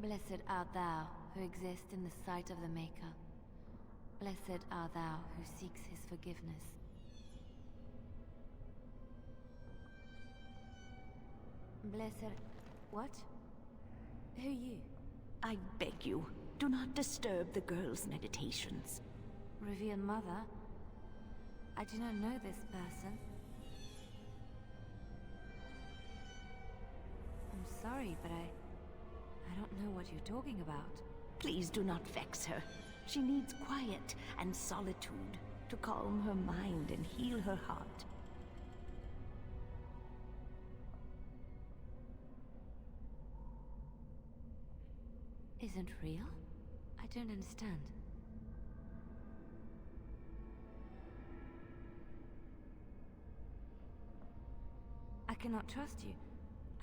Blessed art thou who exists in the sight of the Maker. Blessed art thou who seeks his forgiveness. Blessed... what? Who are you? I beg you, do not disturb the girl's meditations. Revered Mother? I do not know this person. I'm sorry, but I don't know what you're talking about. Please do not vex her. She needs quiet and solitude to calm her mind and heal her heart. Isn't real? I don't understand. I cannot trust you.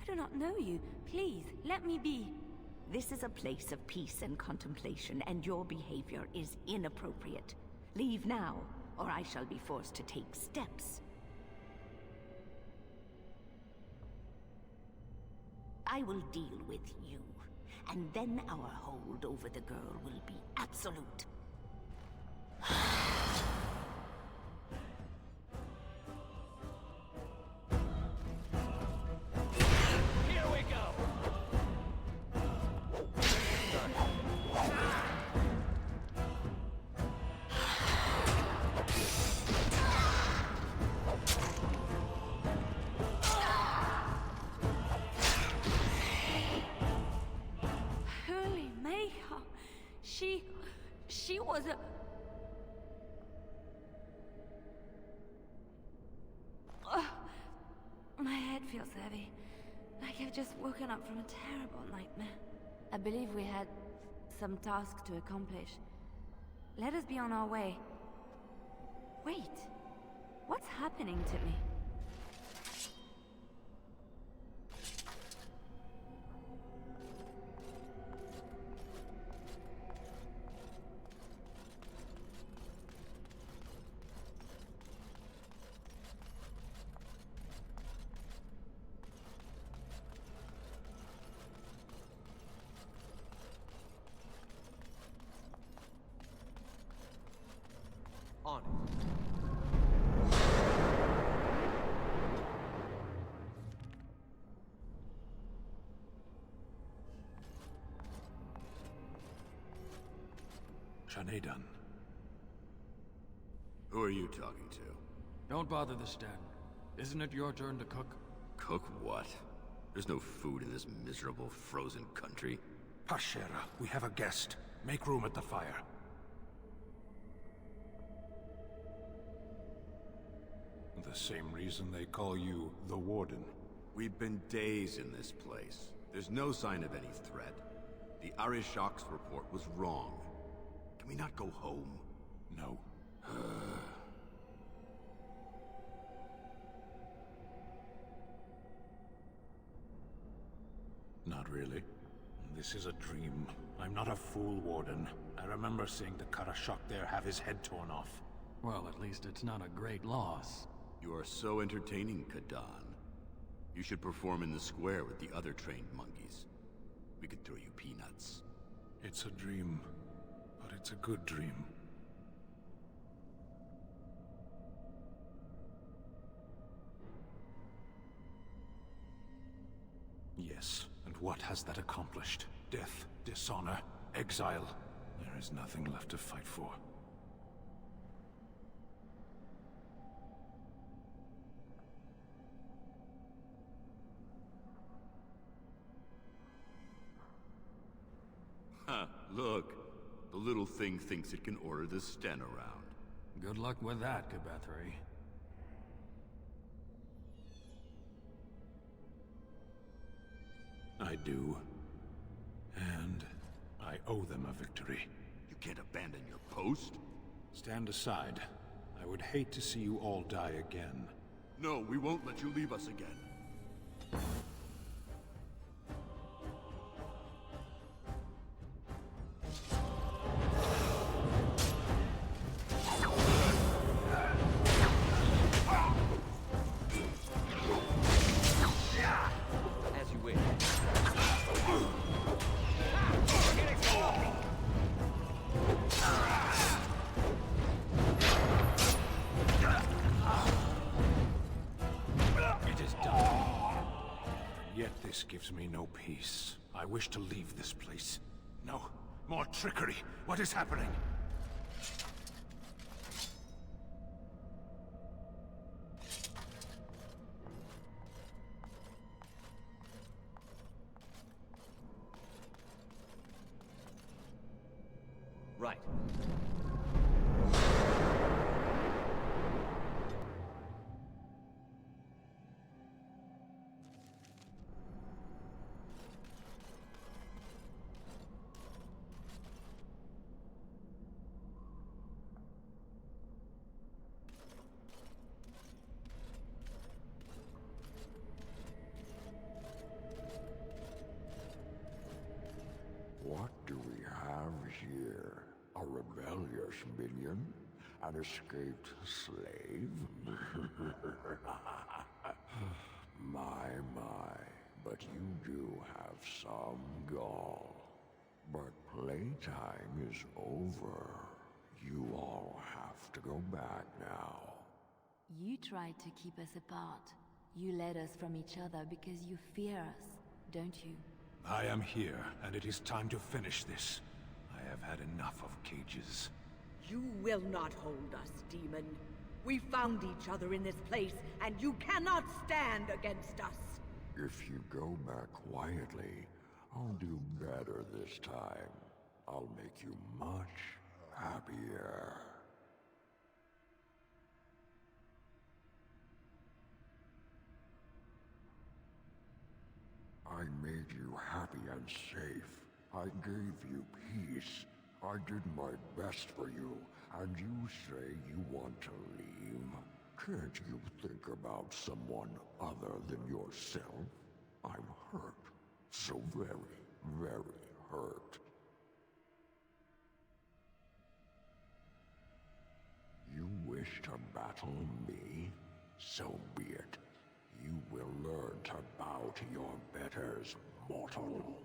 I do not know you. Please, let me be. This is a place of peace and contemplation, and your behavior is inappropriate. Leave now, or I shall be forced to take steps. I will deal with you, and then our hold over the girl will be absolute. She was a... My head feels heavy. Like I've just woken up from a terrible nightmare. I believe we had some task to accomplish. Let us be on our way. Wait. What's happening to me? On it. Shanedan. Who are you talking to? Don't bother the stand. Isn't it your turn to cook? Cook what? There's no food in this miserable, frozen country. Pashera, we have a guest. Make room at the fire. The same reason they call you the Warden. We've been days in this place. There's no sign of any threat. The Arishok's report was wrong. Can we not go home? No. Not really. This is a dream. I'm not a fool, Warden. I remember seeing the Karashok there have his head torn off. Well, at least it's not a great loss. You are so entertaining, Kadan. You should perform in the square with the other trained monkeys. We could throw you peanuts. It's a dream, but it's a good dream. Yes, and what has that accomplished? Death, dishonor, exile. There is nothing left to fight for. Ha, look. The little thing thinks it can order the Sten around. Good luck with that, Kabathri. I do. And I owe them a victory. You can't abandon your post? Stand aside. I would hate to see you all die again. No, we won't let you leave us again. As you wish. gives me no peace. I wish to leave this place. No, more trickery. What is happening? Right. What do we have here? A rebellious minion? An escaped slave? My, but you do have some gall. But playtime is over. You all have to go back now. You tried to keep us apart. You led us from each other because you fear us, don't you? I am here, and it is time to finish this. I have had enough of cages. You will not hold us, demon. We found each other in this place, and you cannot stand against us. If you go back quietly, I'll do better this time. I'll make you much happier. I made you happy and safe. I gave you peace. I did my best for you, and you say you want to leave? Can't you think about someone other than yourself? I'm hurt. So very, very hurt. You wish to battle me? So be it. You will learn to bow to your betters, mortal.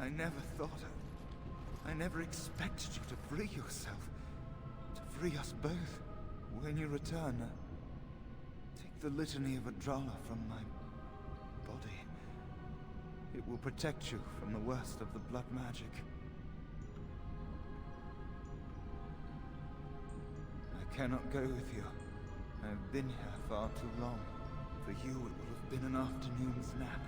I never thought I never expected you to free yourself. To free us both. When you return, take the litany of Adrala from my body. It will protect you from the worst of the blood magic. I cannot go with you. I've been here far too long. For you, it will have been an afternoon's nap.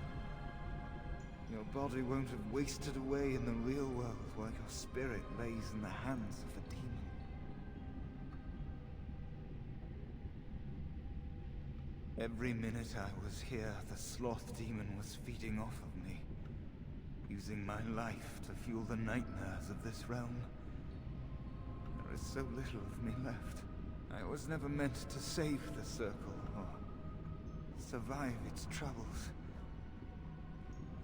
Your body won't have wasted away in the real world while your spirit lays in the hands of a demon. Every minute I was here, the sloth demon was feeding off of me, using my life to fuel the nightmares of this realm. There is so little of me left. I was never meant to save the Circle, or survive its troubles.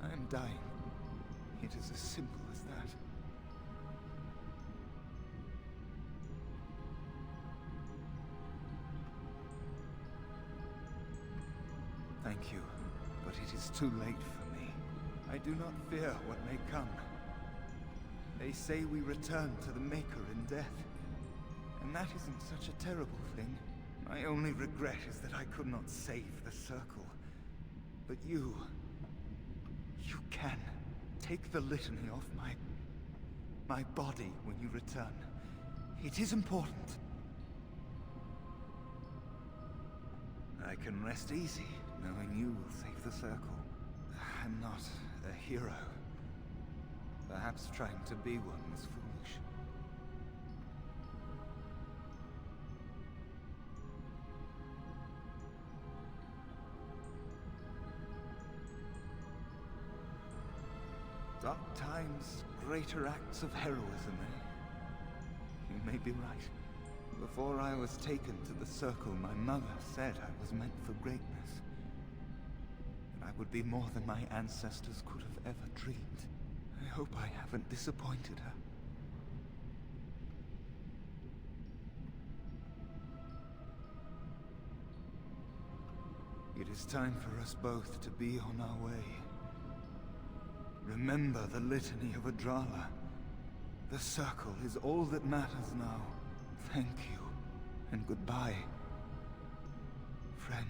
I am dying. It is as simple as that. Thank you, but it is too late for me. I do not fear what may come. They say we return to the Maker in death, and that isn't such a terrible thing. My only regret is that I could not save the Circle. But you can. Take the litany off my body when you return. It is important. I can rest easy, knowing you will save the Circle. I'm not a hero. Perhaps trying to be one was foolish. Dark times, greater acts of heroism, eh? You may be right. Before I was taken to the Circle, my mother said I was meant for greatness. That I would be more than my ancestors could have ever dreamed. I hope I haven't disappointed her. It is time for us both to be on our way. Remember the litany of Adrala. The Circle is all that matters now. Thank you, and goodbye, friend.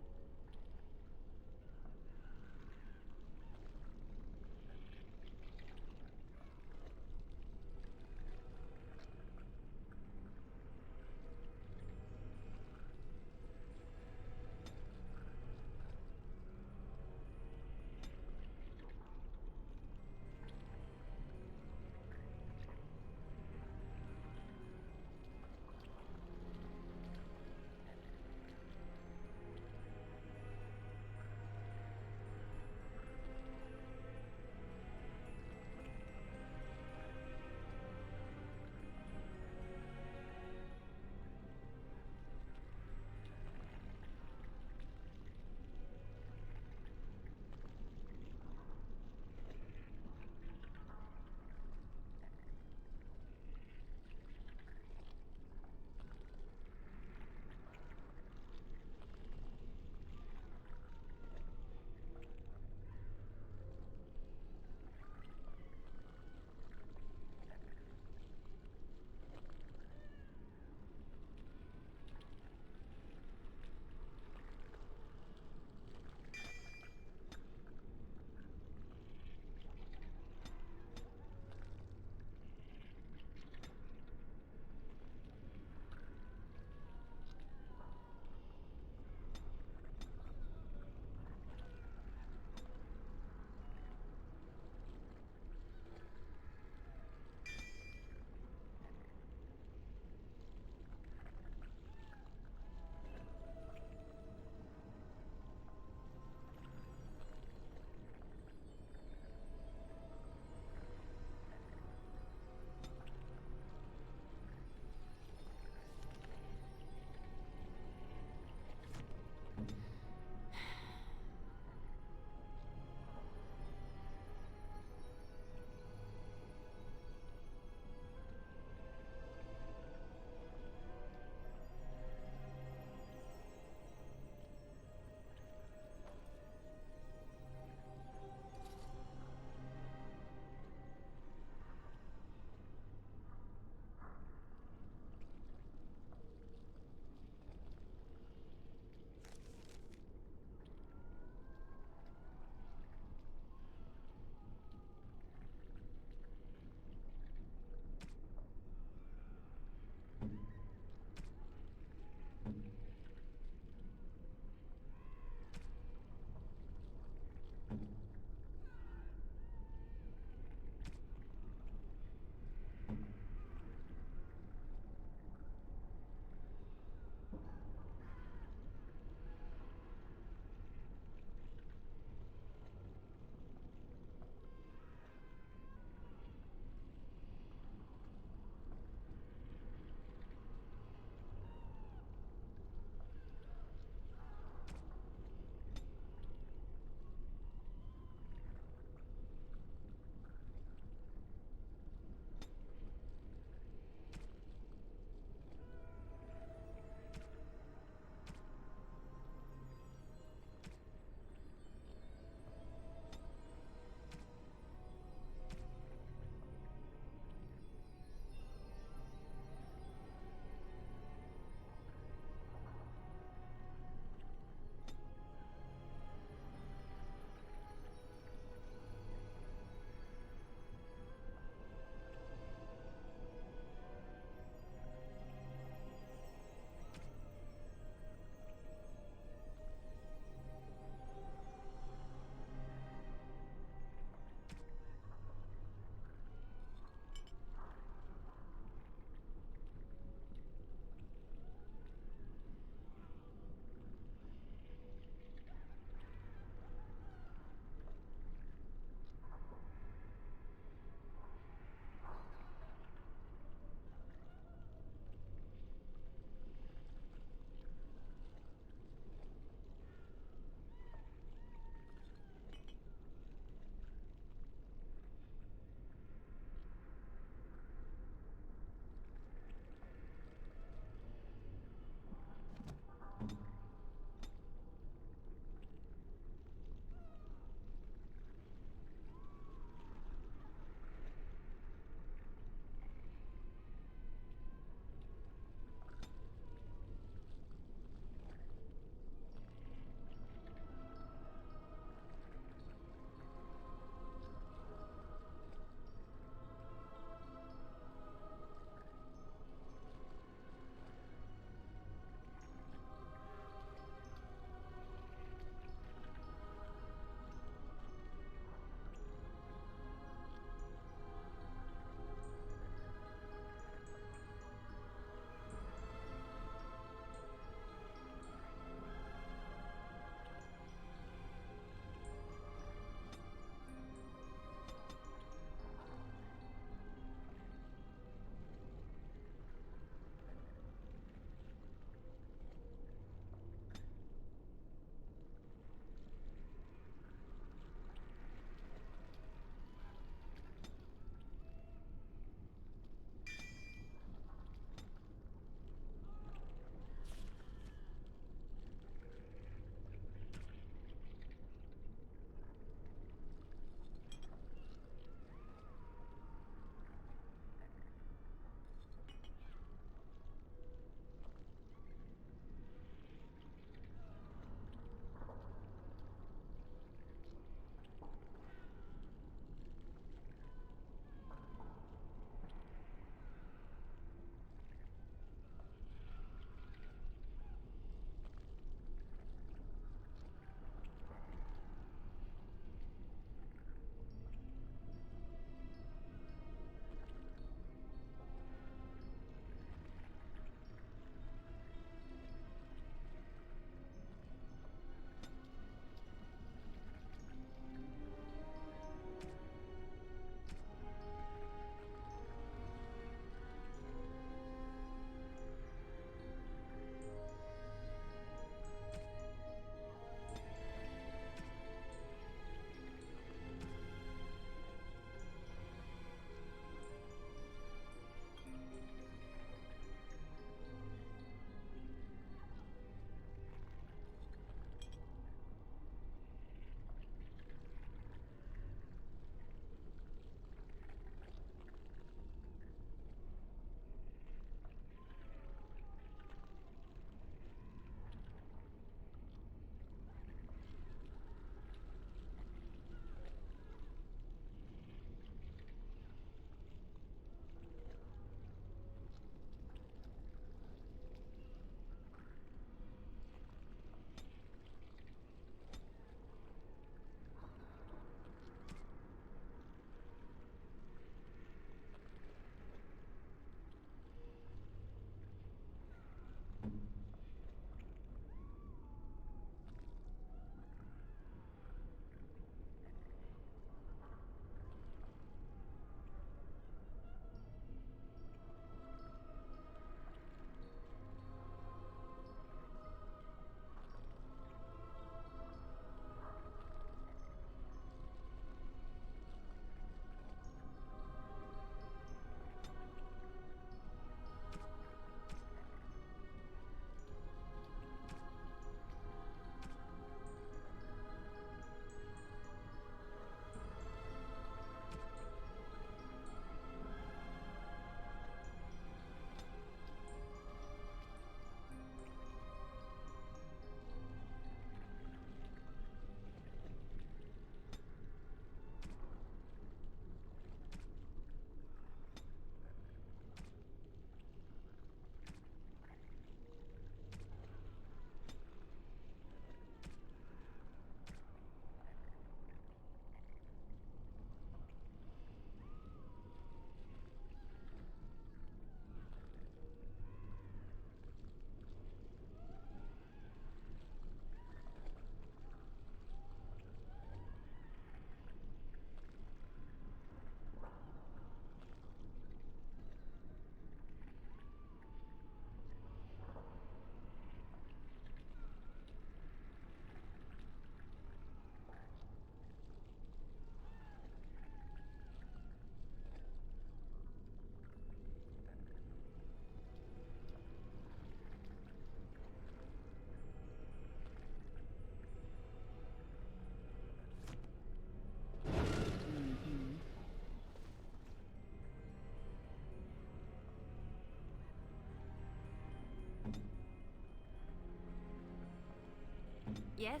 Yes?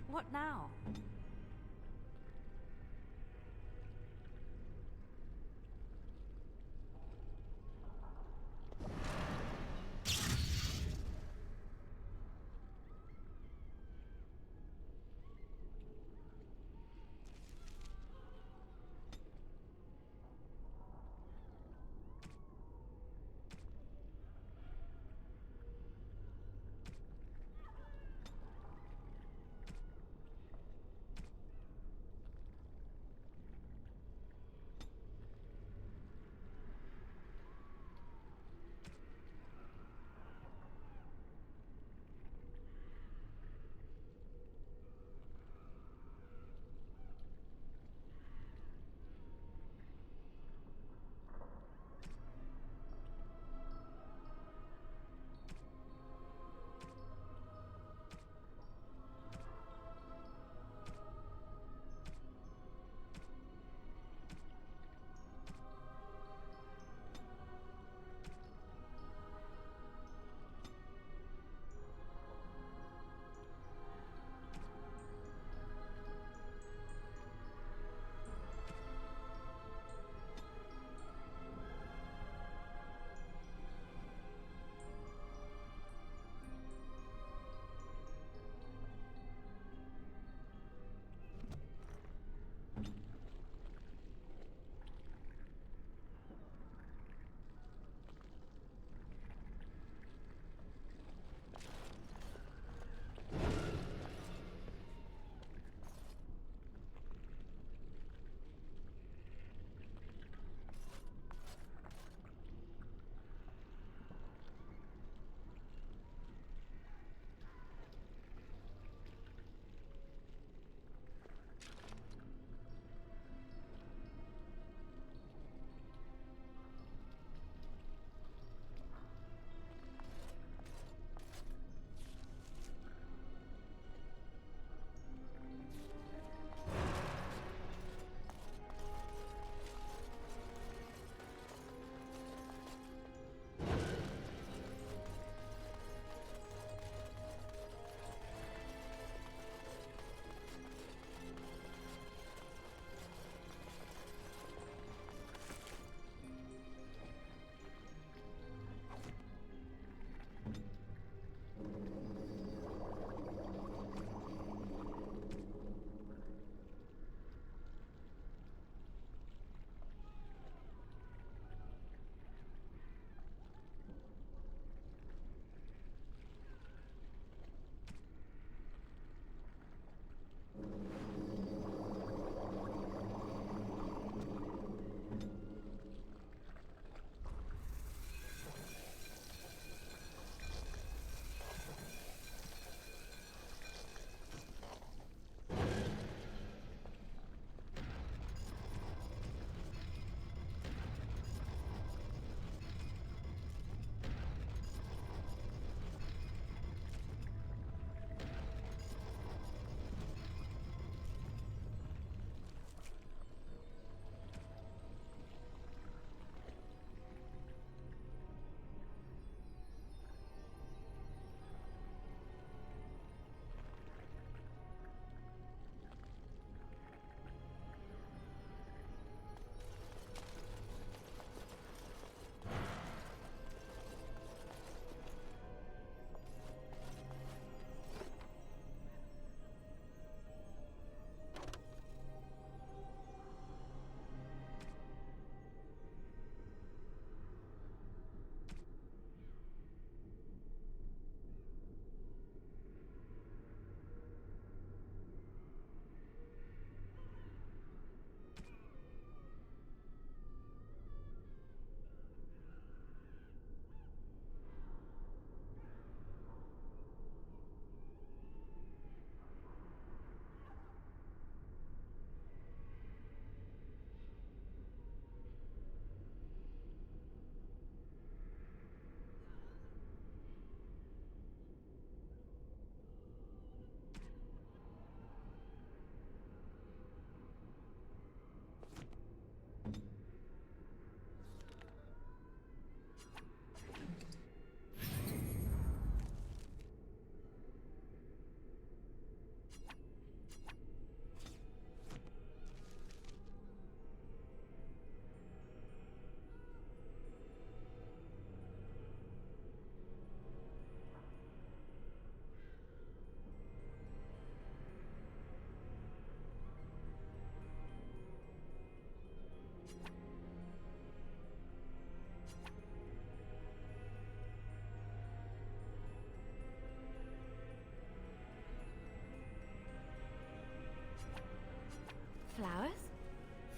What now?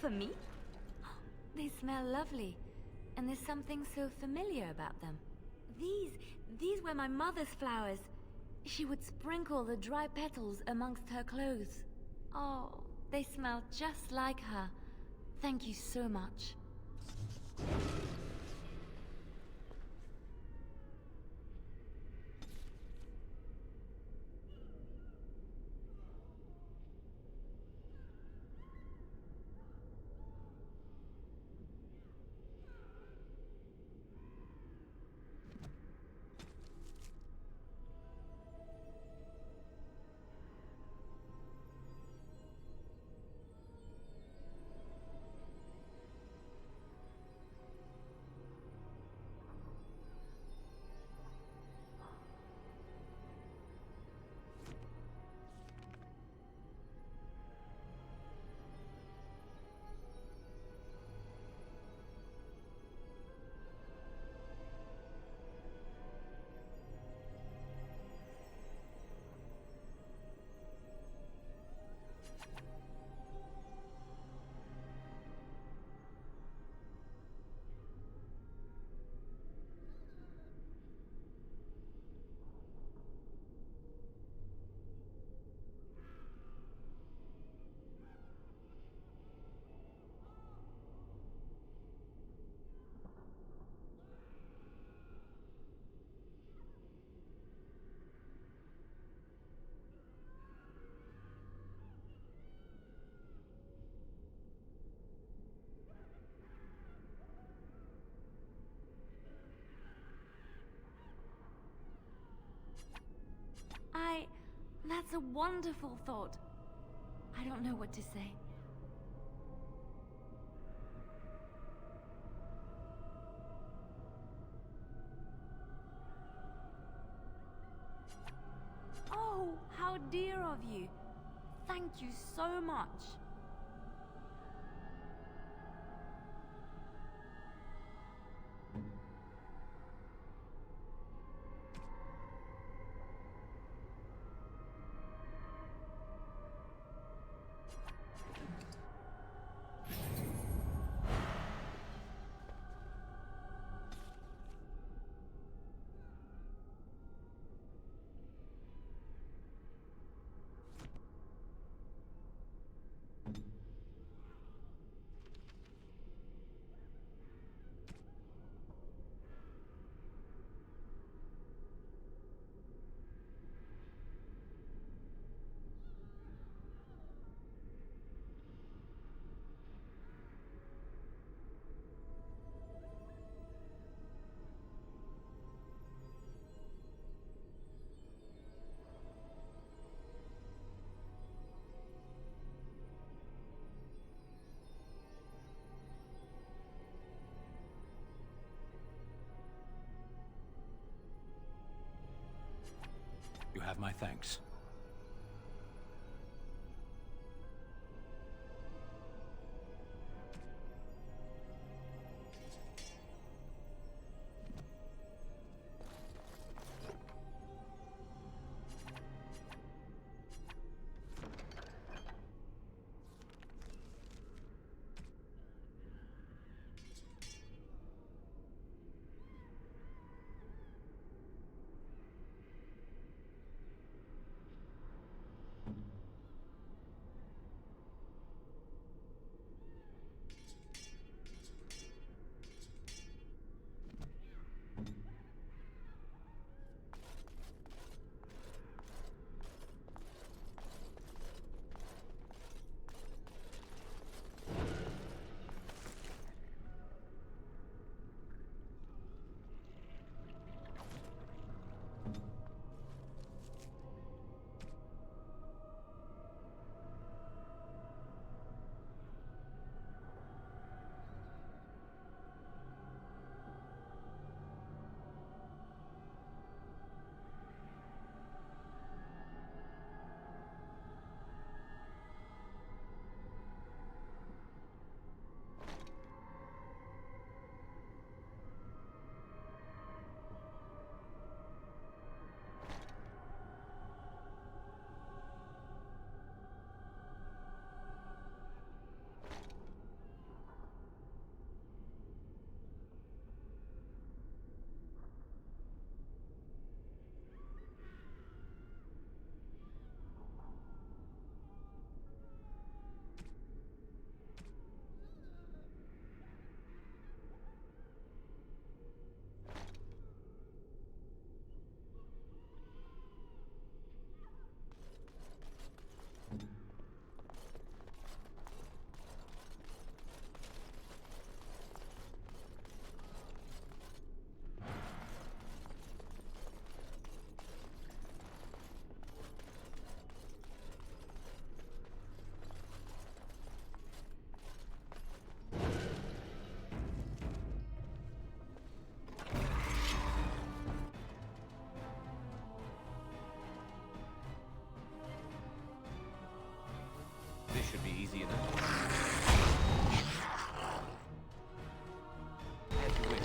for me? They smell lovely, and there's something so familiar about them. These were my mother's flowers. She would sprinkle the dry petals amongst her clothes. Oh, they smell just like her. Thank you so much. That's a wonderful thought. I don't know what to say. Oh, how dear of you. Thank you so much. You have my thanks. This should be easy enough. As you wish.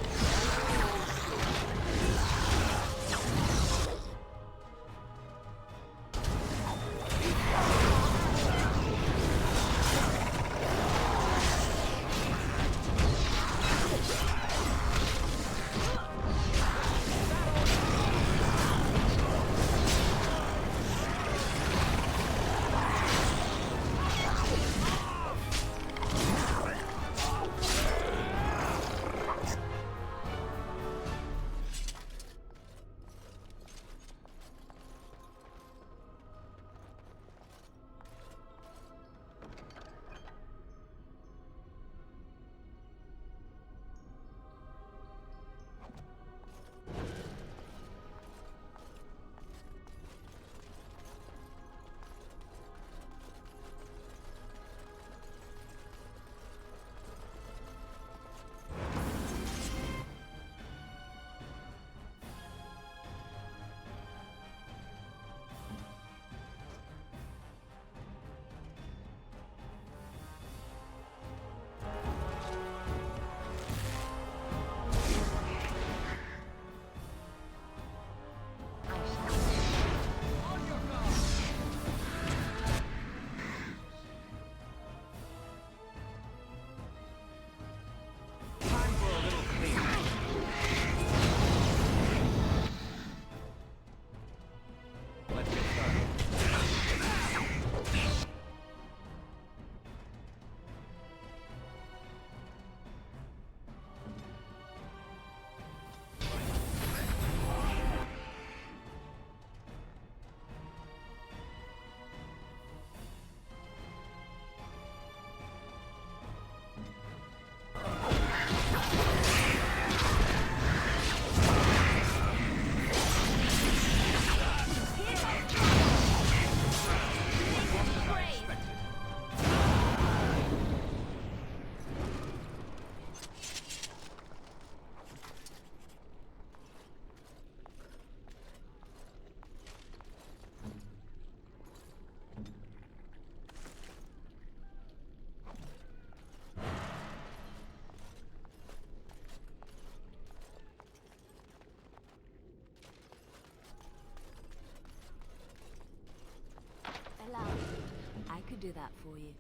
I could do that for you.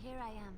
Here I am.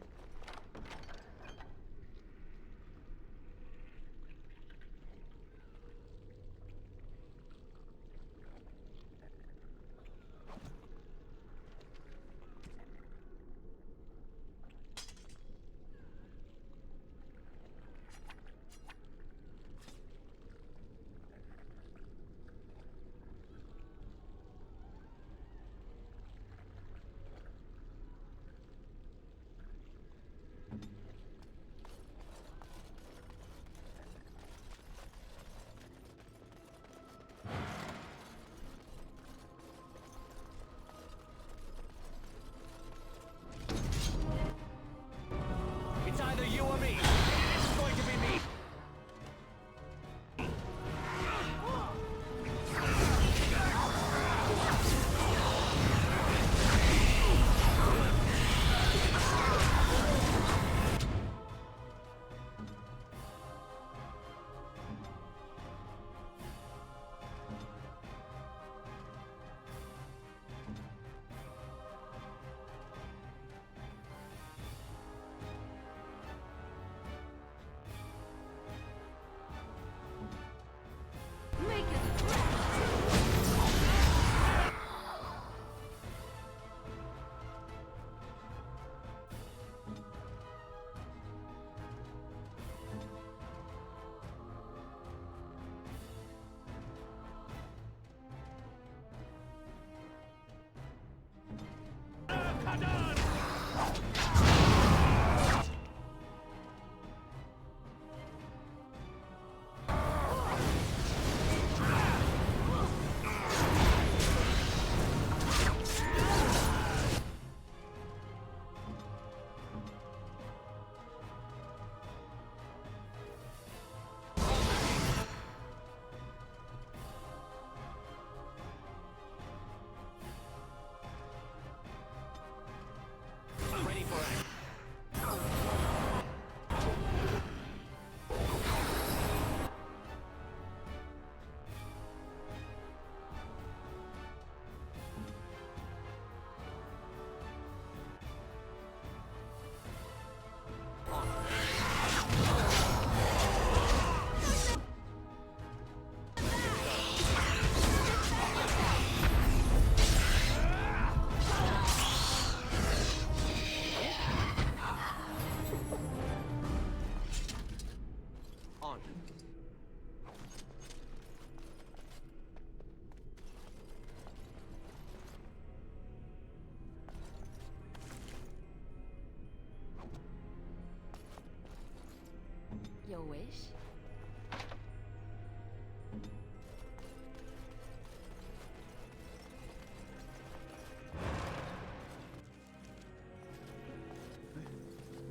your wish.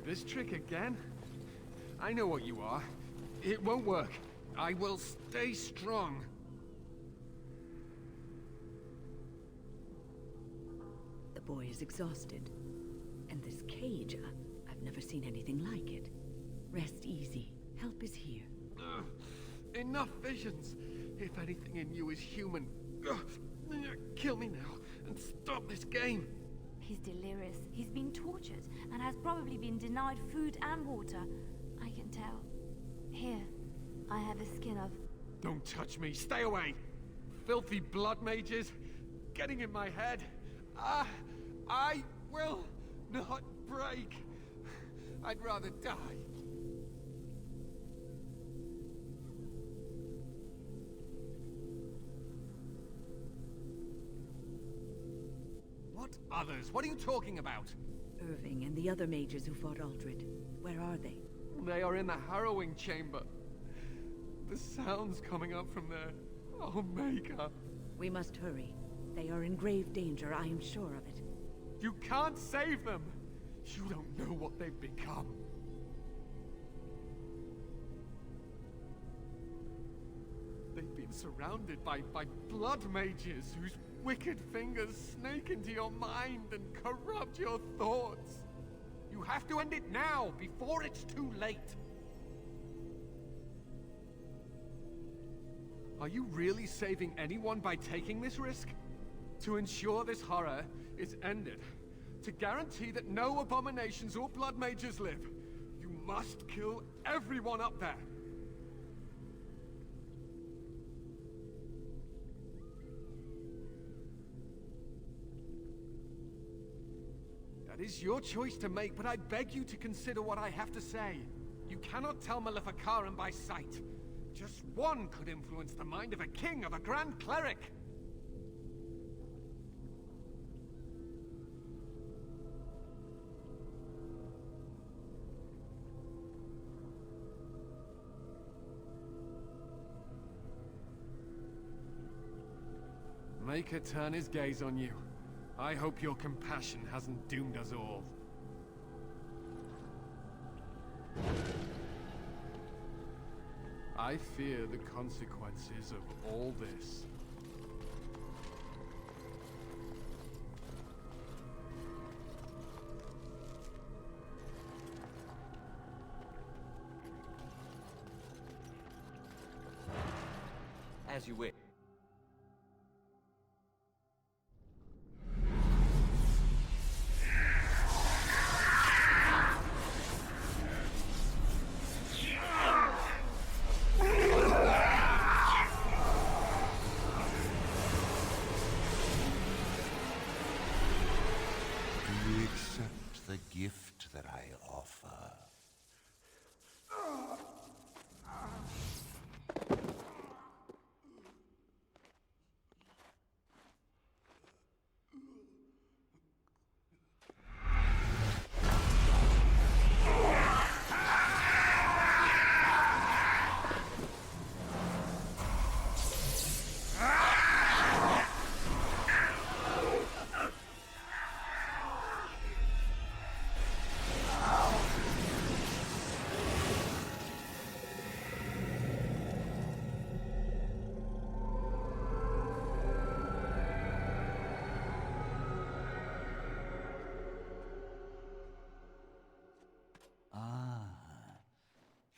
This trick again? I know what you are. It won't work. I will stay strong. The boy is exhausted. And this cage, I've never seen anything like it. Rest easy. Help is here. Ugh. Enough visions. If anything in you is human, kill me now and stop this game. He's delirious. He's been tortured and has probably been denied food and water. I can tell. Here, I have a skin of... Don't touch me. Stay away. Filthy blood mages. Getting in my head. I will not break. I'd rather die. What others? What are you talking about? Irving and the other mages who fought Aldred. Where are they? They are in the harrowing chamber. The sounds coming up from there. Oh, Maker. We must hurry. They are in grave danger, I am sure of it. You can't save them! You don't know what they've become. They've been surrounded by blood mages whose wicked fingers snake into your mind and corrupt your thoughts. You have to end it now, before it's too late. Are you really saving anyone by taking this risk? To ensure this horror is ended. To guarantee that no abominations or blood mages live, you must kill everyone up there. That is your choice to make, but I beg you to consider what I have to say. You cannot tell Maleficarum by sight. Just one could influence the mind of a king, of a grand cleric. Make her turn his gaze on you. I hope your compassion hasn't doomed us all. I fear the consequences of all this. As you wish. Gift that I offer.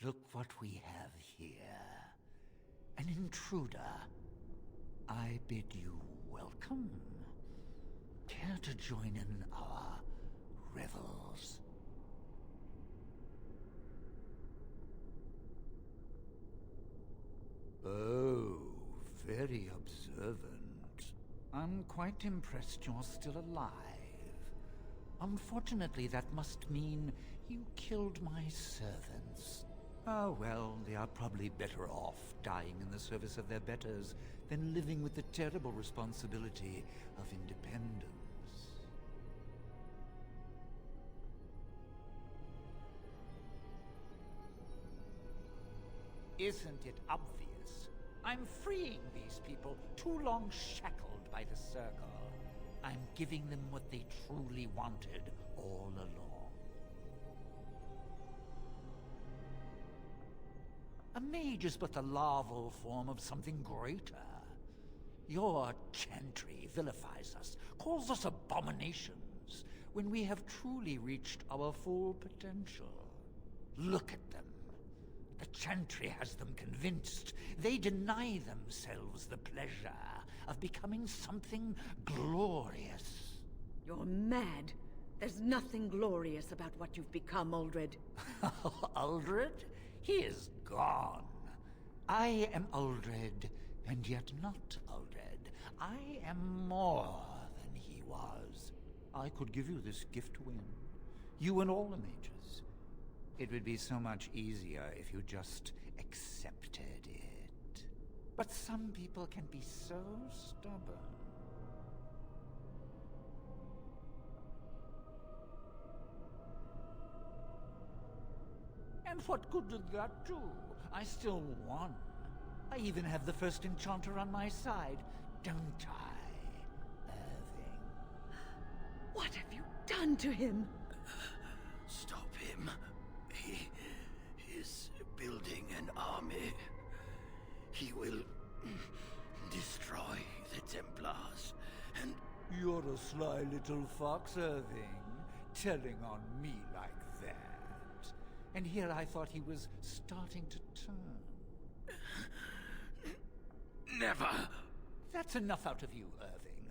Look what we have here. An intruder. I bid you welcome. Care to join in our revels? Oh, very observant. I'm quite impressed you're still alive. Unfortunately, that must mean you killed my servants. Oh, well, they are probably better off dying in the service of their betters than living with the terrible responsibility of independence. Isn't it obvious? I'm freeing these people too long shackled by the Circle. I'm giving them what they truly wanted all along. A mage is but the larval form of something greater. Your chantry vilifies us, calls us abominations, when we have truly reached our full potential. Look at them. The chantry has them convinced. They deny themselves the pleasure of becoming something glorious. You're mad. There's nothing glorious about what you've become, Uldred. Uldred? He is gone. I am Uldred, and yet not Uldred. I am more than he was. I could give you this gift to win. You and all the mages. It would be so much easier if you just accepted it. But some people can be so stubborn. And what good did that do? I still won. I even have the first enchanter on my side, don't I, Irving? What have you done to him? Stop him. He is building an army. He will destroy the Templars, and... You're a sly little fox, Irving, telling on me like that. And here I thought he was starting to turn. Never! That's enough out of you, Irving.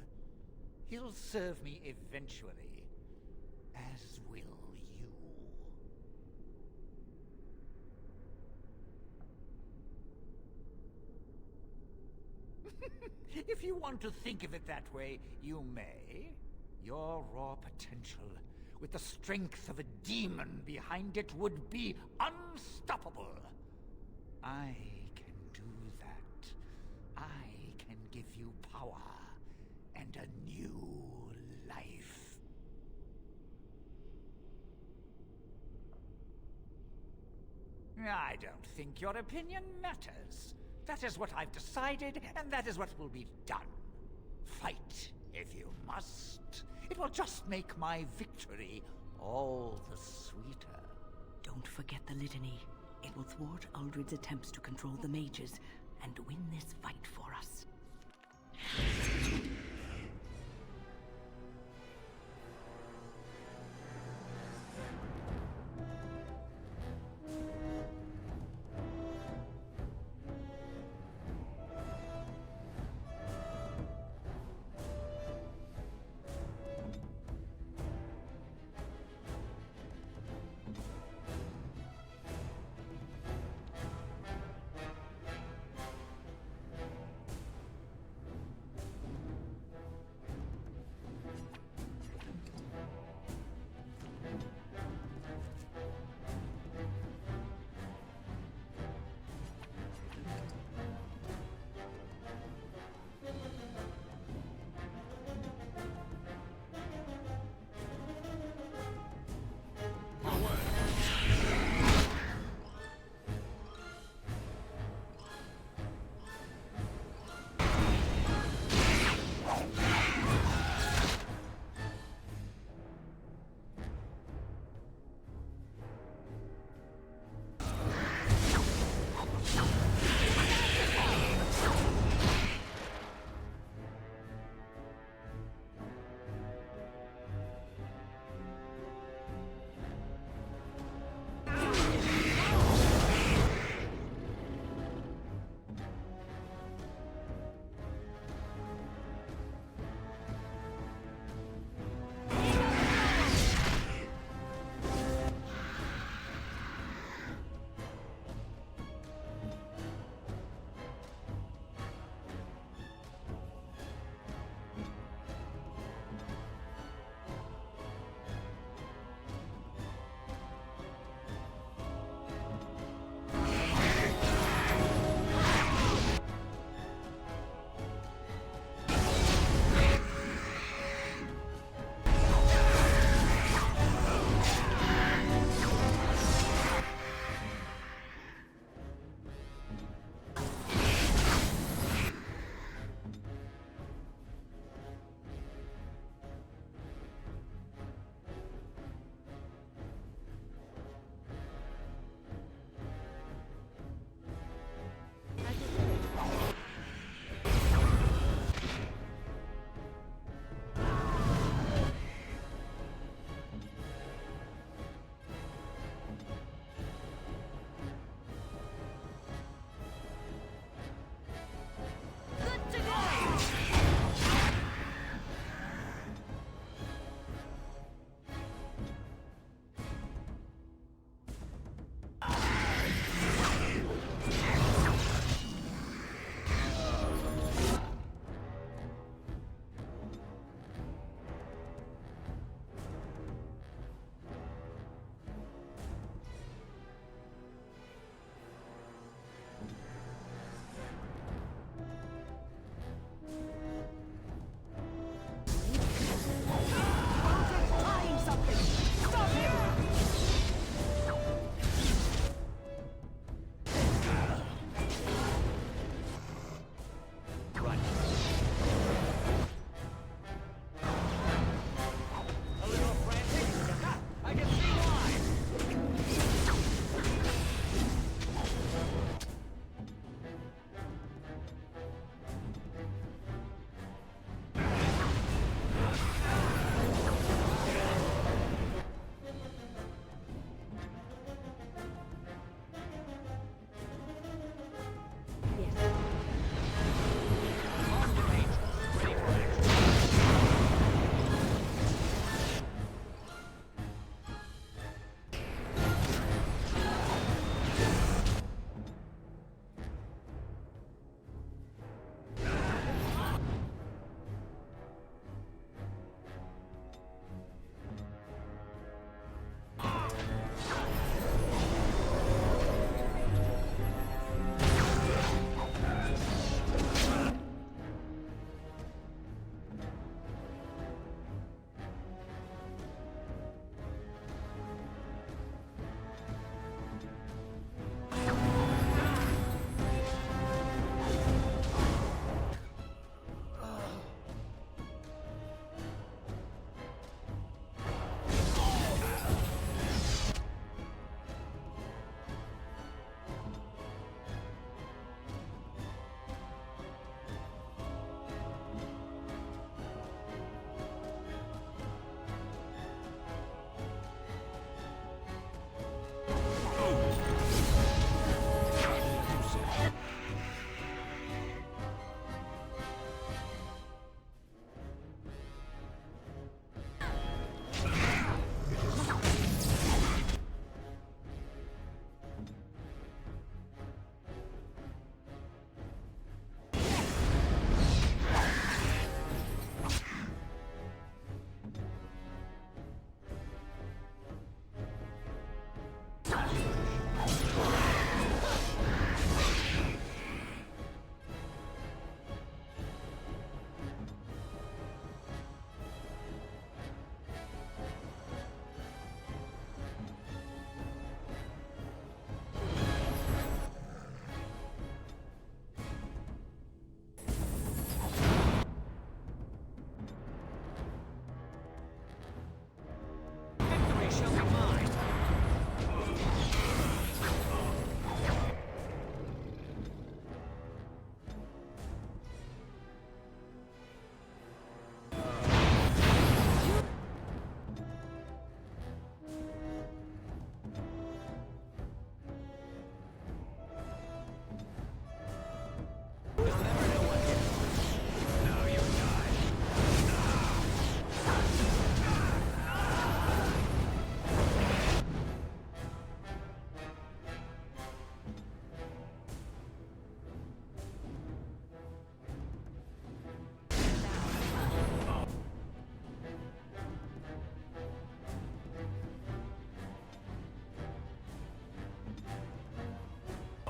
He'll serve me eventually, as will you. If you want to think of it that way, you may. Your raw potential, with the strength of a demon behind it, would be unstoppable. I can do that. I can give you power and a new life. I don't think your opinion matters. That is what I've decided, and that is what will be done. Fight, if you must. It will just make my victory all the sweeter. Don't forget the litany. It will thwart Uldred's attempts to control the mages and win this fight for us.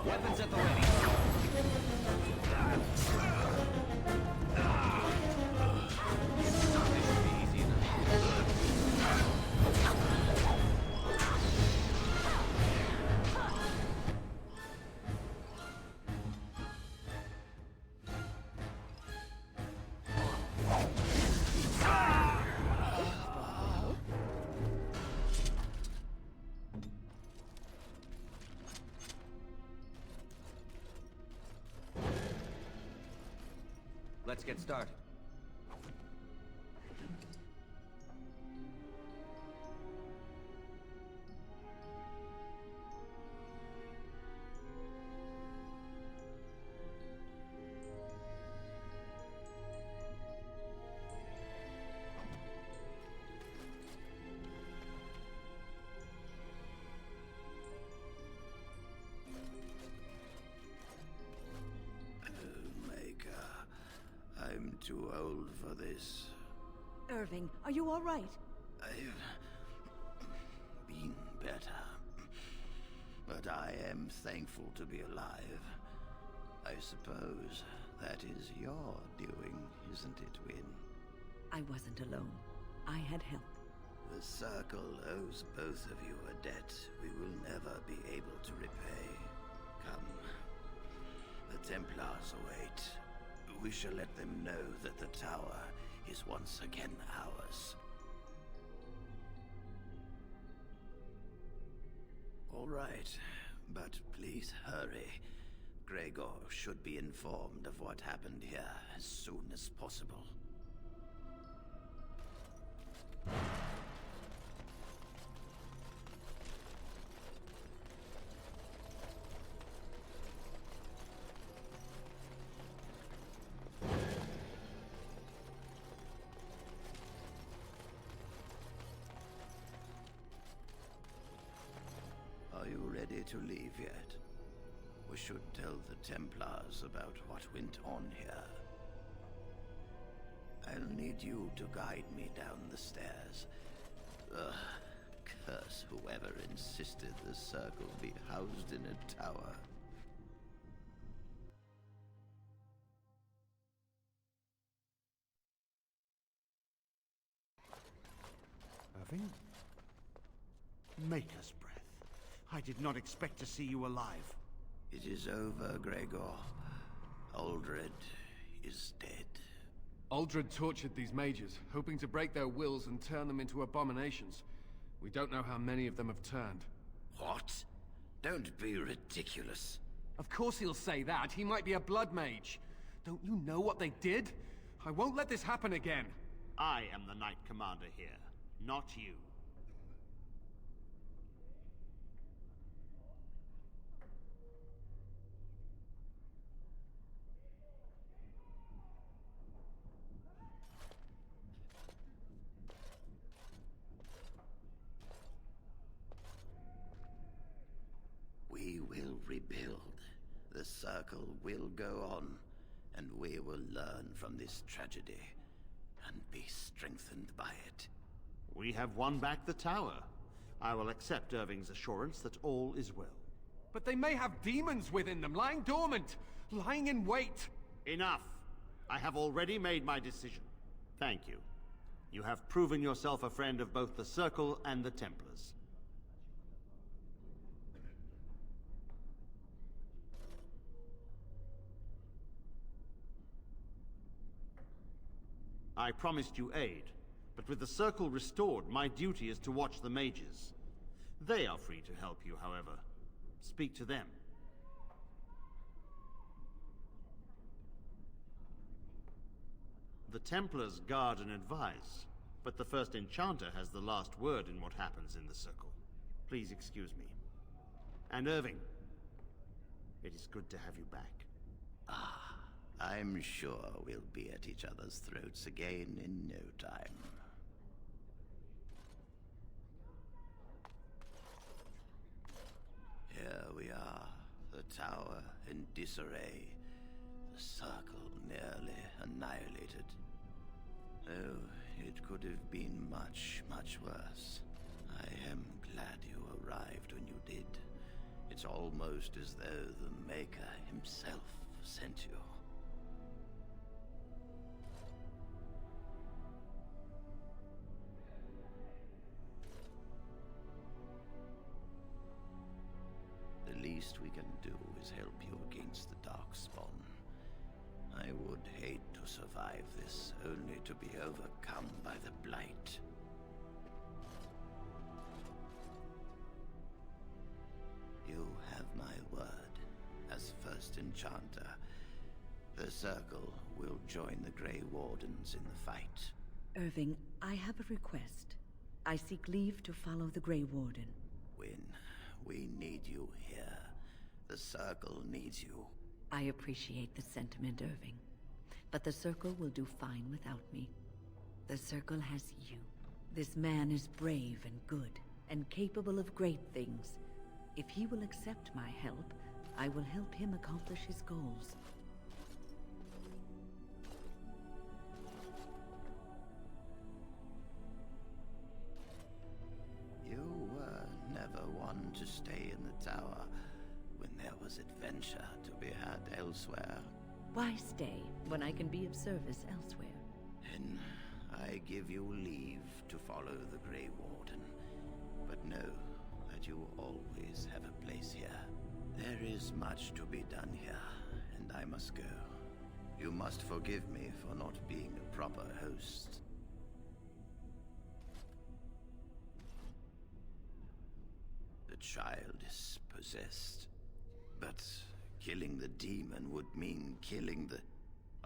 Weapons at the ready. Let's get started. I'm too old for this. Irving, are you all right? I've been better. But I am thankful to be alive. I suppose that is your doing, isn't it, Win? I wasn't alone. I had help. The Circle owes both of you a debt we will never be able to repay. Come. The Templars await. We shall let them know that the tower is once again ours. All right, but please hurry. Gregor should be informed of what happened here as soon as possible. Are you ready to leave yet? We should tell the Templars about what went on here. I'll need you to guide me down the stairs. Ugh, curse whoever insisted the Circle be housed in a tower. Irving? Maker's breath. I did not expect to see you alive. It is over, Gregor. Aldred is dead. Aldred tortured these mages, hoping to break their wills and turn them into abominations. We don't know how many of them have turned. What? Don't be ridiculous. Of course he'll say that. He might be a blood mage. Don't you know what they did? I won't let this happen again. I am the Knight Commander here, not you. We will rebuild. The Circle will go on, and we will learn from this tragedy, and be strengthened by it. We have won back the tower. I will accept Irving's assurance that all is well. But they may have demons within them, lying dormant, lying in wait. Enough! I have already made my decision. Thank you. You have proven yourself a friend of both the Circle and the Templars. I promised you aid, but with the Circle restored, my duty is to watch the mages. They are free to help you, however. Speak to them. The Templars guard and advise, but the First Enchanter has the last word in what happens in the Circle. Please excuse me. And Irving, it is good to have you back. I'm sure we'll be at each other's throats again in no time. Here we are, the tower in disarray, the Circle nearly annihilated. Oh, it could have been much, much worse. I am glad you arrived when you did. It's almost as though the Maker himself sent you. The least we can do is help you against the Darkspawn. I would hate to survive this, only to be overcome by the Blight. You have my word. As first enchanter, the Circle will join the Grey Wardens in the fight. Irving, I have a request. I seek leave to follow the Grey Warden. Wynne, we need you here. The Circle needs you. I appreciate the sentiment, Irving. But the Circle will do fine without me. The Circle has you. This man is brave and good, and capable of great things. If he will accept my help, I will help him accomplish his goals. You were never one to stay in the tower when there was adventure to be had elsewhere. Why stay when I can be of service elsewhere? Then I give you leave to follow the Grey Warden. But know that you always have a place here. There is much to be done here, and I must go. You must forgive me for not being a proper host. The child is possessed. But killing the demon would mean killing the...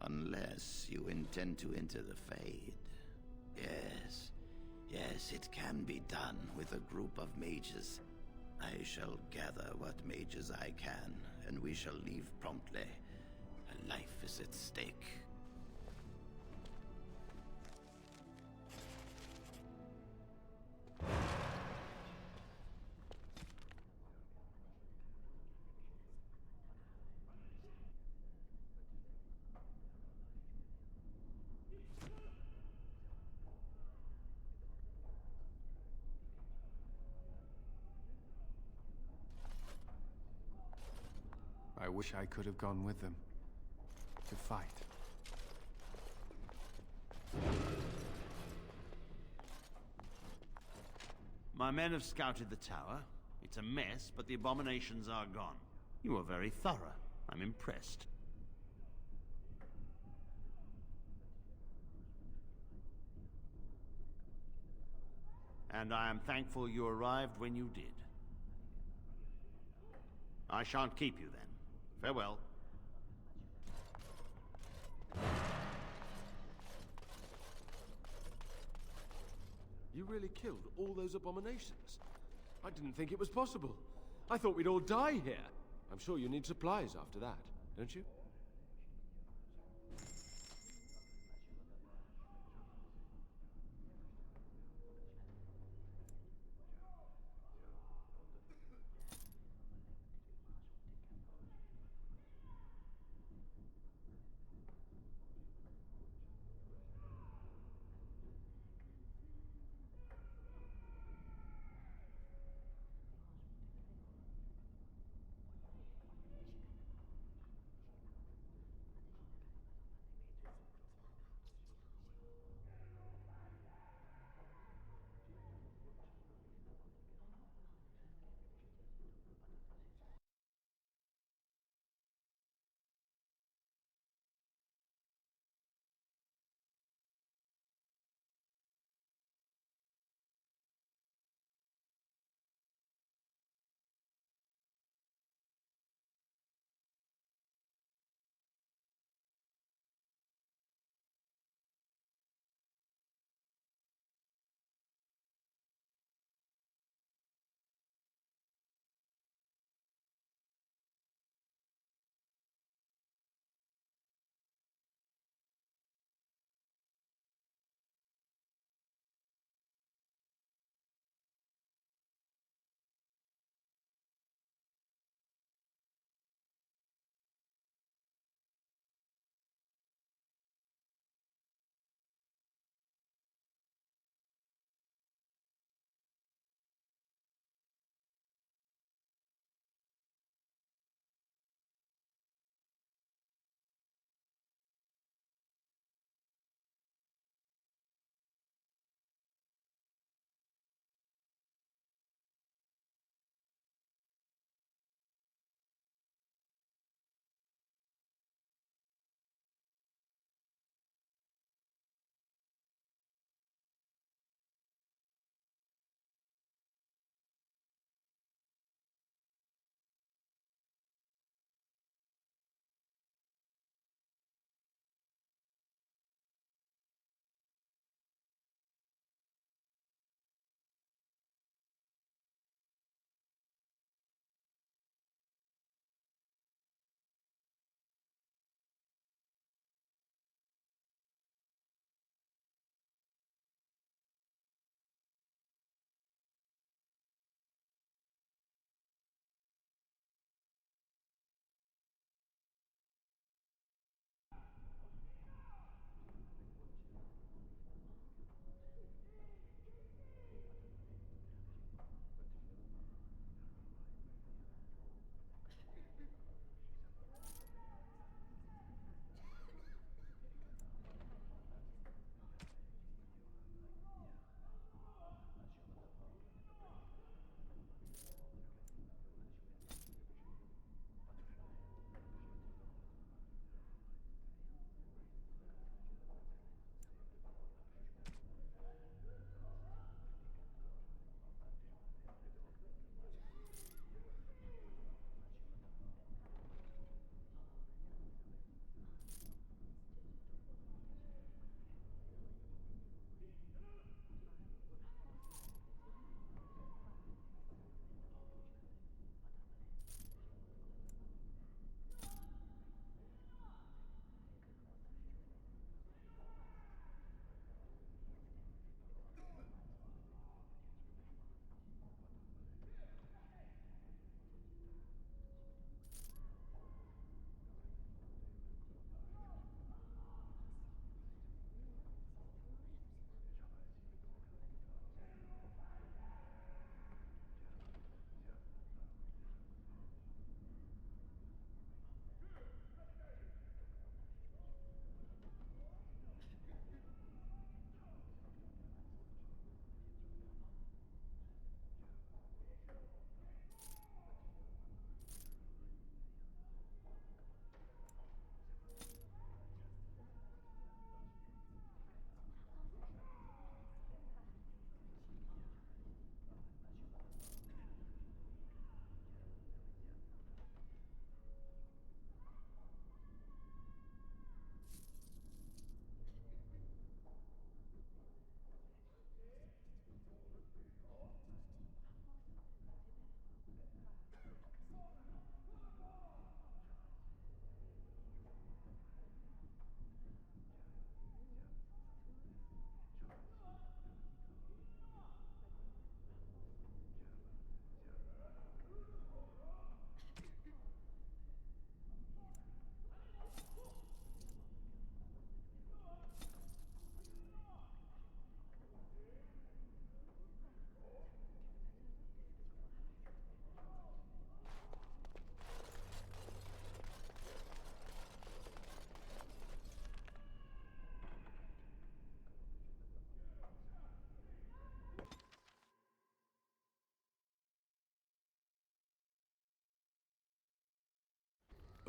Unless you intend to enter the Fade. Yes, it can be done with a group of mages. I shall gather what mages I can, and we shall leave promptly. A life is at stake. I wish I could have gone with them. To fight. My men have scouted the tower. It's a mess, but the abominations are gone. You are very thorough. I'm impressed. And I am thankful you arrived when you did. I shan't keep you then. Farewell. You really killed all those abominations? I didn't think it was possible. I thought we'd all die here. I'm sure you need supplies after that, don't you?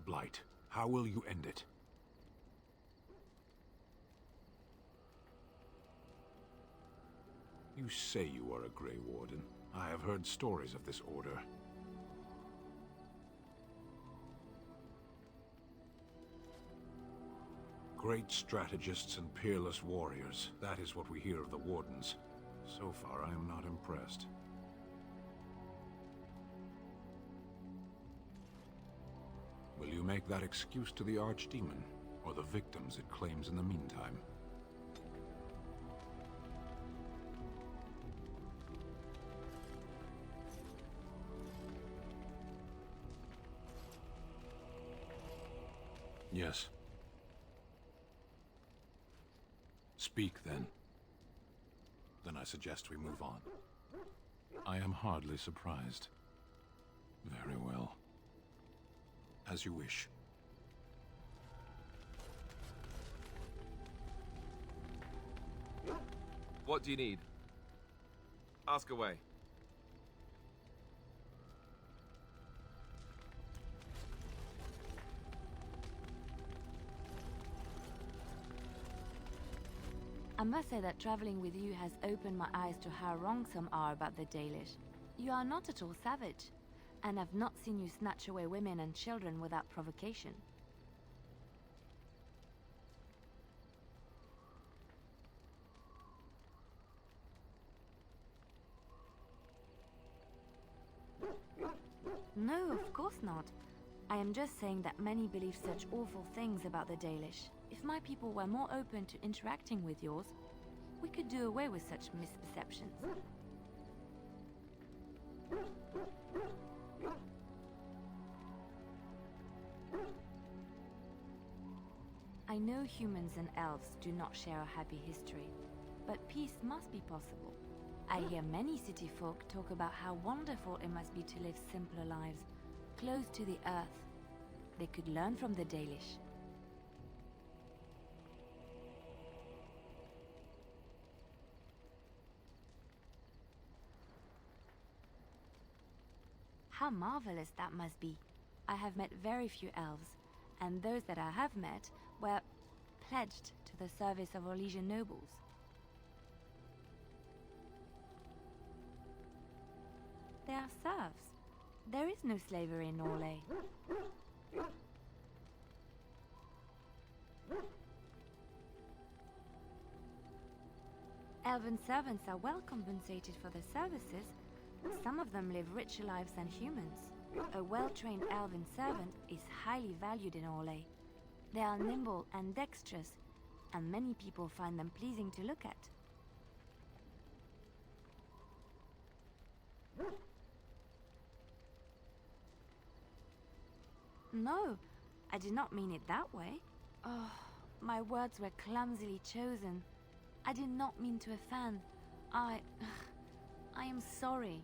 Blight. How will you end it? You say you are a Grey Warden. I have heard stories of this order. Great strategists and peerless warriors. That is what we hear of the Wardens. So far, I am not impressed. Will you make that excuse to the Archdemon, or the victims it claims in the meantime? Yes. Speak, then. Then I suggest we move on. I am hardly surprised. Very well. As you wish. What do you need? Ask away. I must say that traveling with you has opened my eyes to how wrong some are about the Dalish. You are not at all savage, and I've not seen you snatch away women and children without provocation. No, of course not. I am just saying that many believe such awful things about the Dalish. If my people were more open to interacting with yours, we could do away with such misperceptions. I know humans and elves do not share a happy history, but peace must be possible. I hear many city folk talk about how wonderful it must be to live simpler lives, close to the earth. They could learn from the Dalish. How marvelous that must be. I have met very few elves, and those that I have met were pledged to the service of Orlesian nobles. They are serfs. There is no slavery in Orlais. Elven servants are well compensated for their services. Some of them live richer lives than humans. A well-trained elven servant is highly valued in Orlais. They are nimble and dexterous, and many people find them pleasing to look at. No, I did not mean it that way. Oh, my words were clumsily chosen. I did not mean to offend. I am sorry.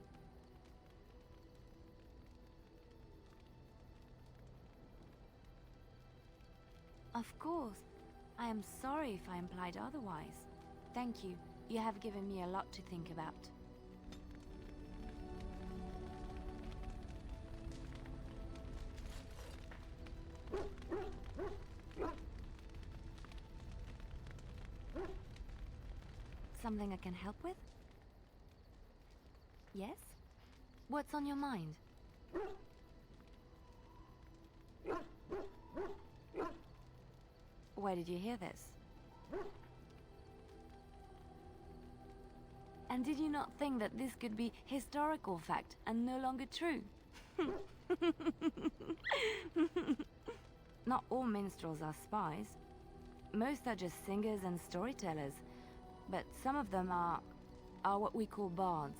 Of course. I am sorry if I implied otherwise. Thank you. You have given me a lot to think about. Something I can help with? Yes? What's on your mind? Where did you hear this? And did you not think that this could be historical fact and no longer true? Not all minstrels are spies. Most are just singers and storytellers. But some of them are what we call bards.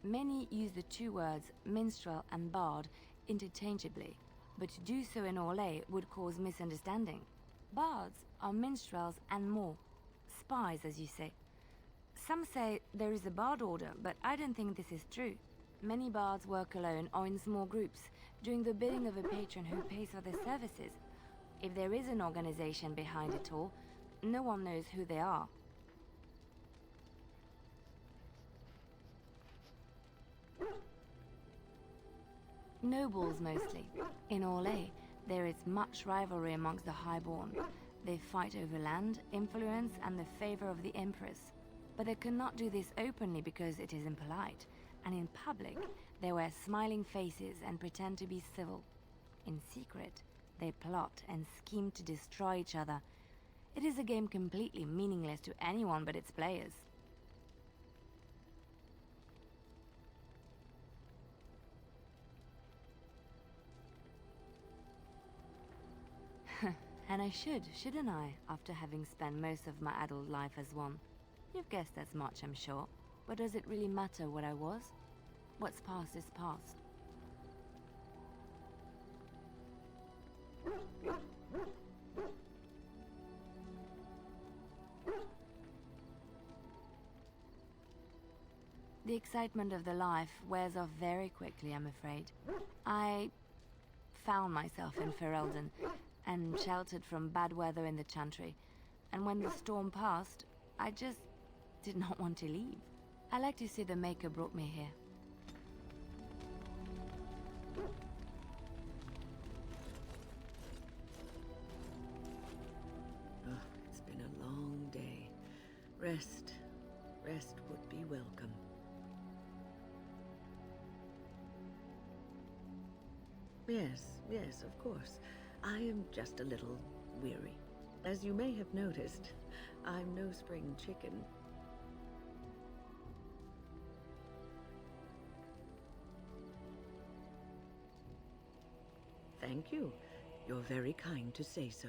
Many use the two words minstrel and bard interchangeably, but to do so in Orlais would cause misunderstanding. Bards are minstrels and more. Spies, as you say. Some say there is a bard order, but I don't think this is true. Many bards work alone or in small groups, doing the bidding of a patron who pays for their services. If there is an organization behind it all, no one knows who they are. Nobles mostly. In Orlais, there is much rivalry amongst the Highborn. They fight over land, influence, and the favor of the Empress. But they cannot do this openly because it is impolite, and in public, they wear smiling faces and pretend to be civil. In secret, they plot and scheme to destroy each other. It is a game completely meaningless to anyone but its players. And I should, shouldn't I, after having spent most of my adult life as one? You've guessed as much, I'm sure. But does it really matter what I was? What's past is past. The excitement of the life wears off very quickly, I'm afraid. I found myself in Ferelden and sheltered from bad weather in the Chantry. And when the storm passed, I just did not want to leave. I like to see the Maker brought me here. Oh, it's been a long day. Rest would be welcome. Yes, of course. I am just a little weary. As you may have noticed, I'm no spring chicken. Thank you. You're very kind to say so.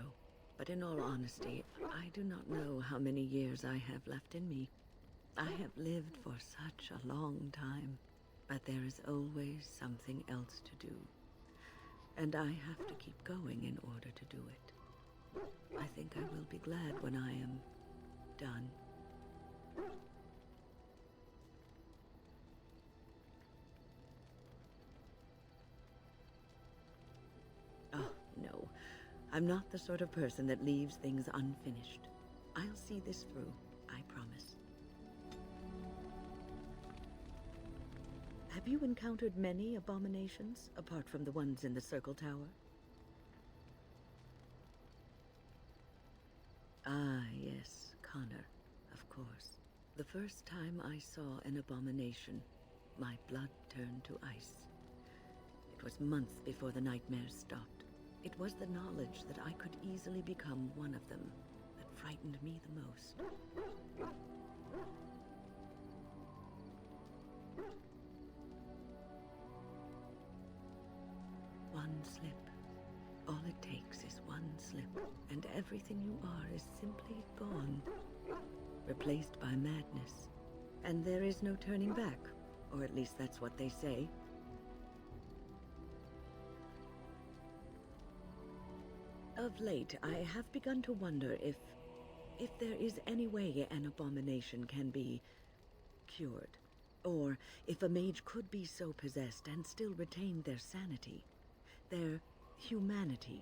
But in all honesty, I do not know how many years I have left in me. I have lived for such a long time, but there is always something else to do. And I have to keep going in order to do it. I think I will be glad when I am done. Oh, no. I'm not the sort of person that leaves things unfinished. I'll see this through, I promise. Have you encountered many abominations, apart from the ones in the Circle Tower? Ah, yes, Connor, of course. The first time I saw an abomination, my blood turned to ice. It was months before the nightmares stopped. It was the knowledge that I could easily become one of them that frightened me the most. One slip. All it takes is one slip, and everything you are is simply gone. Replaced by madness. And there is no turning back, or at least that's what they say. Of late, I have begun to wonder if there is any way an abomination can be cured, or if a mage could be so possessed and still retain their sanity, their humanity.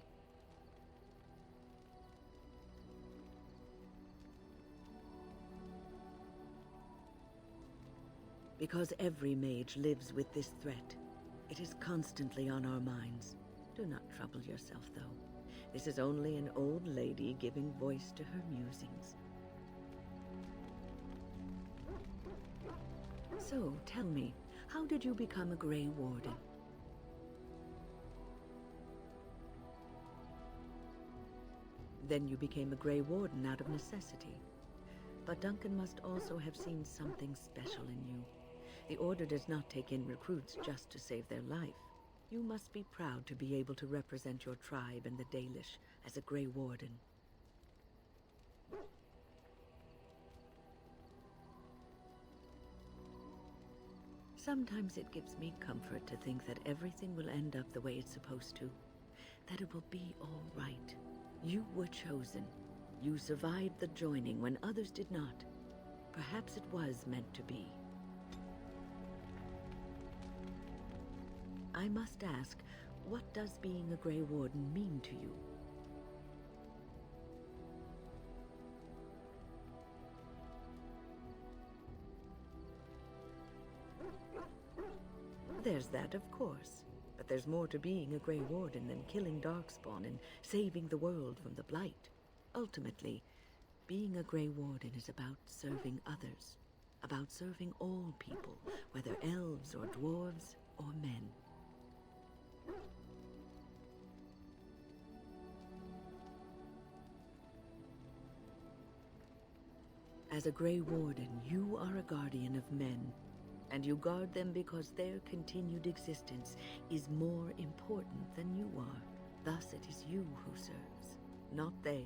Because every mage lives with this threat. It is constantly on our minds. Do not trouble yourself, though. This is only an old lady giving voice to her musings. So, tell me, how did you become a Grey Warden? Then you became a Grey Warden out of necessity. But Duncan must also have seen something special in you. The Order does not take in recruits just to save their life. You must be proud to be able to represent your tribe and the Dalish as a Grey Warden. Sometimes it gives me comfort to think that everything will end up the way it's supposed to. That it will be all right. You were chosen. You survived the joining when others did not. Perhaps it was meant to be. I must ask, what does being a Grey Warden mean to you? There's that, of course. But there's more to being a Grey Warden than killing Darkspawn and saving the world from the Blight. Ultimately, being a Grey Warden is about serving others, about serving all people, whether elves or dwarves or men. As a Grey Warden, you are a guardian of men, and you guard them because their continued existence is more important than you are. Thus it is you who serves, not they.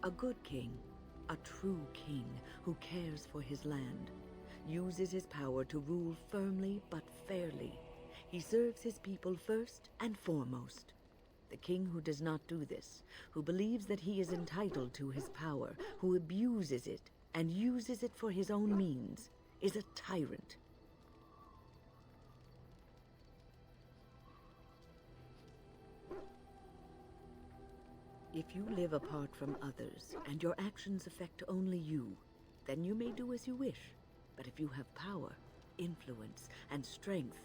A good king, a true king who cares for his land, uses his power to rule firmly but fairly. He serves his people first and foremost. The king who does not do this, who believes that he is entitled to his power, who abuses it and uses it for his own means, is a tyrant. If you live apart from others, and your actions affect only you, then you may do as you wish. But if you have power, influence, and strength,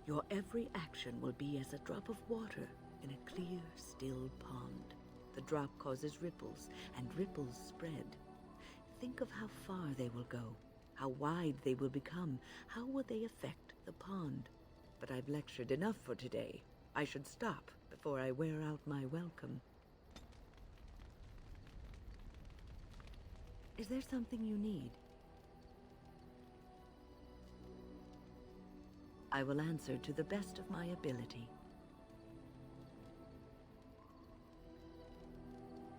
your every action will be as a drop of water in a clear, still pond. The drop causes ripples, and ripples spread. Think of how far they will go, how wide they will become, how will they affect the pond. But I've lectured enough for today. I should stop before I wear out my welcome. Is there something you need? I will answer to the best of my ability.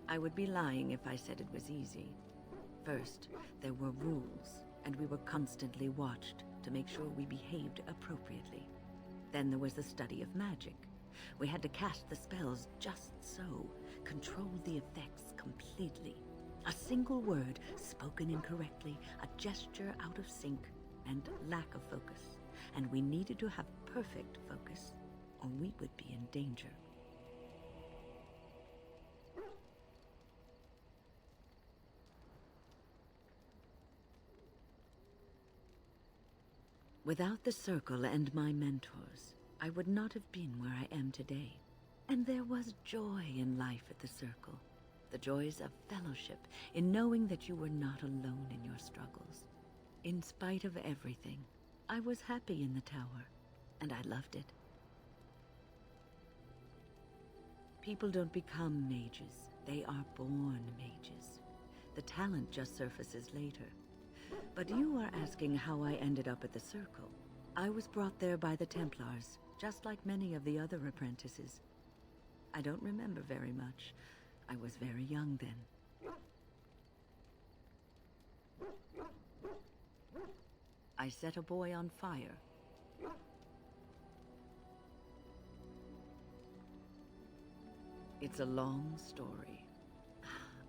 I would be lying if I said it was easy. First, there were rules, and we were constantly watched to make sure we behaved appropriately. Then there was the study of magic. We had to cast the spells just so, control the effects completely. A single word spoken incorrectly, a gesture out of sync, and lack of focus. And we needed to have perfect focus, or we would be in danger. Without the Circle and my mentors, I would not have been where I am today. And there was joy in life at the Circle. The joys of fellowship, in knowing that you were not alone in your struggles. In spite of everything, I was happy in the tower, and I loved it. People don't become mages, they are born mages. The talent just surfaces later. But you are asking how I ended up at the Circle. I was brought there by the Templars, just like many of the other apprentices. I don't remember very much. I was very young then. I set a boy on fire. It's a long story.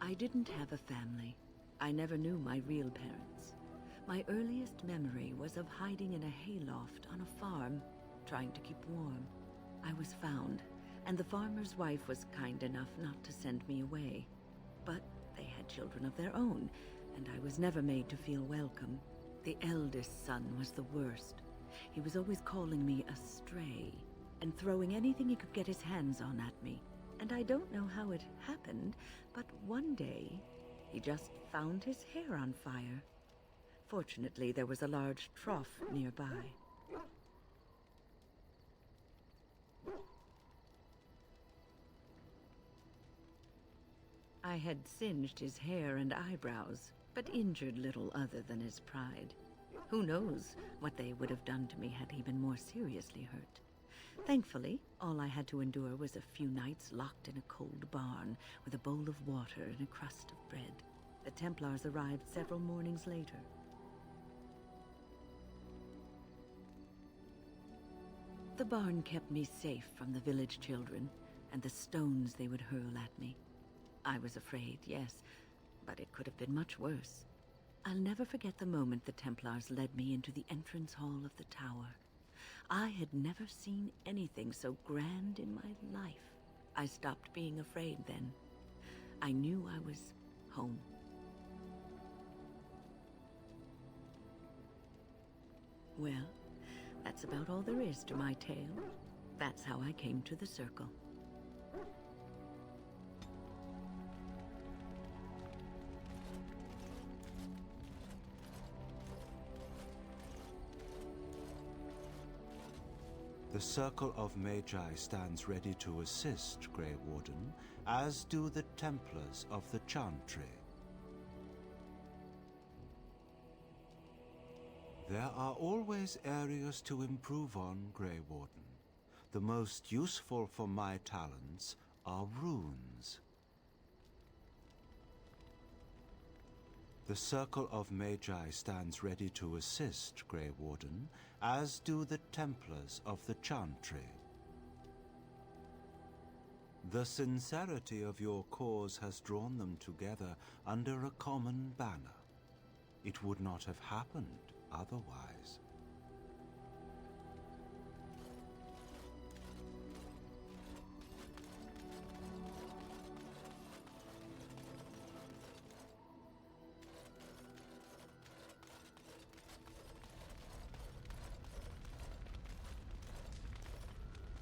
I didn't have a family. I never knew my real parents. My earliest memory was of hiding in a hayloft on a farm, trying to keep warm. I was found, and the farmer's wife was kind enough not to send me away. But they had children of their own, and I was never made to feel welcome. The eldest son was the worst. He was always calling me a stray, and throwing anything he could get his hands on at me. And I don't know how it happened, but one day, he just found his hair on fire. Fortunately, there was a large trough nearby. I had singed his hair and eyebrows, but injured little other than his pride. Who knows what they would have done to me had he been more seriously hurt. Thankfully, all I had to endure was a few nights locked in a cold barn with a bowl of water and a crust of bread. The Templars arrived several mornings later. The barn kept me safe from the village children and the stones they would hurl at me. I was afraid, yes, but it could have been much worse. I'll never forget the moment the Templars led me into the entrance hall of the tower. I had never seen anything so grand in my life. I stopped being afraid then. I knew I was home. Well, that's about all there is to my tale. That's how I came to the Circle. The Circle of Magi stands ready to assist, Grey Warden, as do the Templars of the Chantry. There are always areas to improve on, Grey Warden. The most useful for my talents are runes. The Circle of Magi stands ready to assist, Grey Warden, as do the Templars of the Chantry. The sincerity of your cause has drawn them together under a common banner. It would not have happened otherwise.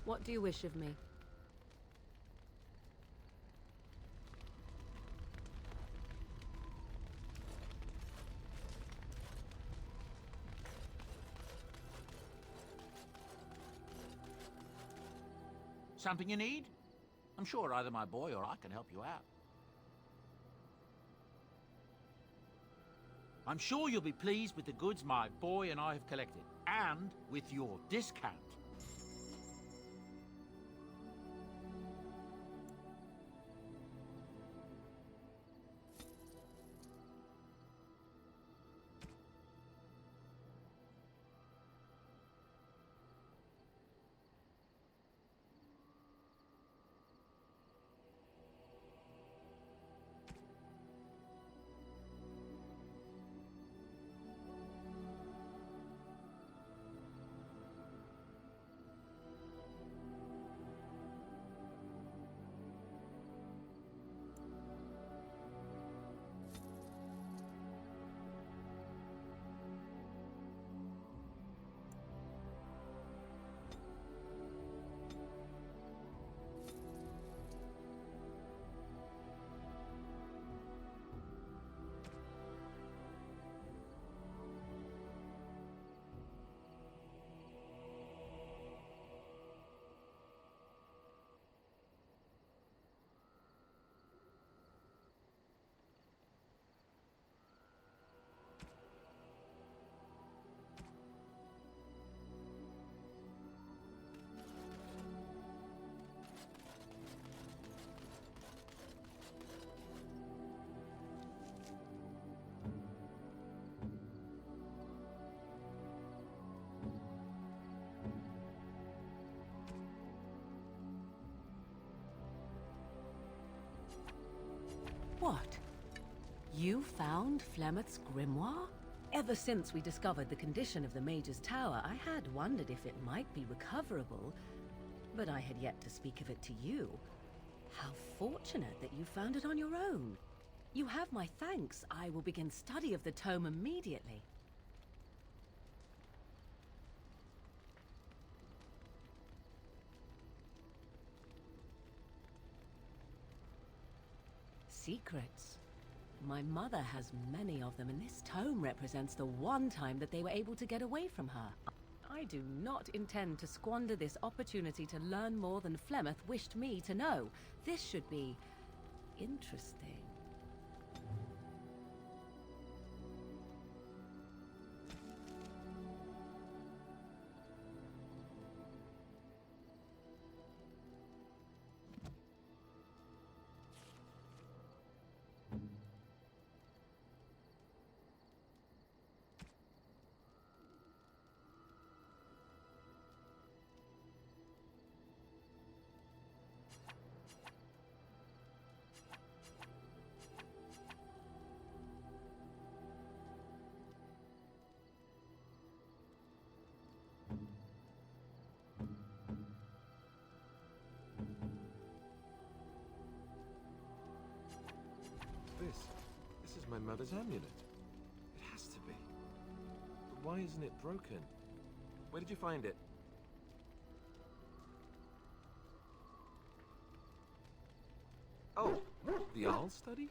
What do you wish of me? Something you need? I'm sure either my boy or I can help you out. I'm sure you'll be pleased with the goods my boy and I have collected, and with your discount. What? You found Flemeth's grimoire? Ever since we discovered the condition of the Mage's Tower, I had wondered if it might be recoverable, but I had yet to speak of it to you. How fortunate that you found it on your own. You have my thanks. I will begin study of the tome immediately. Secrets. My mother has many of them, and this tome represents the one time that they were able to get away from her. I do not intend to squander this opportunity to learn more than Flemeth wished me to know. This should be interesting. This is my mother's amulet. It has to be. But why isn't it broken? Where did you find it? Oh, the owl study?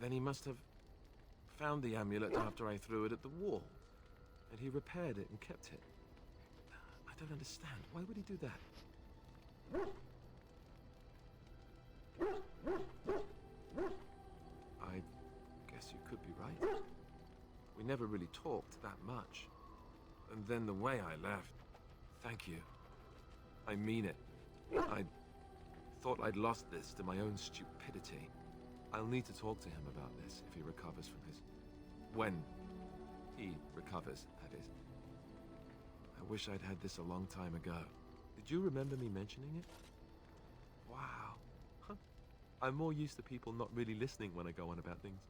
Then he must have found the amulet after I threw it at the wall. And he repaired it and kept it. I don't understand. Why would he do that? I guess you could be right. We never really talked that much. And then the way I left... Thank you. I mean it. I thought I'd lost this to my own stupidity. I'll need to talk to him about this if he recovers from his... When he recovers, that is. I wish I'd had this a long time ago. Did you remember me mentioning it? Wow. Huh. I'm more used to people not really listening when I go on about things.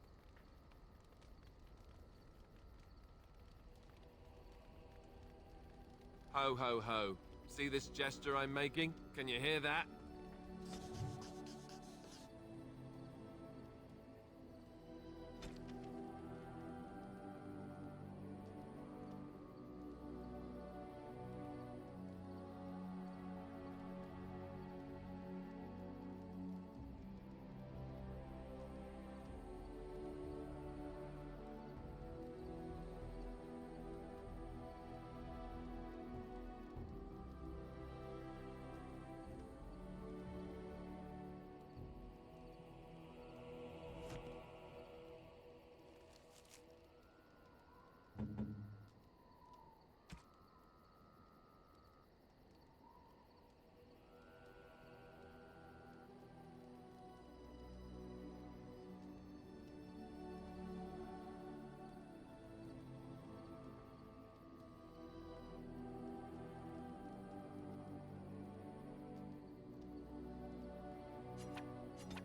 Ho, ho, ho. See this gesture I'm making? Can you hear that?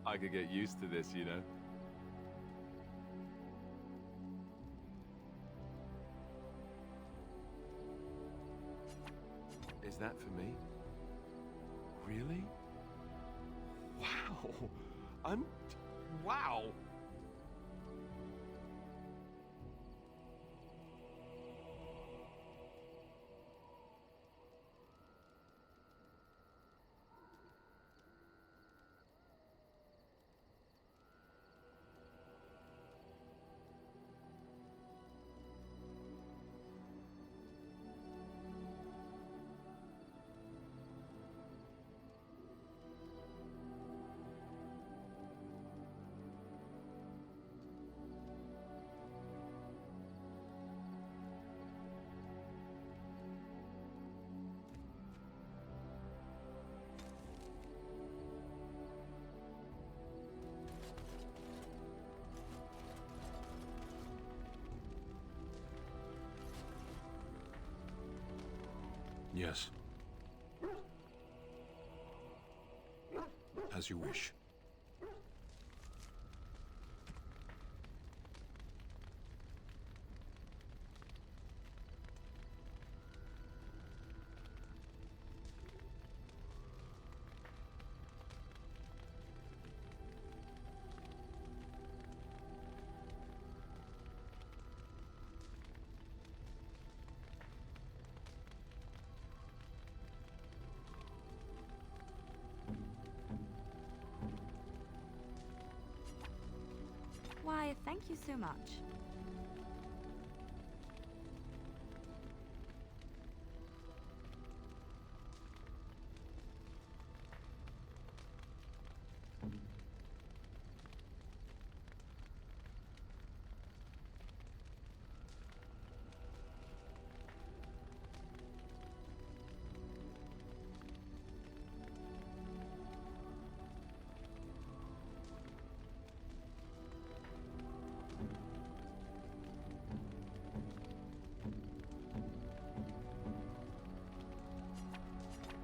I could get used to this, you know. Is that for me? Really? Wow! Wow! Yes. As you wish. Why, thank you so much.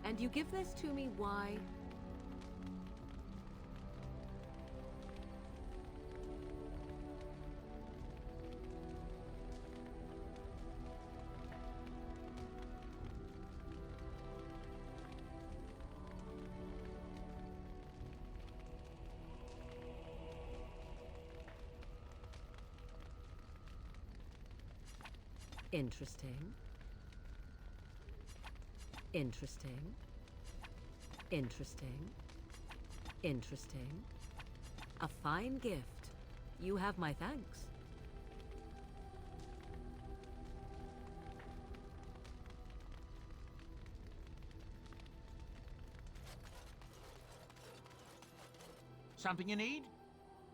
And you give this to me, why? Interesting. Interesting. Interesting. Interesting. A fine gift. You have my thanks. Something you need?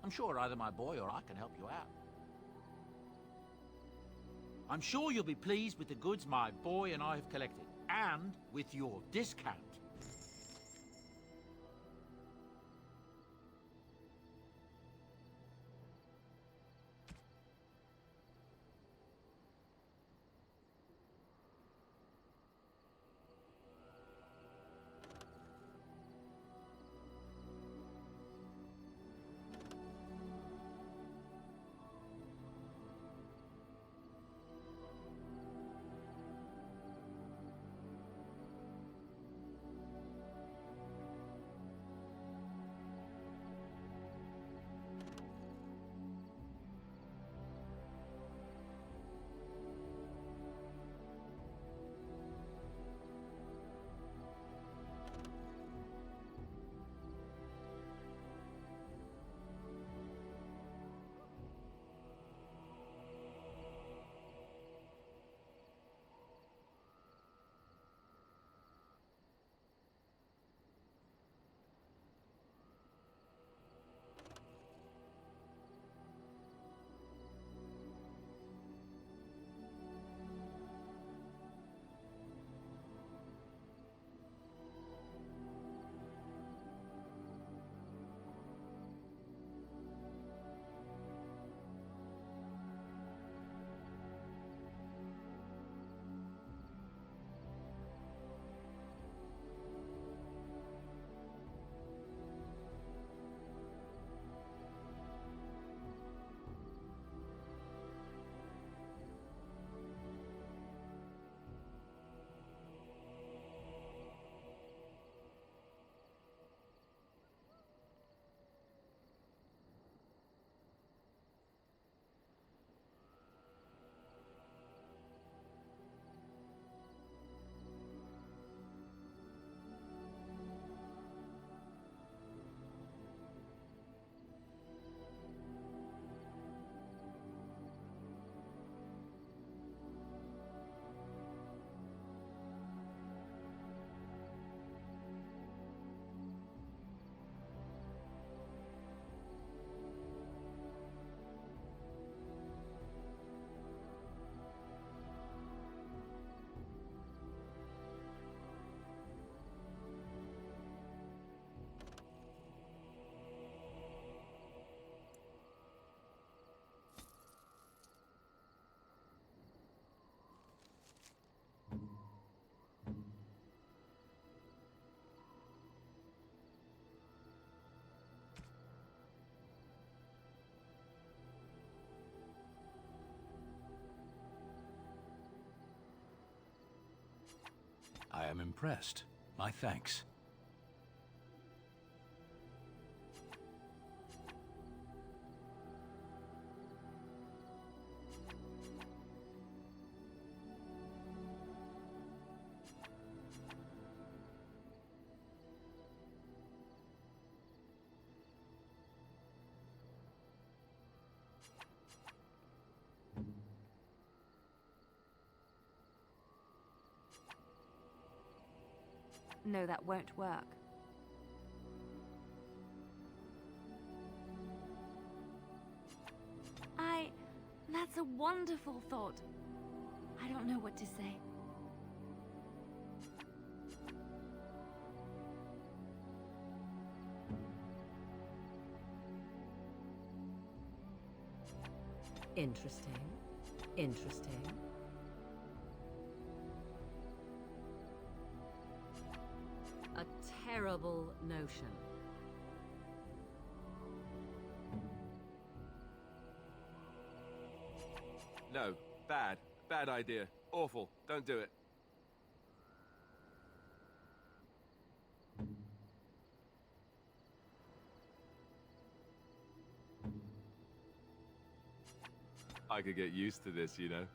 I'm sure either my boy or I can help you out. I'm sure you'll be pleased with the goods my boy and I have collected, and with your discount. I am impressed. My thanks. No, that won't work. That's a wonderful thought. I don't know what to say. Interesting. Interesting. A terrible notion. No, bad. Bad idea. Awful. Don't do it. I could get used to this, you know.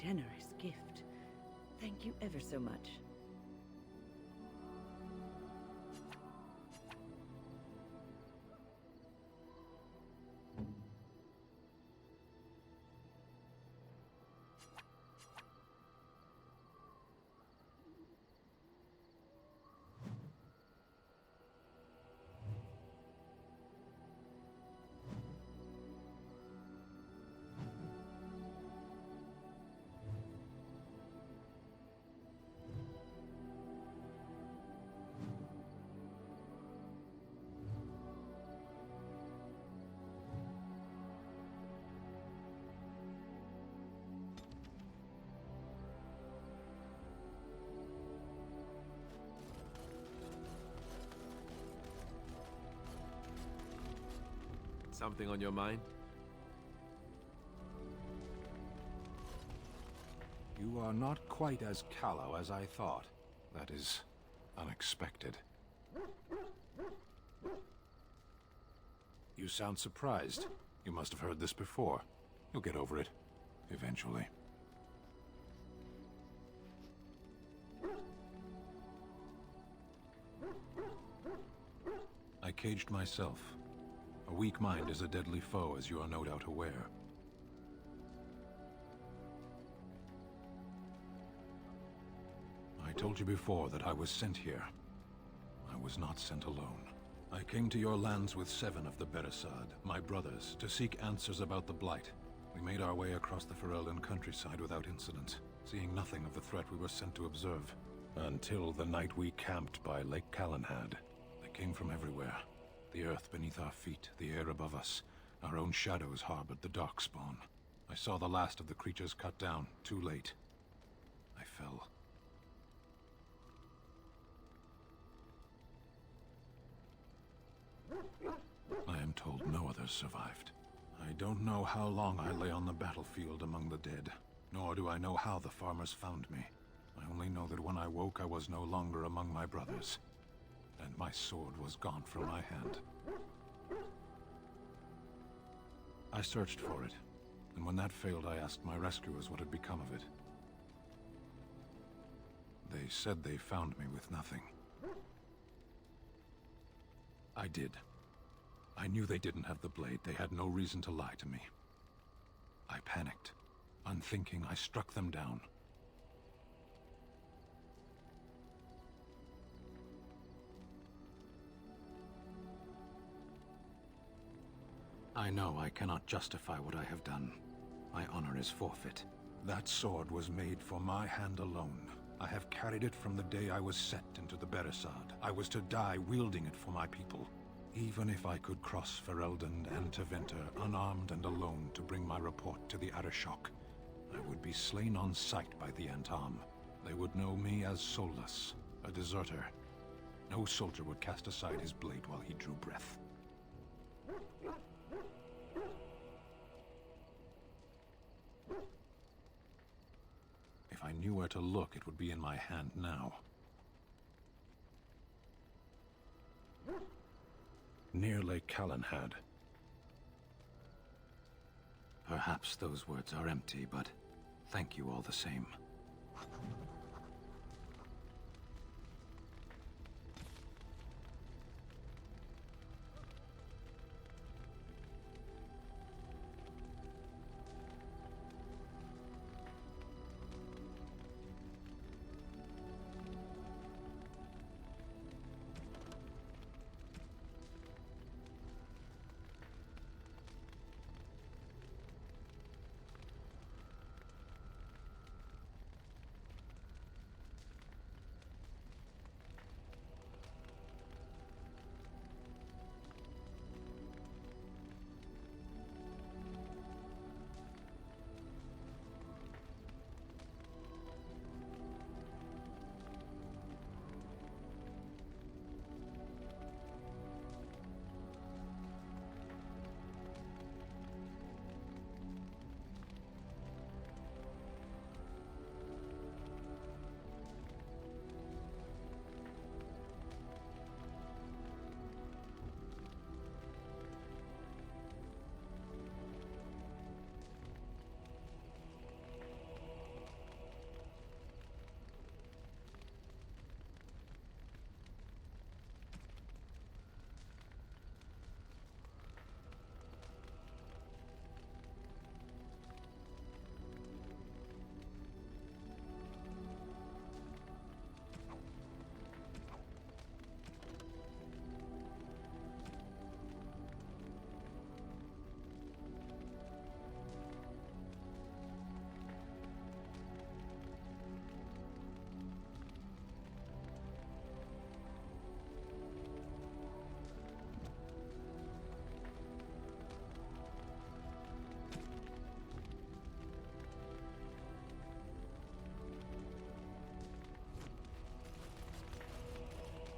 generous gift. Thank you ever so much. Something on your mind? You are not quite as callow as I thought. That is unexpected. You sound surprised. You must have heard this before. You'll get over it. Eventually. I caged myself. A weak mind is a deadly foe, as you are no doubt aware. I told you before that I was sent here. I was not sent alone. I came to your lands with 7 of the Beresad, my brothers, to seek answers about the Blight. We made our way across the Ferelden countryside without incident, seeing nothing of the threat we were sent to observe. Until the night we camped by Lake Calenhad. They came from everywhere. The earth beneath our feet, the air above us. Our own shadows harbored the Darkspawn. I saw the last of the creatures cut down, too late. I fell. I am told no others survived. I don't know how long I lay on the battlefield among the dead, nor do I know how the farmers found me. I only know that when I woke, I was no longer among my brothers, and my sword was gone from my hand. I searched for it, and when that failed, I asked my rescuers what had become of it. They said they found me with nothing. I did. I knew they didn't have the blade. They had no reason to lie to me. I panicked. Unthinking, I struck them down. I know I cannot justify what I have done. My honor is forfeit. That sword was made for my hand alone. I have carried it from the day I was set into the Beresad. I was to die wielding it for my people. Even if I could cross Ferelden and Tevinter, unarmed and alone, to bring my report to the Arishok, I would be slain on sight by the Antam. They would know me as soulless, a deserter. No soldier would cast aside his blade while he drew breath. If I knew where to look, it would be in my hand now. Near Lake Calenhad. Perhaps those words are empty, but thank you all the same.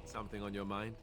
Something on your mind?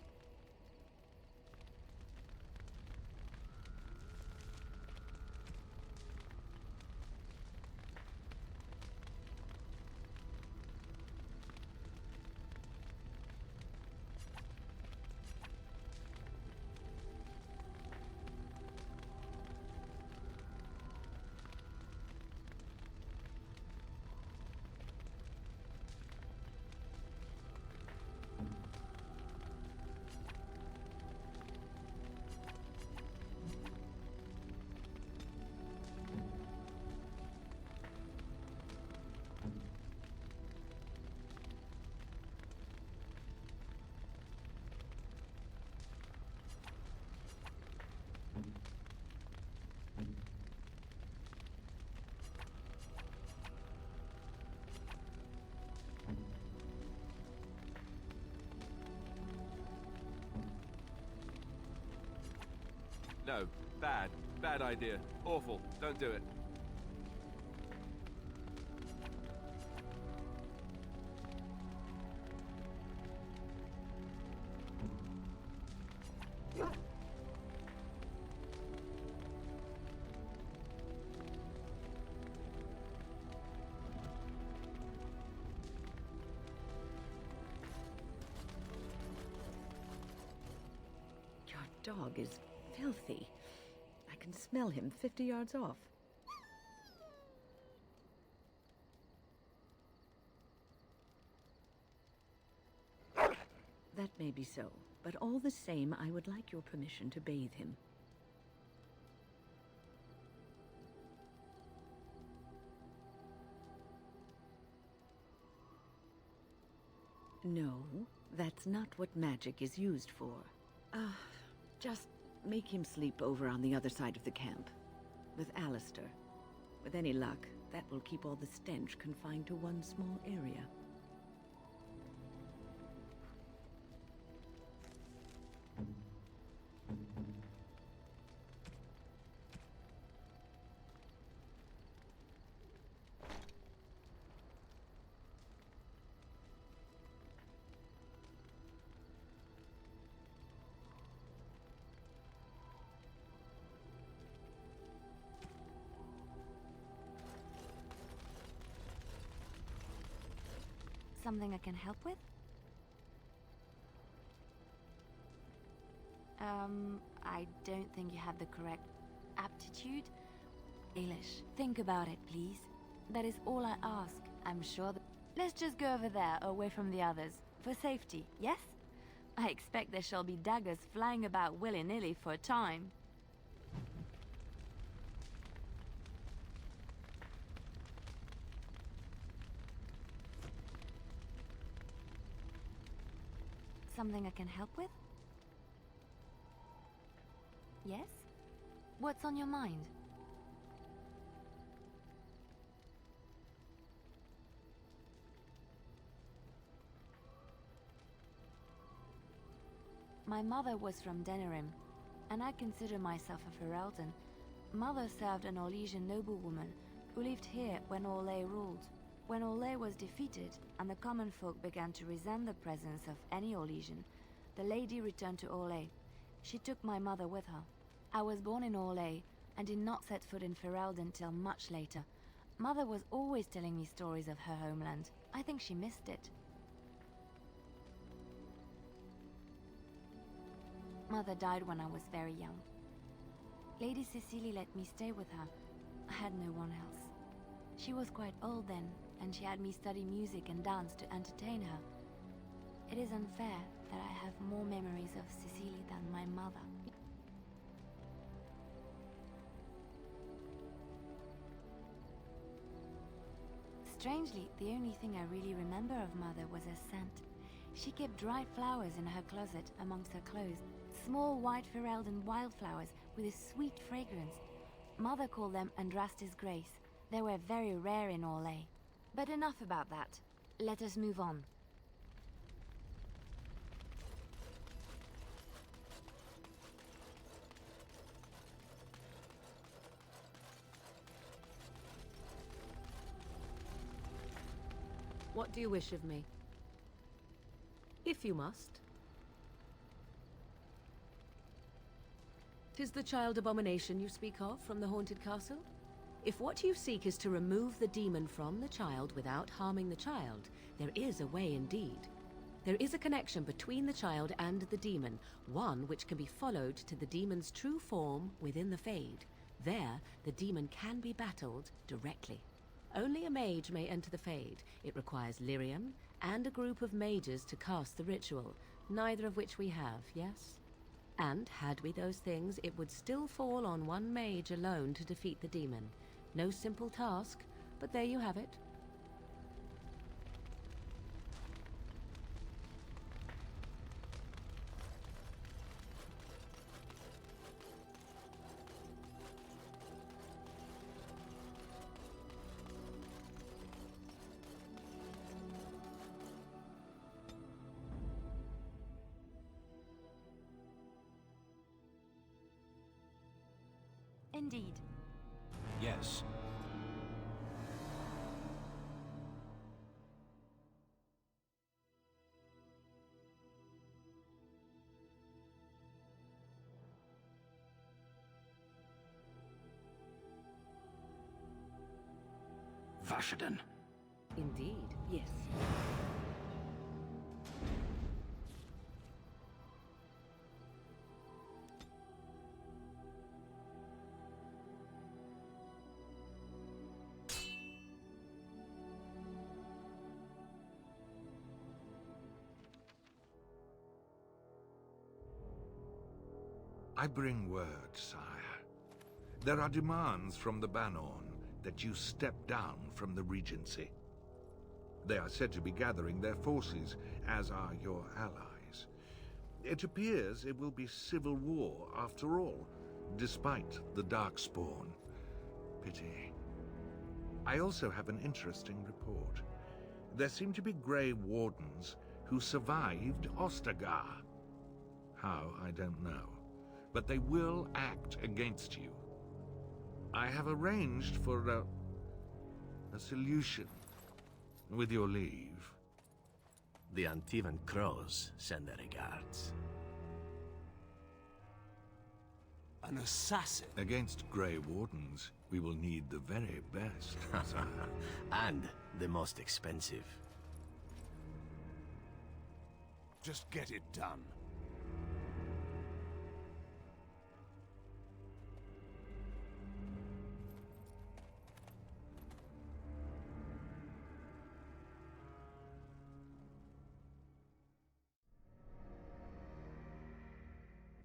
No, bad. Bad idea. Awful. Don't do it. Your dog is filthy. I can smell him 50 yards off. That may be so, but all the same, I would like your permission to bathe him. No, that's not what magic is used for. Just make him sleep over on the other side of the camp, with Alistair. With any luck, that will keep all the stench confined to one small area. Something I can help with? I don't think you have the correct aptitude. Eilish, think about it, please. That is all I ask. I'm sure that... Let's just go over there, away from the others. For safety, yes? I expect there shall be daggers flying about willy-nilly for a time. Something I can help with? Yes? What's on your mind? My mother was from Denerim, and I consider myself a Ferelden. Mother served an Orlesian noblewoman who lived here when Orlais ruled. When Orlais was defeated, and the common folk began to resent the presence of any Orlesian, the lady returned to Orlais. She took my mother with her. I was born in Orlais, and did not set foot in Ferelden till much later. Mother was always telling me stories of her homeland. I think she missed it. Mother died when I was very young. Lady Cecily let me stay with her. I had no one else. She was quite old then, and she had me study music and dance to entertain her. It is unfair that I have more memories of Cecily than my mother. Strangely, the only thing I really remember of Mother was her scent. She kept dried flowers in her closet amongst her clothes. Small white Ferelden wildflowers with a sweet fragrance. Mother called them Andrastis Grace. They were very rare in Orlais. But enough about that. Let us move on. What do you wish of me? If you must, 'Tis the child abomination you speak of from the haunted castle? If what you seek is to remove the demon from the child without harming the child, there is a way indeed. There is a connection between the child and the demon, one which can be followed to the demon's true form within the Fade. There, the demon can be battled directly. Only a mage may enter the Fade. It requires lyrium and a group of mages to cast the ritual, neither of which we have, yes? And had we those things, it would still fall on one mage alone to defeat the demon. No simple task, but there you have it. Indeed. Yes. Vashaden. Indeed, yes. I bring word, sire. There are demands from the Banorn that you step down from the Regency. They are said to be gathering their forces, as are your allies. It appears it will be civil war after all, despite the Darkspawn. Pity. I also have an interesting report. There seem to be Grey Wardens who survived Ostagar. How, I don't know. But they will act against you. I have arranged for a solution, with your leave. The Antivan Crows send their regards. An assassin? Against Grey Wardens, we will need the very best, sire. And the most expensive. Just get it done.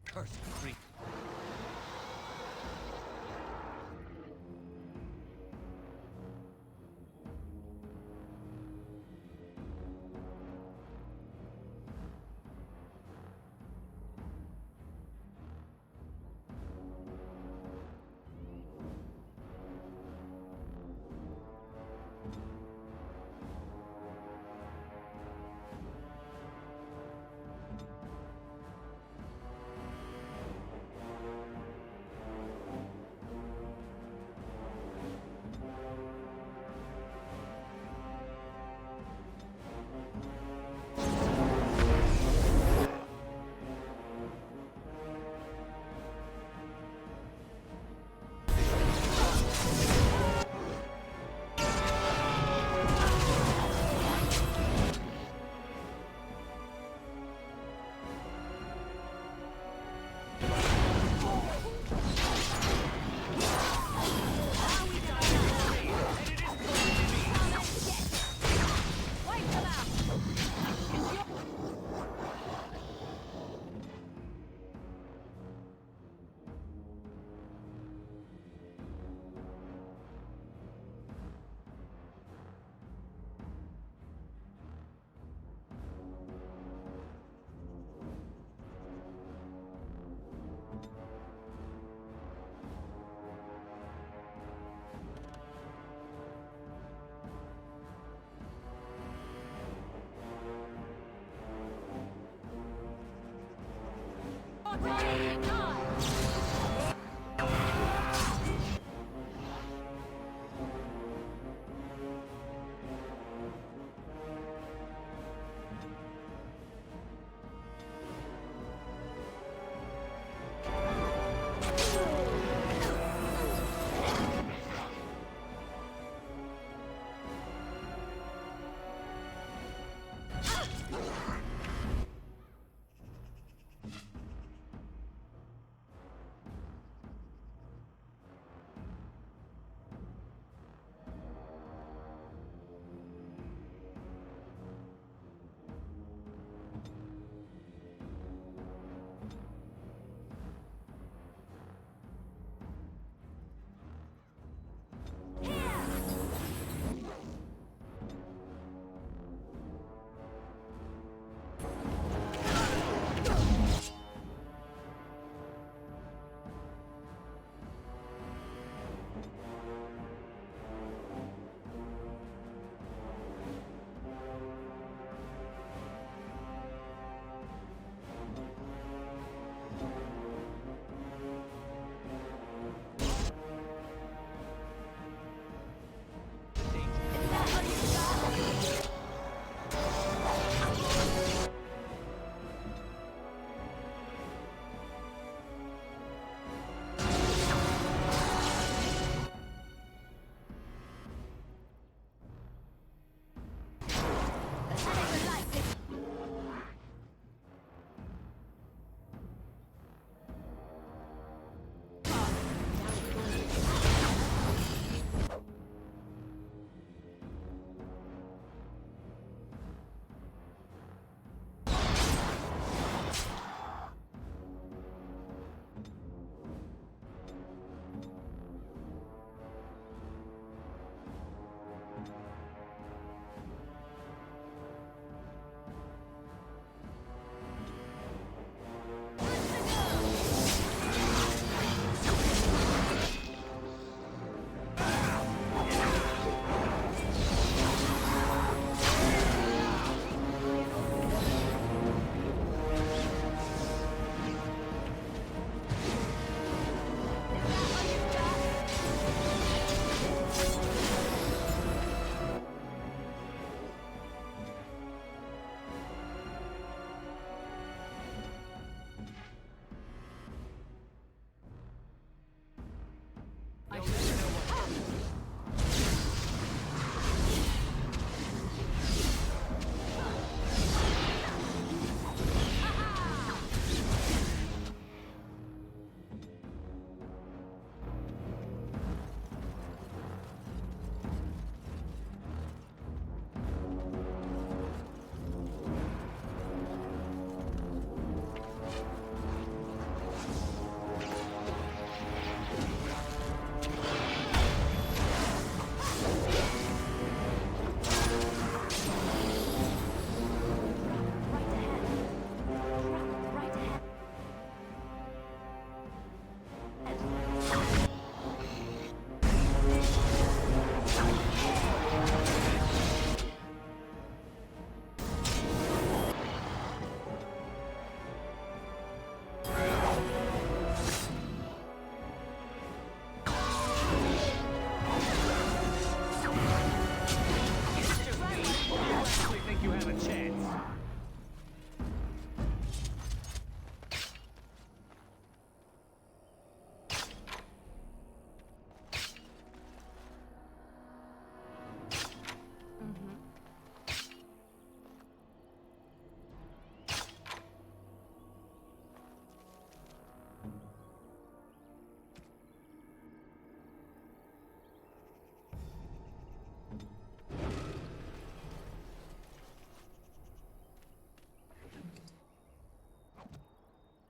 Curse creep.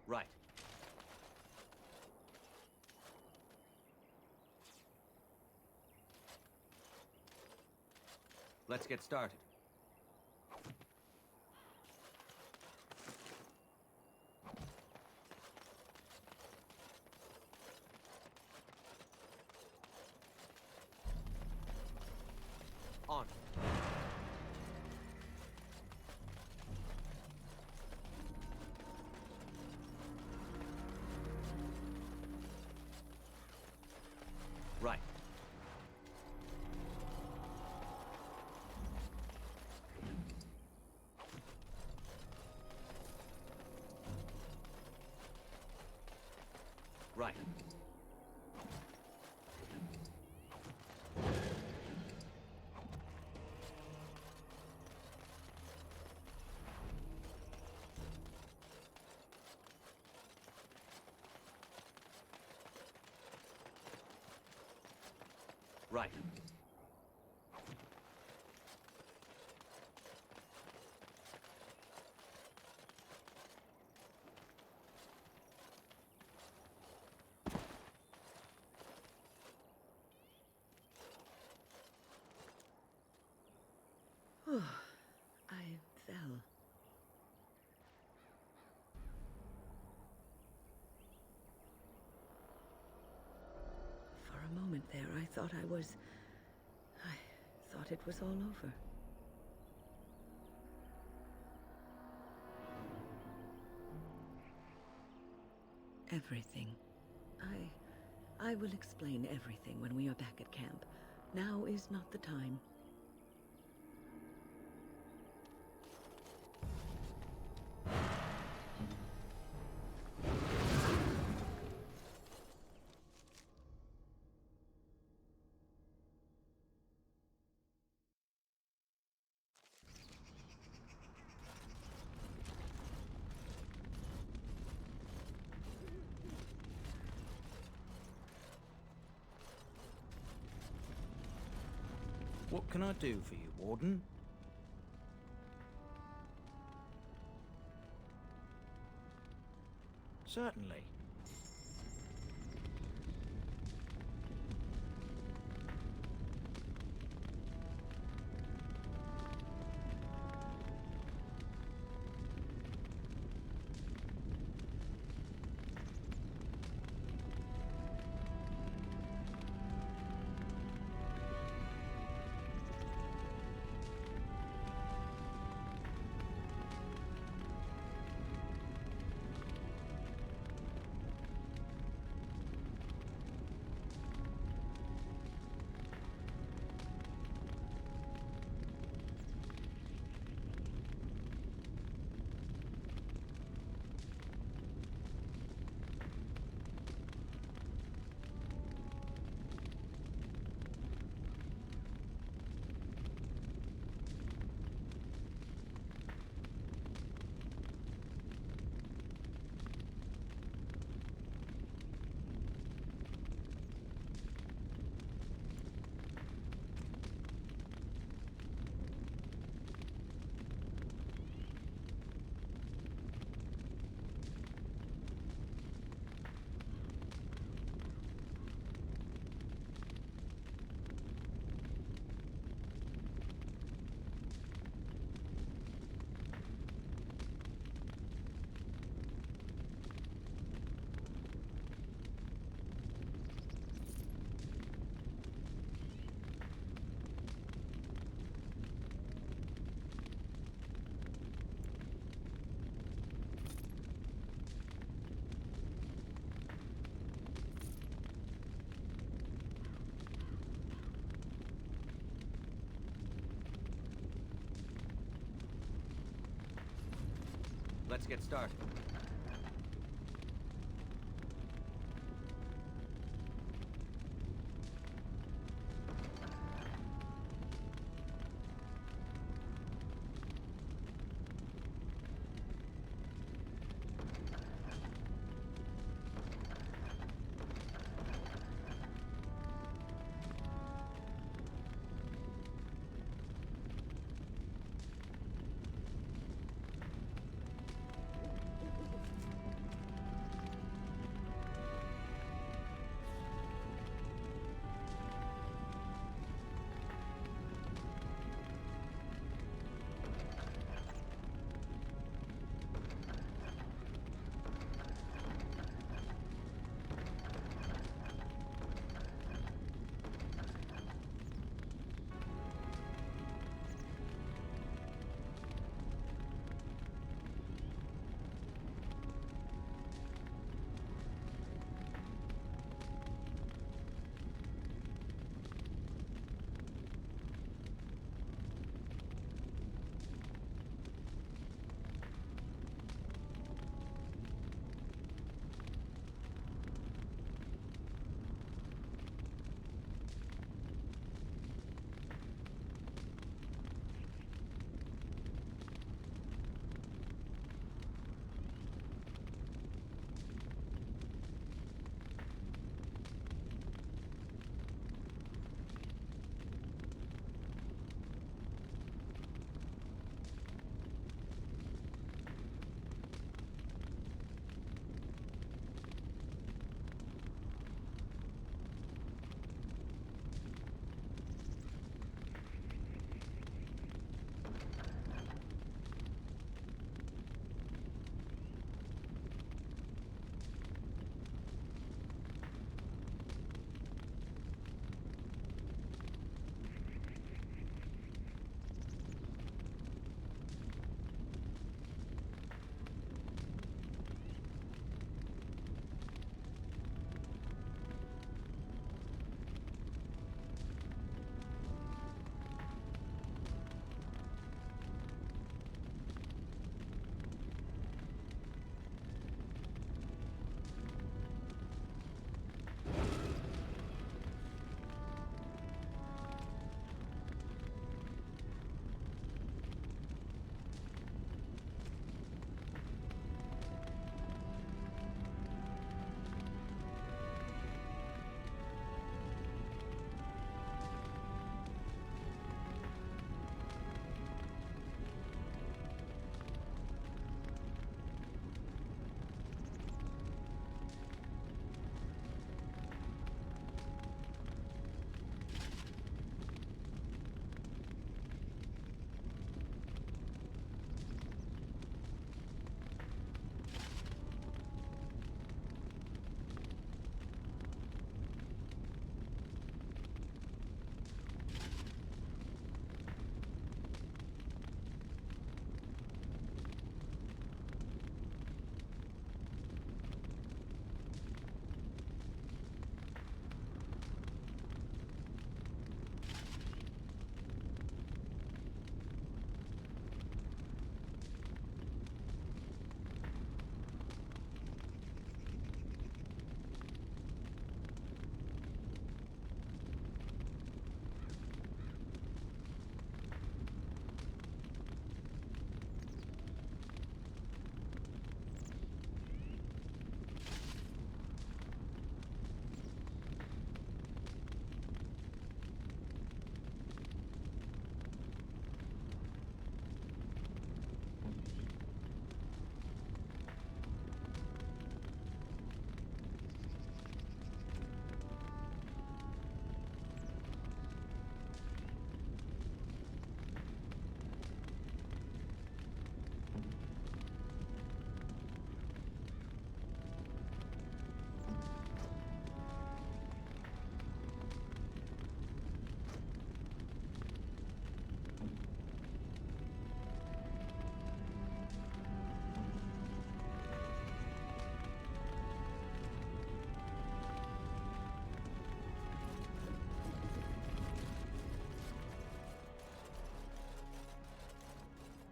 Right. Let's get started. On. Right. Right. Right. Oh, I fell. For a moment there, I thought it was all over. Everything. I will explain everything when we are back at camp. Now is not the time. What can I do for you, Warden? Certainly. Let's get started.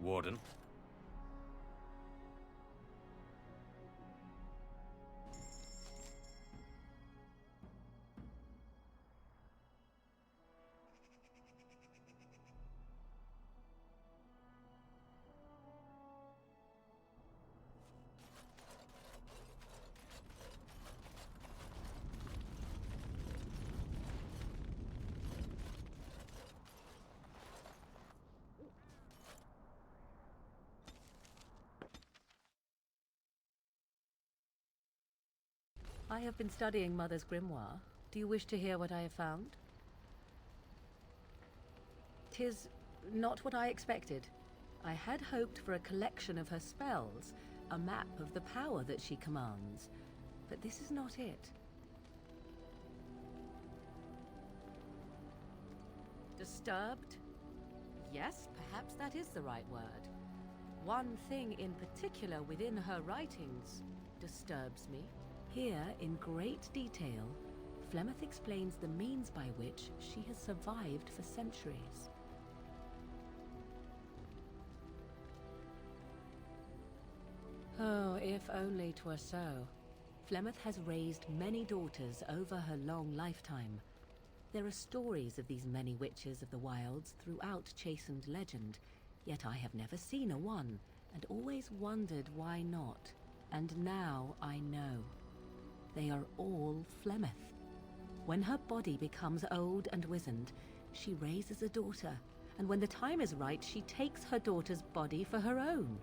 Warden. I have been studying Mother's grimoire. Do you wish to hear what I have found? 'Tis not what I expected. I had hoped for a collection of her spells, a map of the power that she commands, but this is not it. Disturbed? Yes, perhaps that is the right word. One thing in particular within her writings disturbs me. Here, in great detail, Flemeth explains the means by which she has survived for centuries. Oh, if only 'twere so. Flemeth has raised many daughters over her long lifetime. There are stories of these many witches of the wilds throughout chastened legend, yet I have never seen a one, and always wondered why not. And now I know. They are all Flemeth. When her body becomes old and wizened, she raises a daughter, and when the time is right, she takes her daughter's body for her own.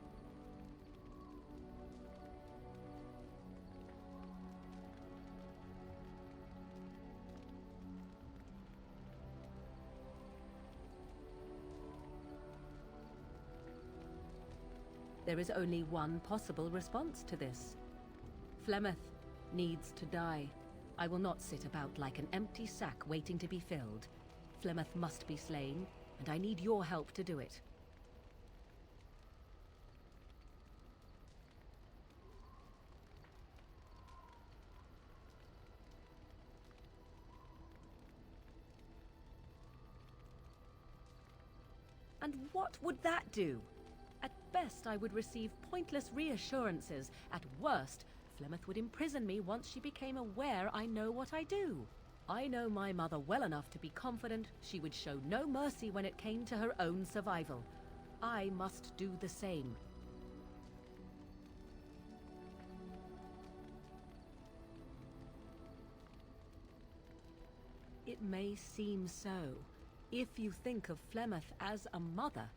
There is only one possible response to this. Flemeth needs to die. I will not sit about like an empty sack waiting to be filled. Flemeth must be slain, and I need your help to do it. And what would that do? At best, I would receive pointless reassurances. At worst, Flemeth would imprison me once she became aware I know what I do. I know my mother well enough to be confident she would show no mercy when it came to her own survival. I must do the same. It may seem so. If you think of Flemeth as a mother,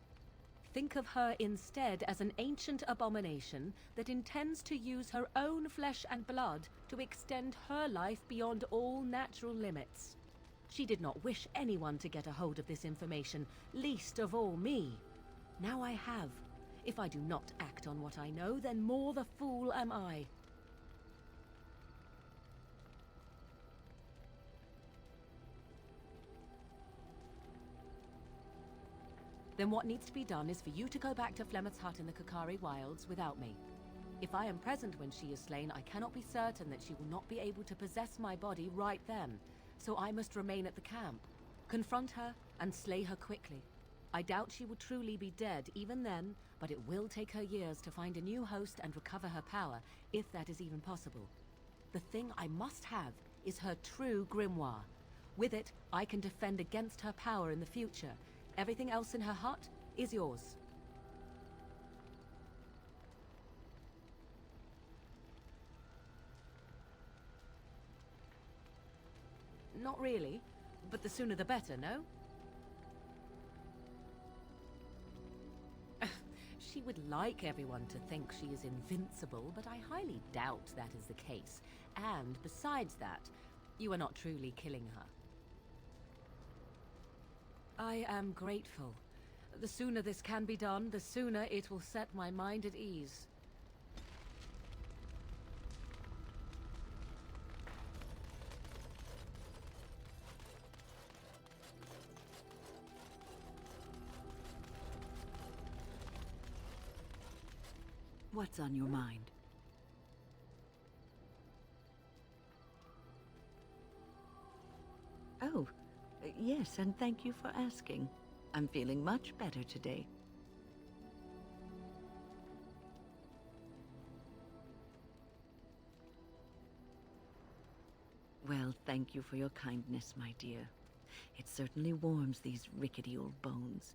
think of her instead as an ancient abomination that intends to use her own flesh and blood to extend her life beyond all natural limits. She did not wish anyone to get a hold of this information, least of all me. Now I have. If I do not act on what I know, then more the fool am I. Then what needs to be done is for you to go back to Flemeth's hut in the Kakari Wilds without me. If I am present when she is slain, I cannot be certain that she will not be able to possess my body right then, so I must remain at the camp, confront her, and slay her quickly. I doubt she will truly be dead even then, but it will take her years to find a new host and recover her power, if that is even possible. The thing I must have is her true grimoire. With it, I can defend against her power in the future. Everything else in her hut is yours. Not really, but the sooner the better, no? She would like everyone to think she is invincible, but I highly doubt that is the case. And besides that, you are not truly killing her. I am grateful. The sooner this can be done, the sooner it will set my mind at ease. What's on your mind? Oh, yes, and thank you for asking. I'm feeling much better today. Well, thank you for your kindness, my dear. It certainly warms these rickety old bones.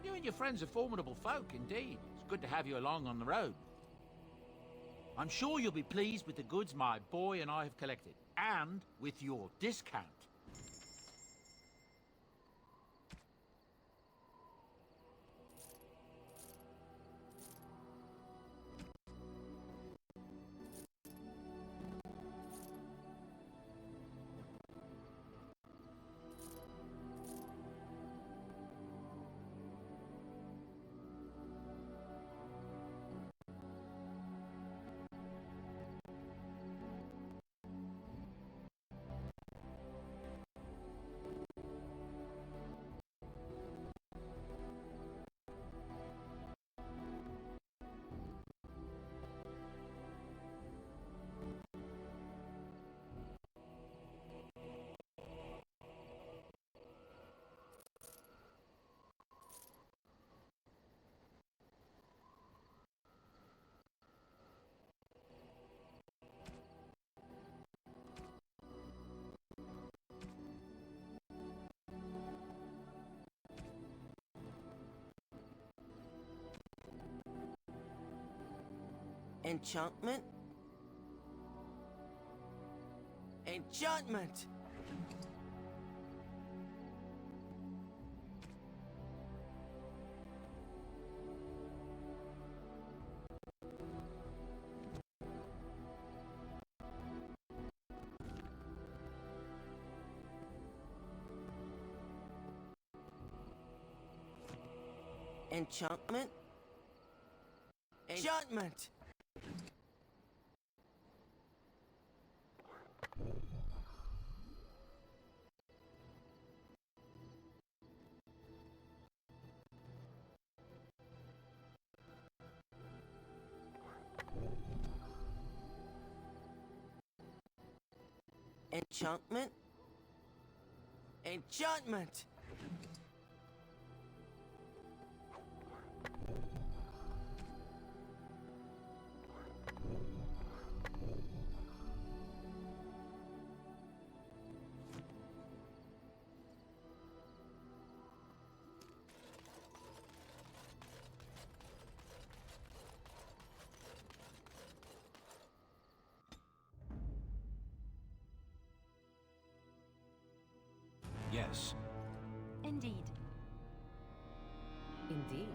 You and your friends are formidable folk, indeed. It's good to have you along on the road. I'm sure you'll be pleased with the goods my boy and I have collected, and with your discount. Enchantment? Enchantment! Enchantment? Enchantment! Enchantment? Enchantment! Yes. Indeed. Indeed.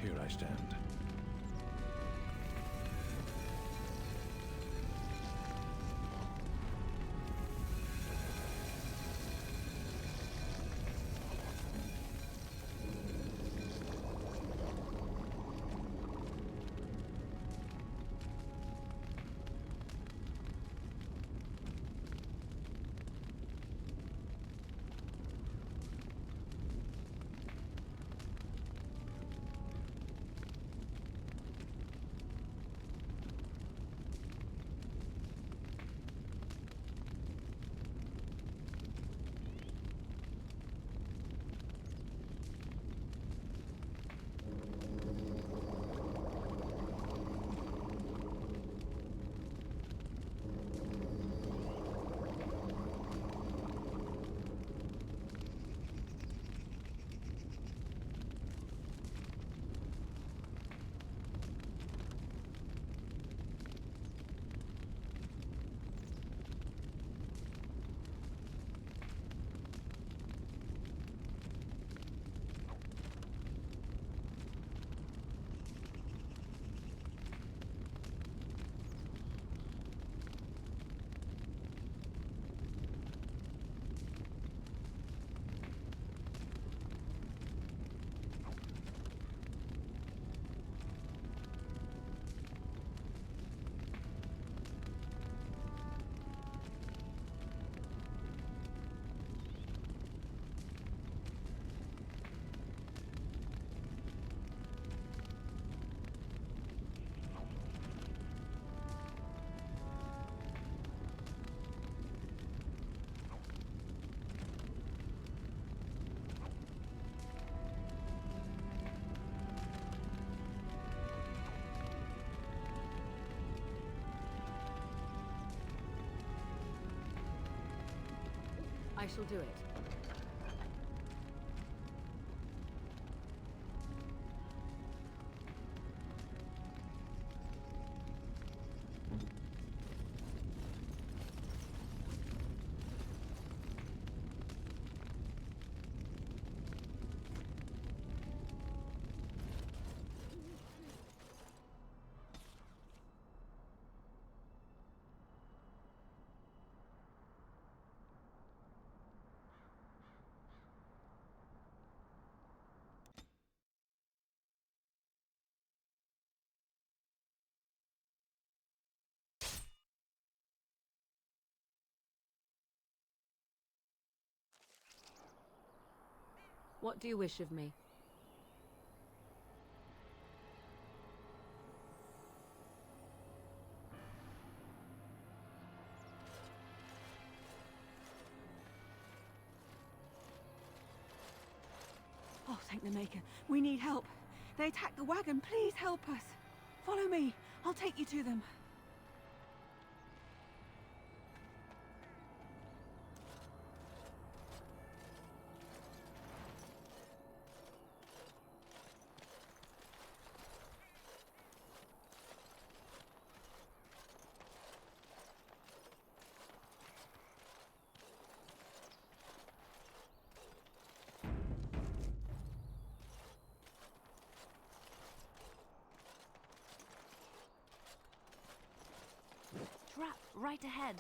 Here I stand. I shall do it. What do you wish of me? Oh, thank the Maker. We need help. They attacked the wagon. Please help us. Follow me. I'll take you to them. Trap right ahead.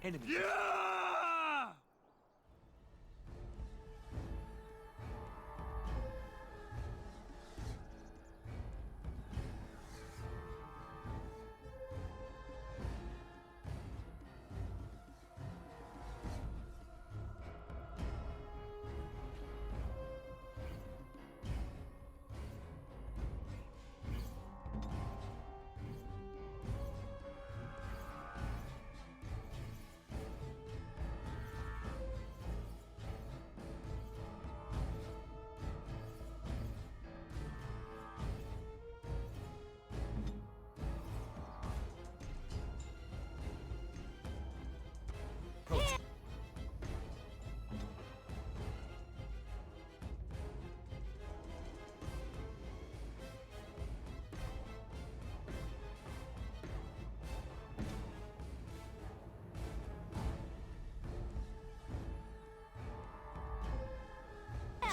Enemy. Yeah!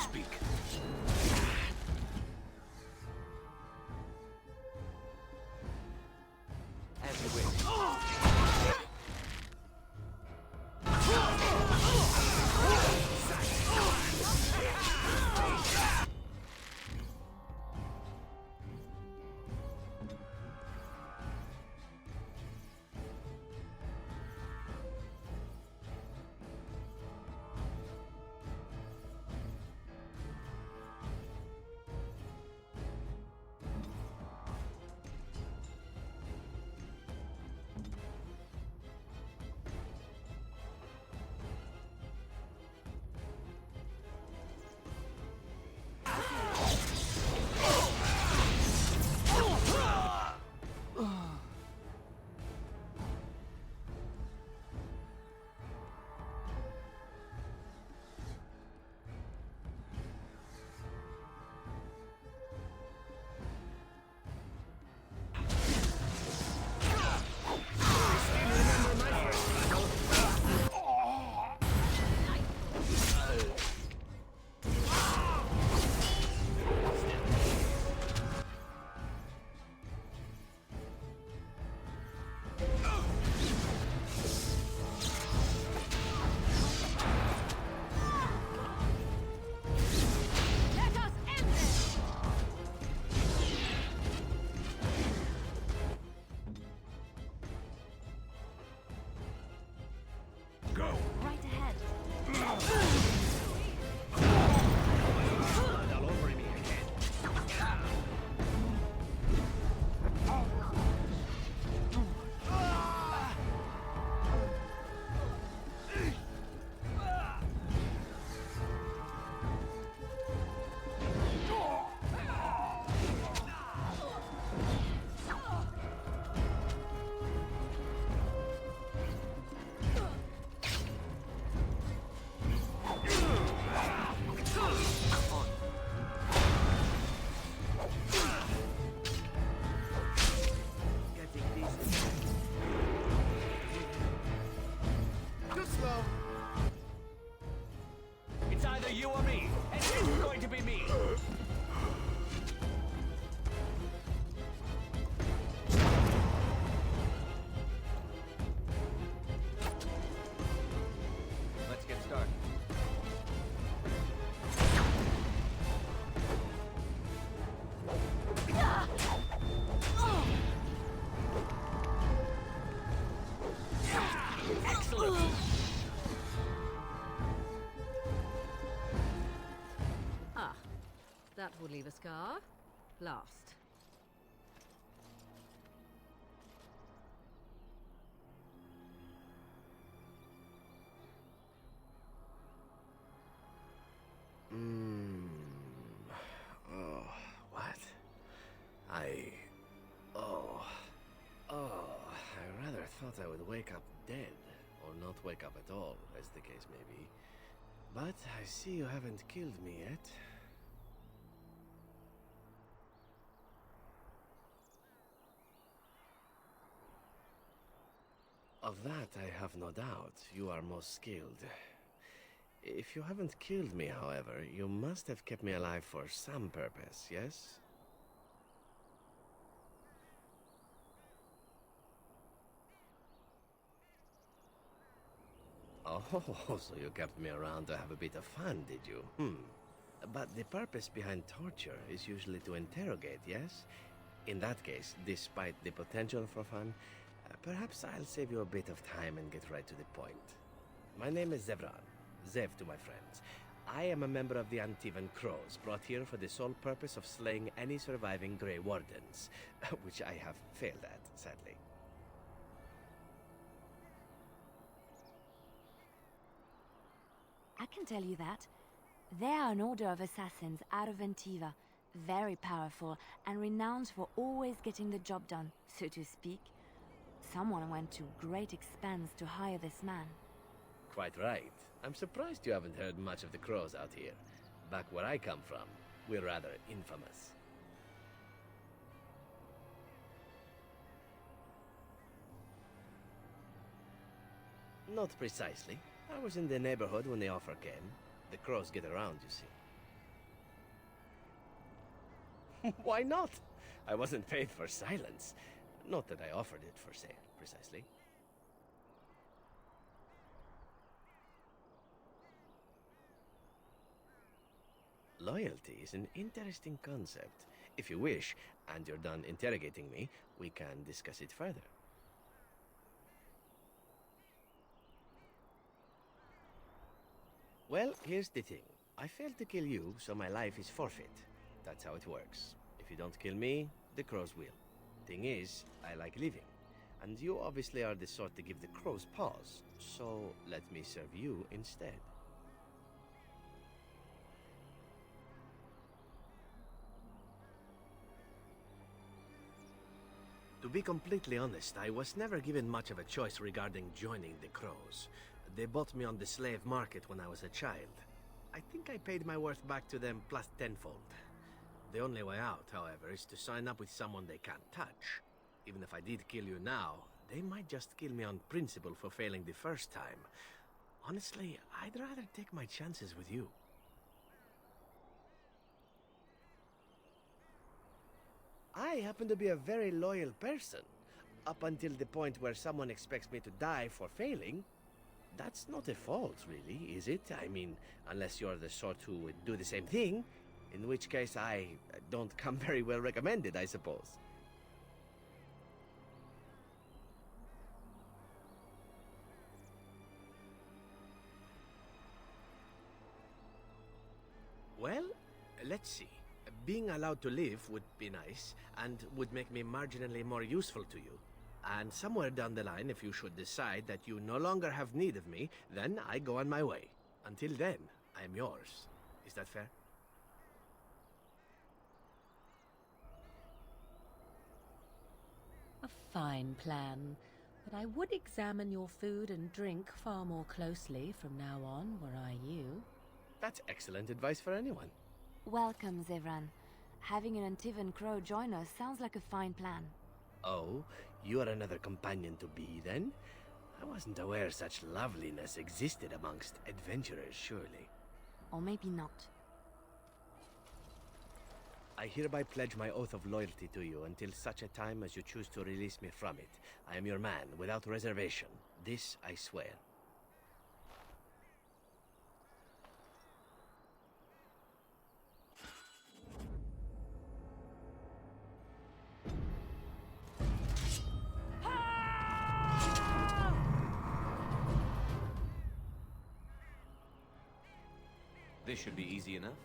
Speak. As you wish. will leave a scar. Last. Oh, what? I rather thought I would wake up dead, or not wake up at all, as the case may be. But I see you haven't killed me yet. Of that I have no doubt. You are most skilled. If you haven't killed me, however, you must have kept me alive for some purpose, yes? Oh, so you kept me around to have a bit of fun, did you? But the purpose behind torture is usually to interrogate, yes? In that case, despite the potential for fun, perhaps I'll save you a bit of time and get right to the point. My name is Zevran. Zev to my friends. I am a member of the Antivan Crows, brought here for the sole purpose of slaying any surviving Grey Wardens, which I have failed at, sadly. I can tell you that. They are an order of assassins out of Antiva, very powerful and renowned for always getting the job done, so to speak. Someone went to great expense to hire this man. Quite right. I'm surprised you haven't heard much of the Crows out here. Back where I come from, we're rather infamous. Not precisely. I was in the neighborhood when the offer came. The Crows get around, you see. Why not? I wasn't paid for silence. Not that I offered it for sale, precisely. Loyalty is an interesting concept. If you wish, and you're done interrogating me, we can discuss it further. Well, here's the thing. I failed to kill you, so my life is forfeit. That's how it works. If you don't kill me, the Crows will. Thing is, I like living. And you obviously are the sort to give the Crows pause. So, let me serve you instead. To be completely honest, I was never given much of a choice regarding joining the Crows. They bought me on the slave market when I was a child. I think I paid my worth back to them plus tenfold. The only way out, however, is to sign up with someone they can't touch. Even if I did kill you now, they might just kill me on principle for failing the first time. Honestly, I'd rather take my chances with you. I happen to be a very loyal person. Up until the point where someone expects me to die for failing. That's not a fault, really, is it? I mean, unless you're the sort who would do the same thing, in which case I don't come very well recommended, I suppose. Well, let's see. Being allowed to live would be nice, and would make me marginally more useful to you. And somewhere down the line, if you should decide that you no longer have need of me, then I go on my way. Until then, I am yours. Is that fair? A fine plan. But I would examine your food and drink far more closely from now on, were I you. That's excellent advice for anyone. Welcome, Zevran. Having an Antivan Crow join us sounds like a fine plan. Oh, you are another companion to be, then? I wasn't aware such loveliness existed amongst adventurers, surely. Or maybe not. I hereby pledge my oath of loyalty to you until such a time as you choose to release me from it. I am your man, without reservation. This I swear. This should be easy enough.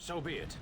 So be it.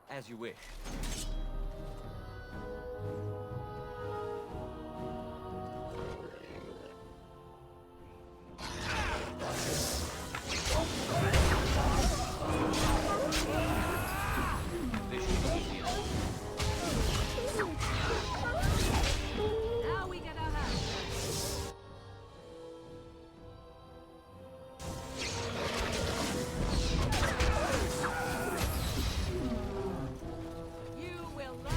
As you wish. This should be easy enough. Now we get our hands. You will learn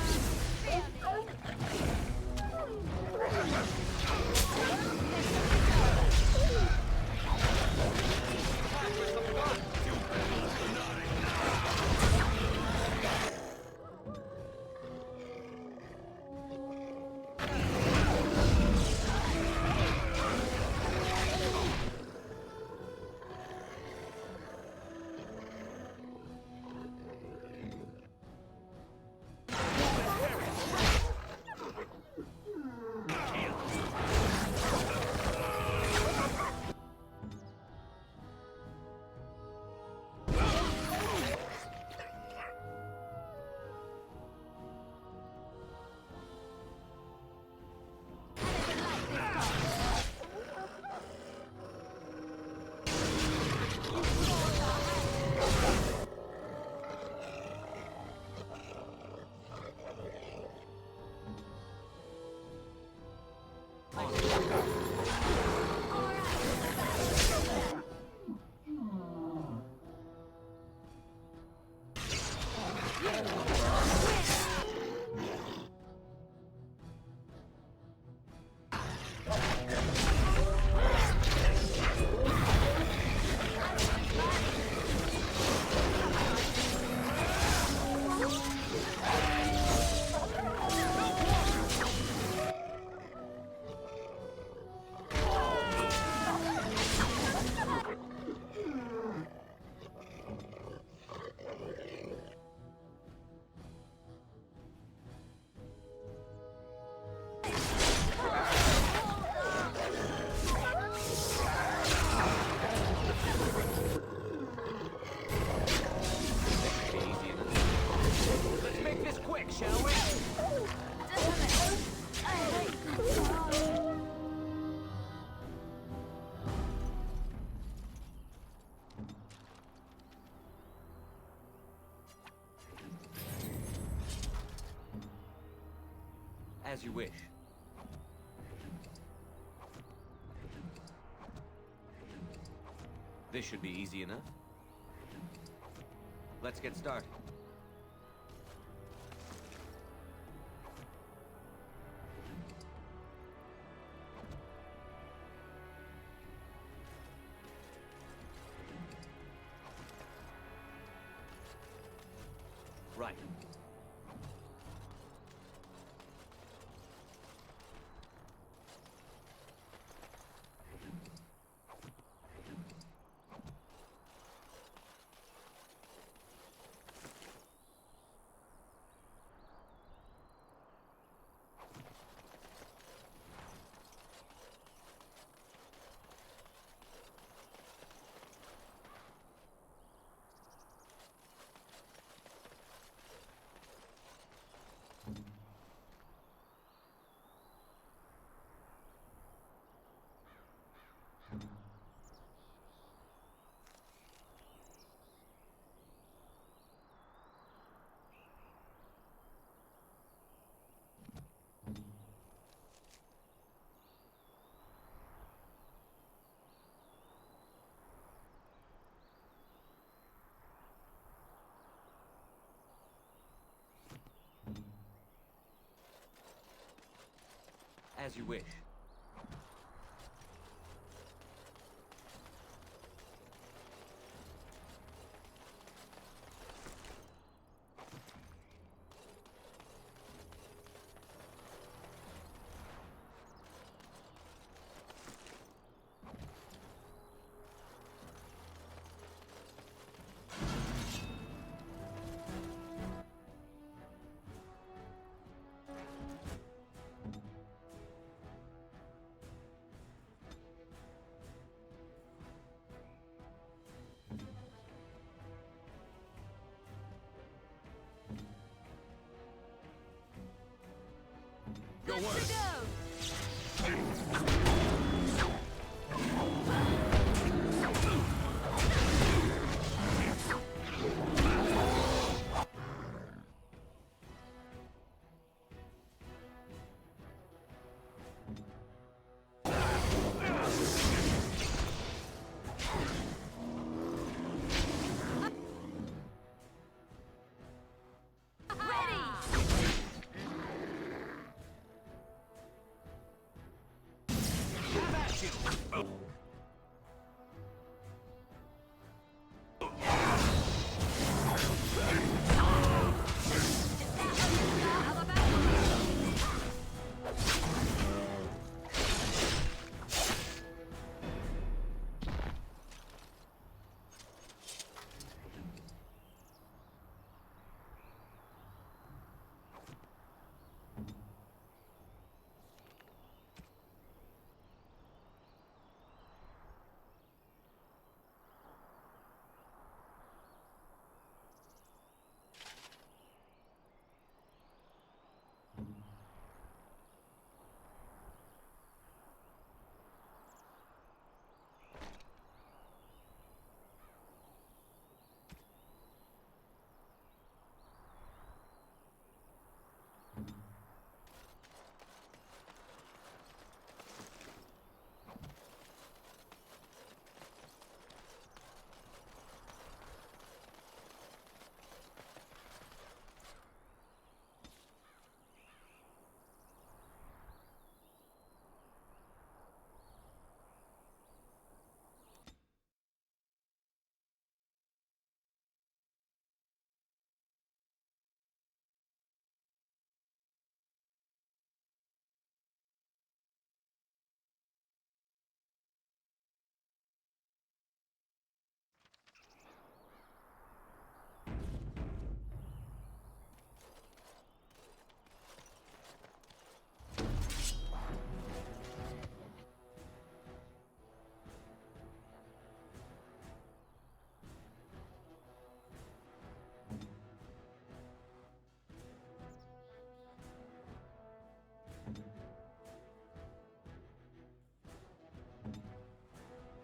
Let's make this quick, shall we? As you wish. This should be easy enough. Let's get started. Right. As you wish. Your word.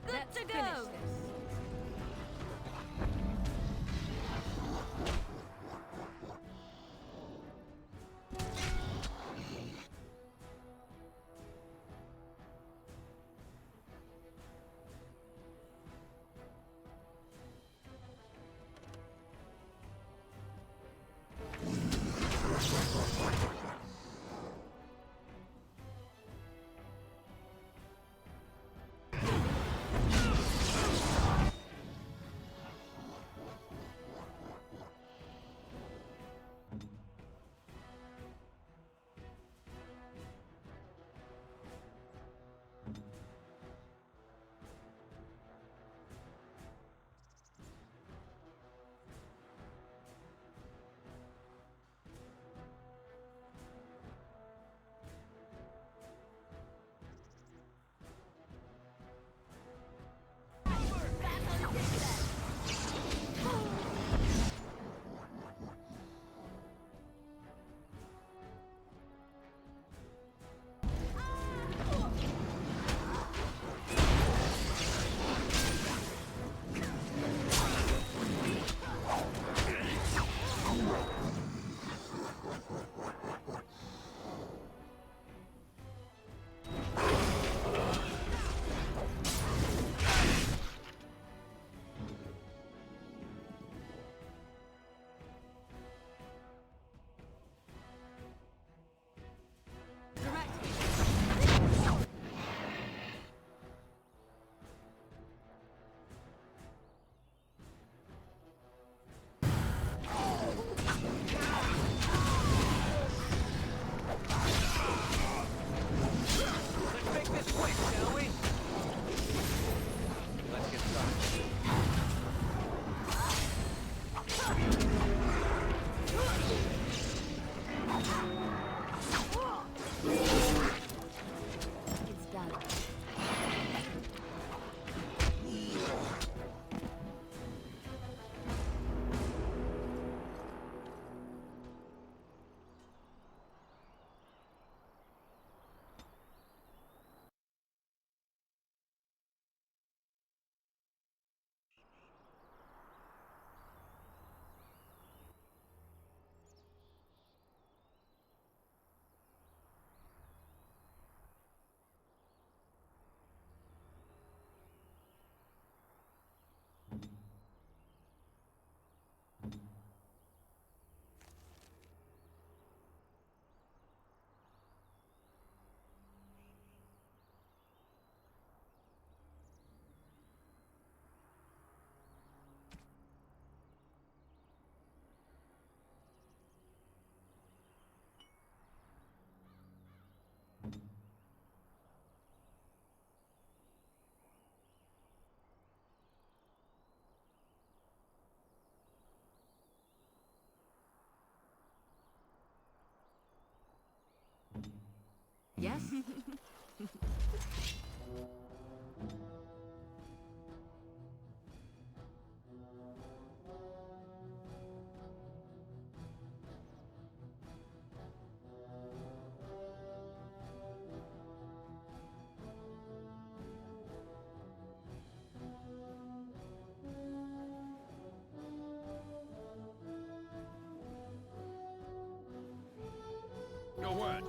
Let's to finish go. this. Yes? Your word.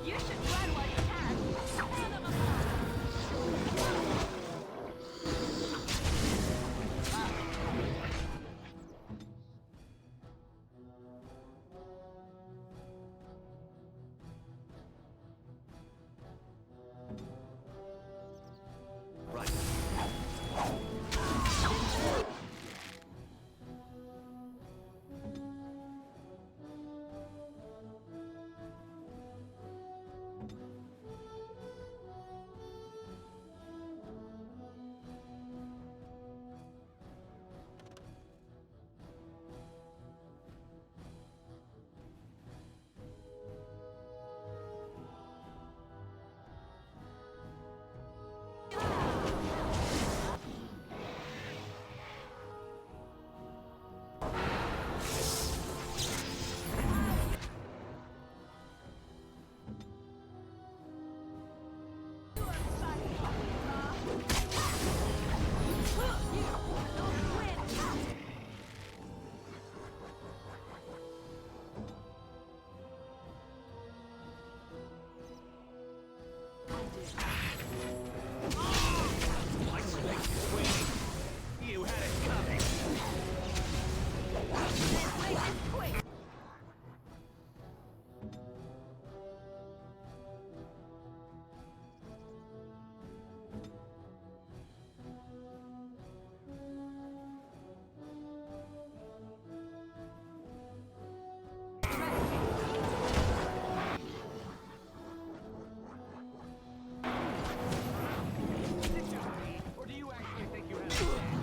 You should run while you can. Stand on the Right. You had it coming. Or do you actually think you have a chance?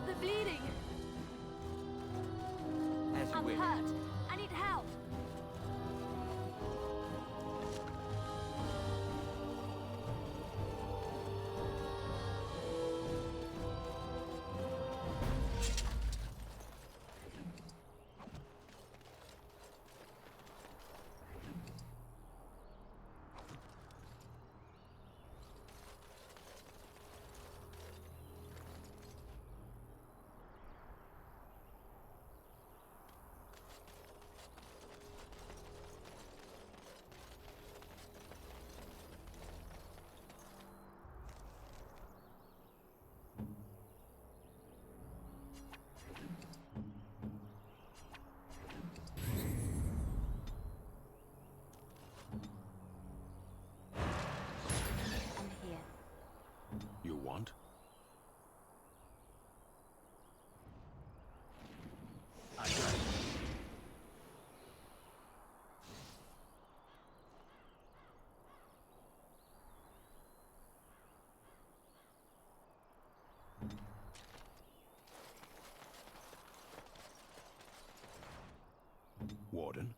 Stop the bleeding! As you I'm wish. hurt. I need help. I'm here. You want? I got it. Warden?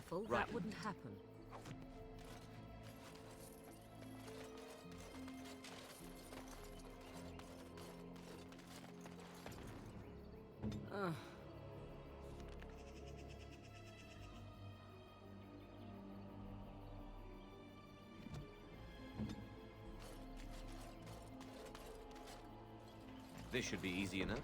careful, Right. that wouldn't happen. Ugh. This should be easy enough.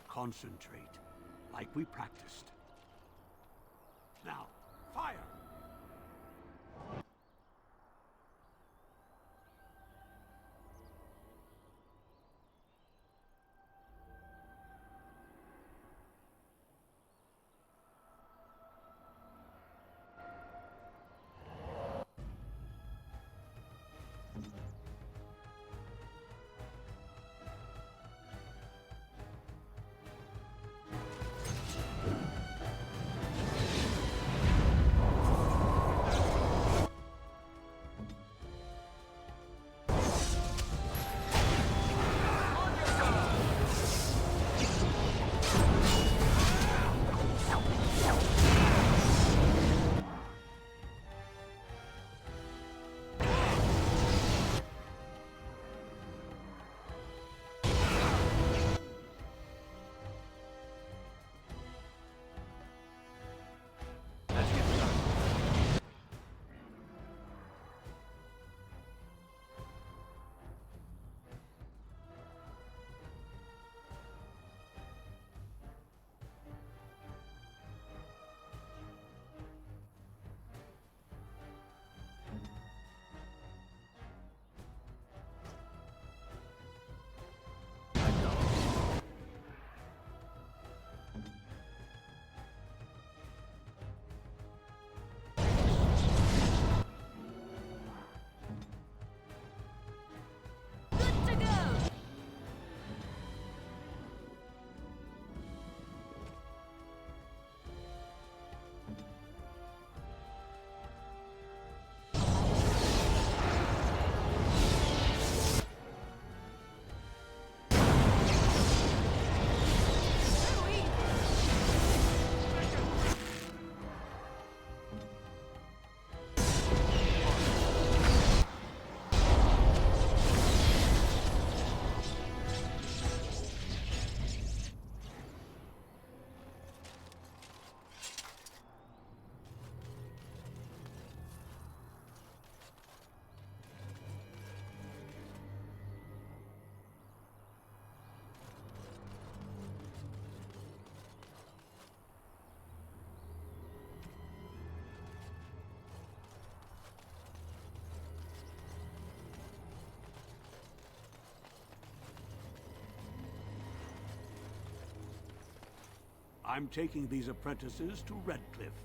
Concentrate, like we practiced. Now, fire! I'm taking these apprentices to Redcliffe.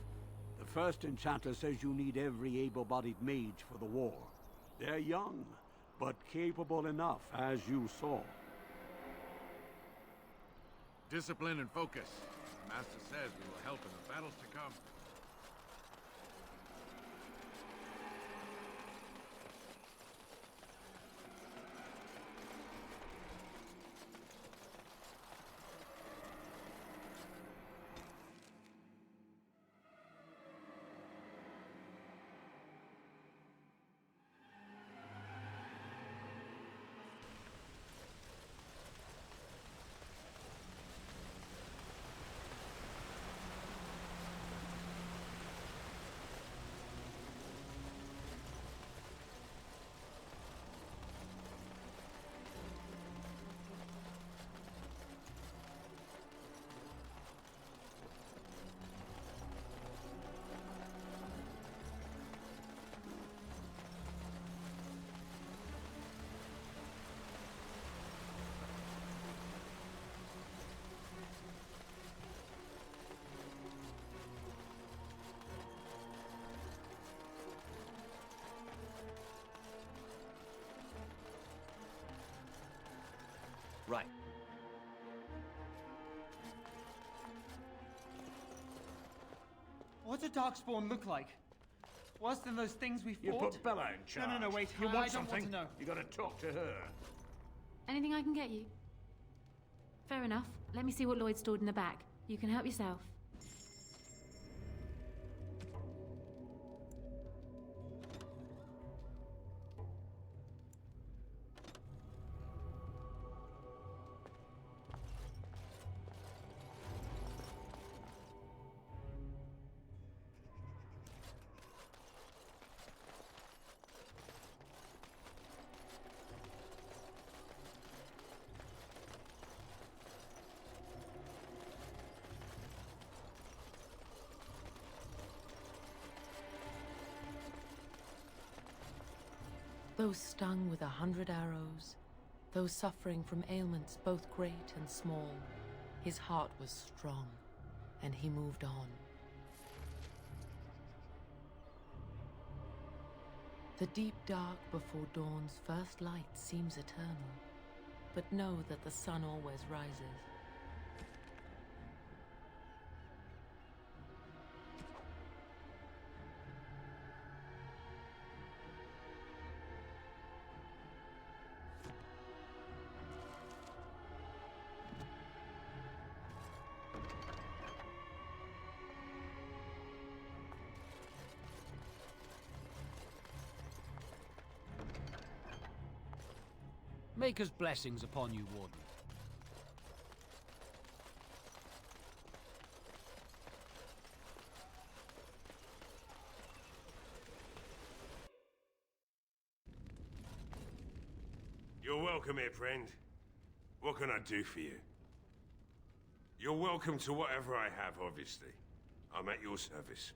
The first enchanter says you need every able-bodied mage for the war. They're young, but capable enough, as you saw. Discipline and focus. The Master says we will help in the battles to come. Right. What does Darkspawn look like? Worse than those things we You fought? put Bella in charge. No, wait. You I want don't want something? to know. You gotta talk to her. Anything I can get you? Fair enough. Let me see what Lloyd stored in the back. You can help yourself. Those stung with 100 arrows, those suffering from ailments both great and small, his heart was strong, and he moved on. The deep dark before dawn's first light seems eternal, but know that the sun always rises. Maker's blessings upon you, Warden. You're welcome here, friend. What can I do for you? You're welcome to whatever I have, obviously. I'm at your service.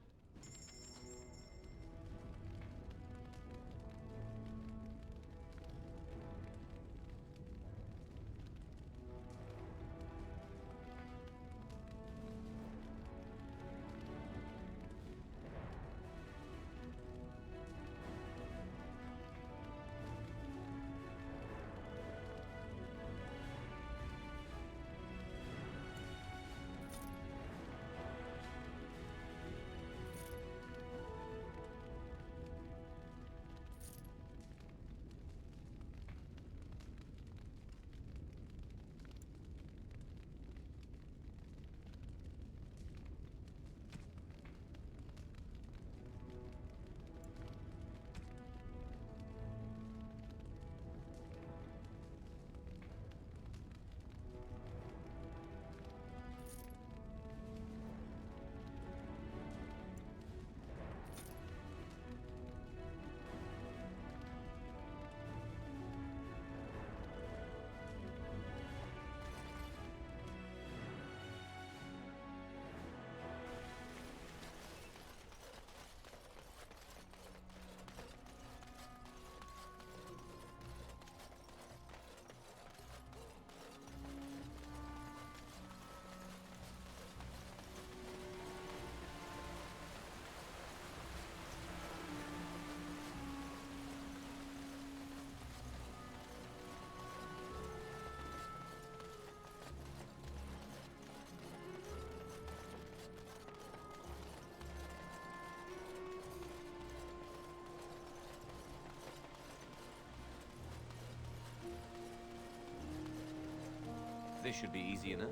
This should be easy enough.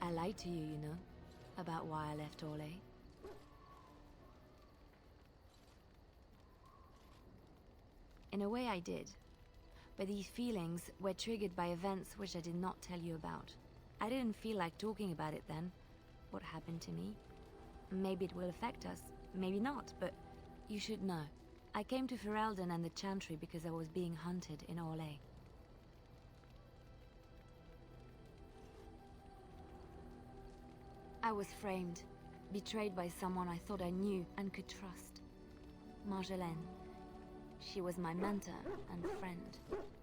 I lied to you, you know, about why I left Orlais. In a way I did. But these feelings were triggered by events which I did not tell you about. I didn't feel like talking about it then. What happened to me? Maybe it will affect us, maybe not, but you should know. I came to Ferelden and the Chantry because I was being hunted in Orlais. I was framed, betrayed by someone I thought I knew and could trust. Marjolaine. She was my mentor and friend.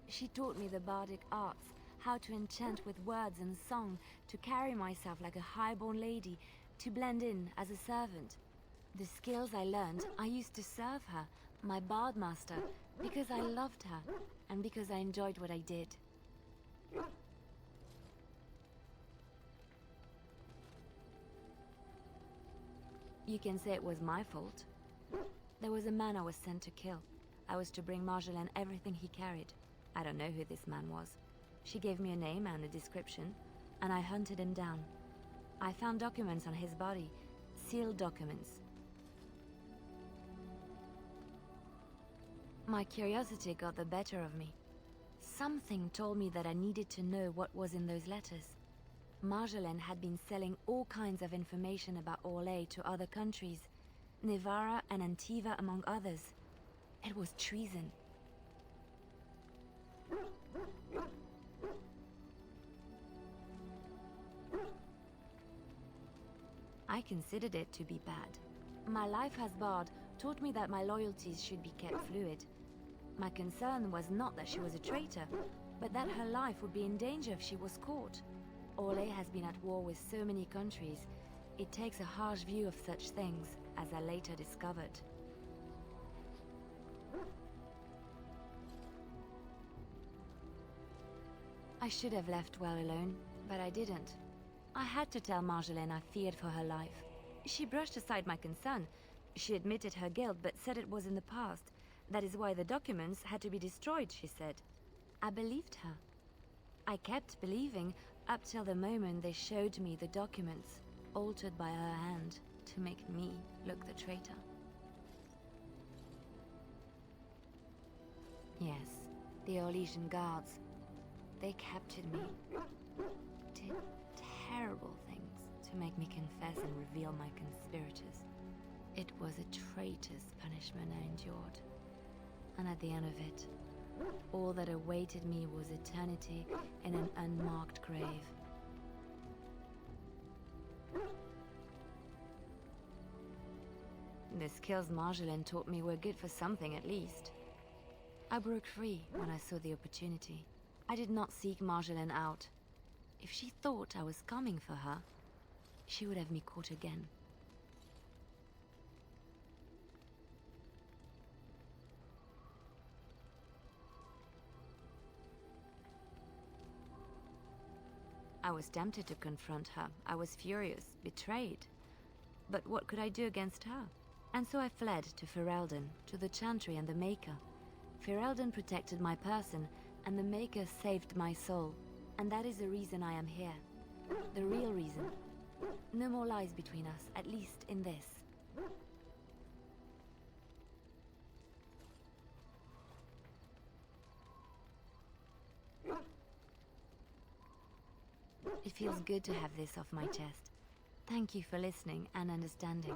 She taught me the bardic arts, how to enchant with words and song, to carry myself like a highborn lady, to blend in as a servant. The skills I learned, I used to serve her, my bard master, because I loved her, and because I enjoyed what I did. You can say it was my fault. There was a man I was sent to kill. I was to bring Marjolaine everything he carried. I don't know who this man was. She gave me a name and a description, and I hunted him down. I found documents on his body, sealed documents. My curiosity got the better of me. Something told me that I needed to know what was in those letters. Marjolaine had been selling all kinds of information about Orlais to other countries, Nevarra and Antiva among others. It was treason. I considered it to be bad. My life as bard taught me that my loyalties should be kept fluid. My concern was not that she was a traitor, but that her life would be in danger if she was caught. Orlais has been at war with so many countries. It takes a harsh view of such things, as I later discovered. I should have left well alone, but I didn't. I had to tell Marjolaine I feared for her life. She brushed aside my concern. She admitted her guilt, but said it was in the past. That is why the documents had to be destroyed, she said. I believed her. I kept believing up till the moment they showed me the documents, altered by her hand, to make me look the traitor. Yes, the Orlesian guards. They captured me. Did terrible things to make me confess and reveal my conspirators. It was a traitor's punishment I endured. And at the end of it, all that awaited me was eternity in an unmarked grave. The skills Marjolaine taught me were good for something at least. I broke free when I saw the opportunity. I did not seek Marjolaine out. If she thought I was coming for her, she would have me caught again. I was tempted to confront her. I was furious, betrayed. But what could I do against her? And so I fled to Ferelden, to the Chantry and the Maker. Ferelden protected my person, and the Maker saved my soul. And that is the reason I am here. The real reason. No more lies between us, at least in this. It feels good to have this off my chest. Thank you for listening and understanding.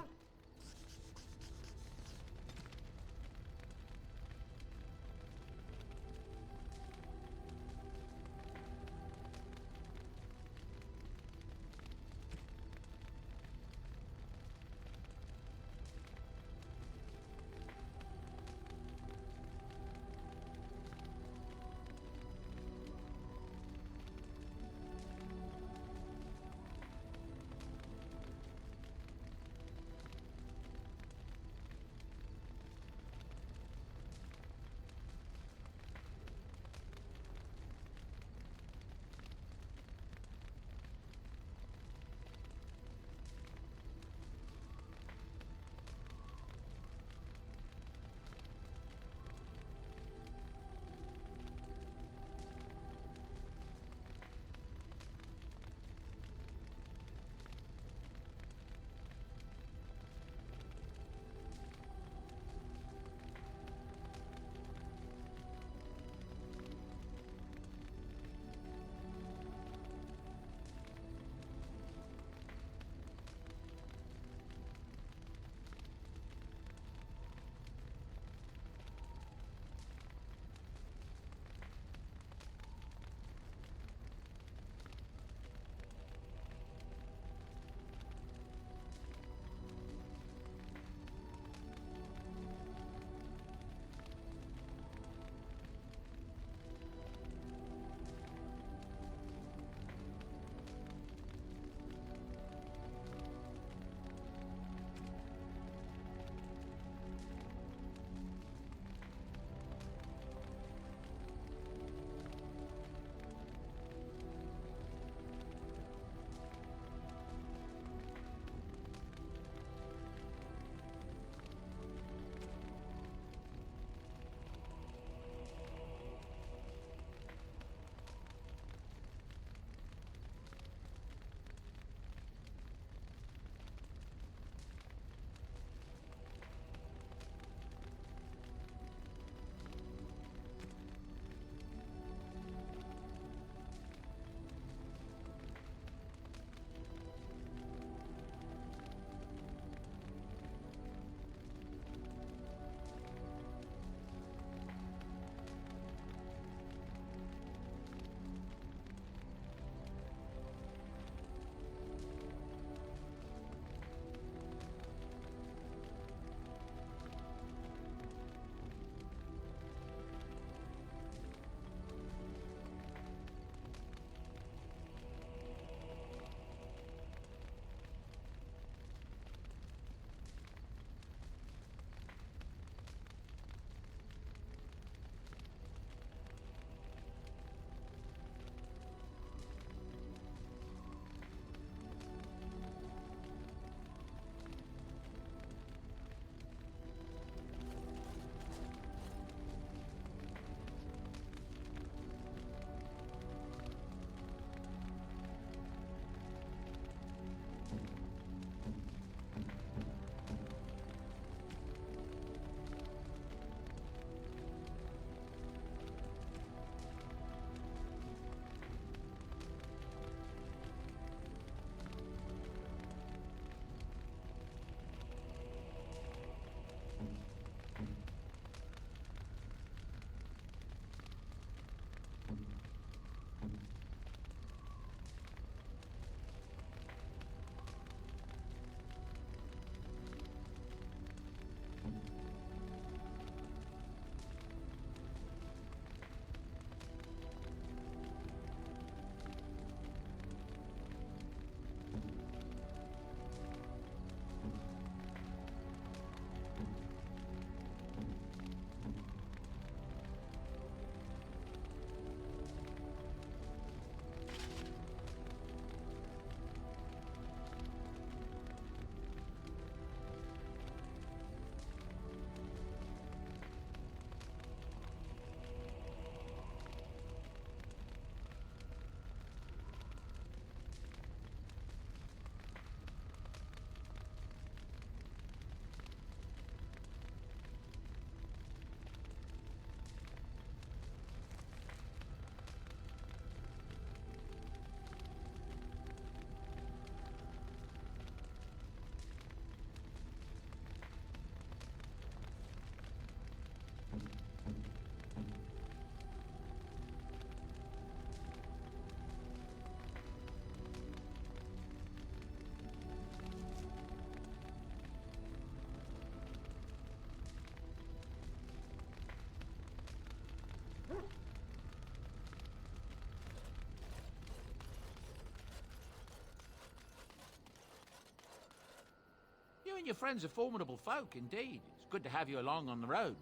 and your friends are formidable folk, indeed. It's good to have you along on the road.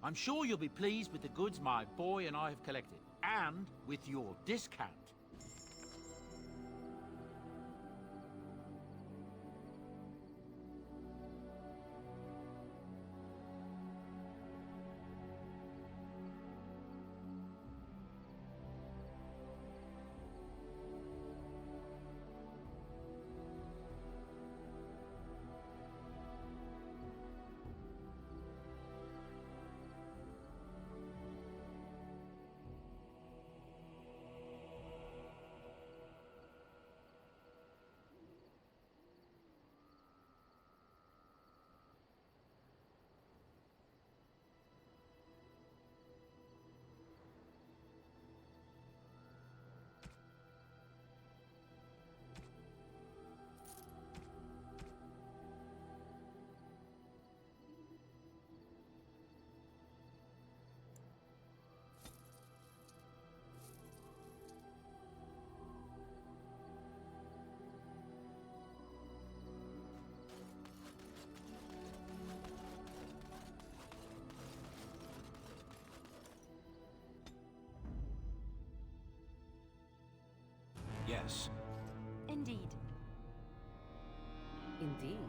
I'm sure you'll be pleased with the goods my boy and I have collected, and with your discount. Yes. Indeed. Indeed.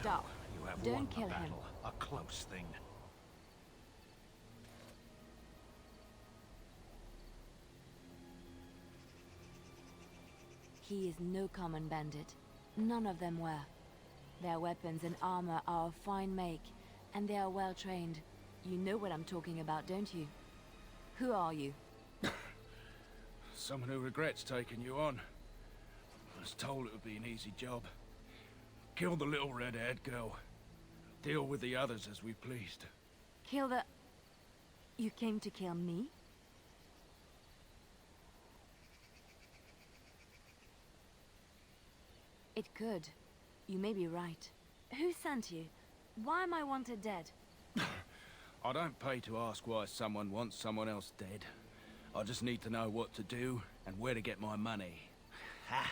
Stop. You have Don't won kill the him. battle. A close thing. He is no common bandit. None of them were. Their weapons and armor are of fine make, and they are well trained. You know what I'm talking about, don't you? Who are you? Someone who regrets taking you on. I was told it would be an easy job. Kill the little red-haired girl. Deal with the others as we pleased. Kill the... You came to kill me? It could. You may be right. Who sent you? Why am I wanted dead? I don't pay to ask why someone wants someone else dead. I just need to know what to do and where to get my money. Ha!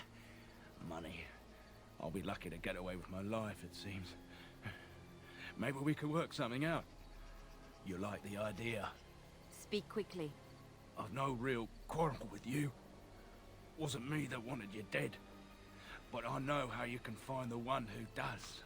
Money. I'll be lucky to get away with my life, it seems. Maybe we could work something out. You like the idea? Speak quickly. I've no real quarrel with you. Wasn't me that wanted you dead. But I know how you can find the one who does.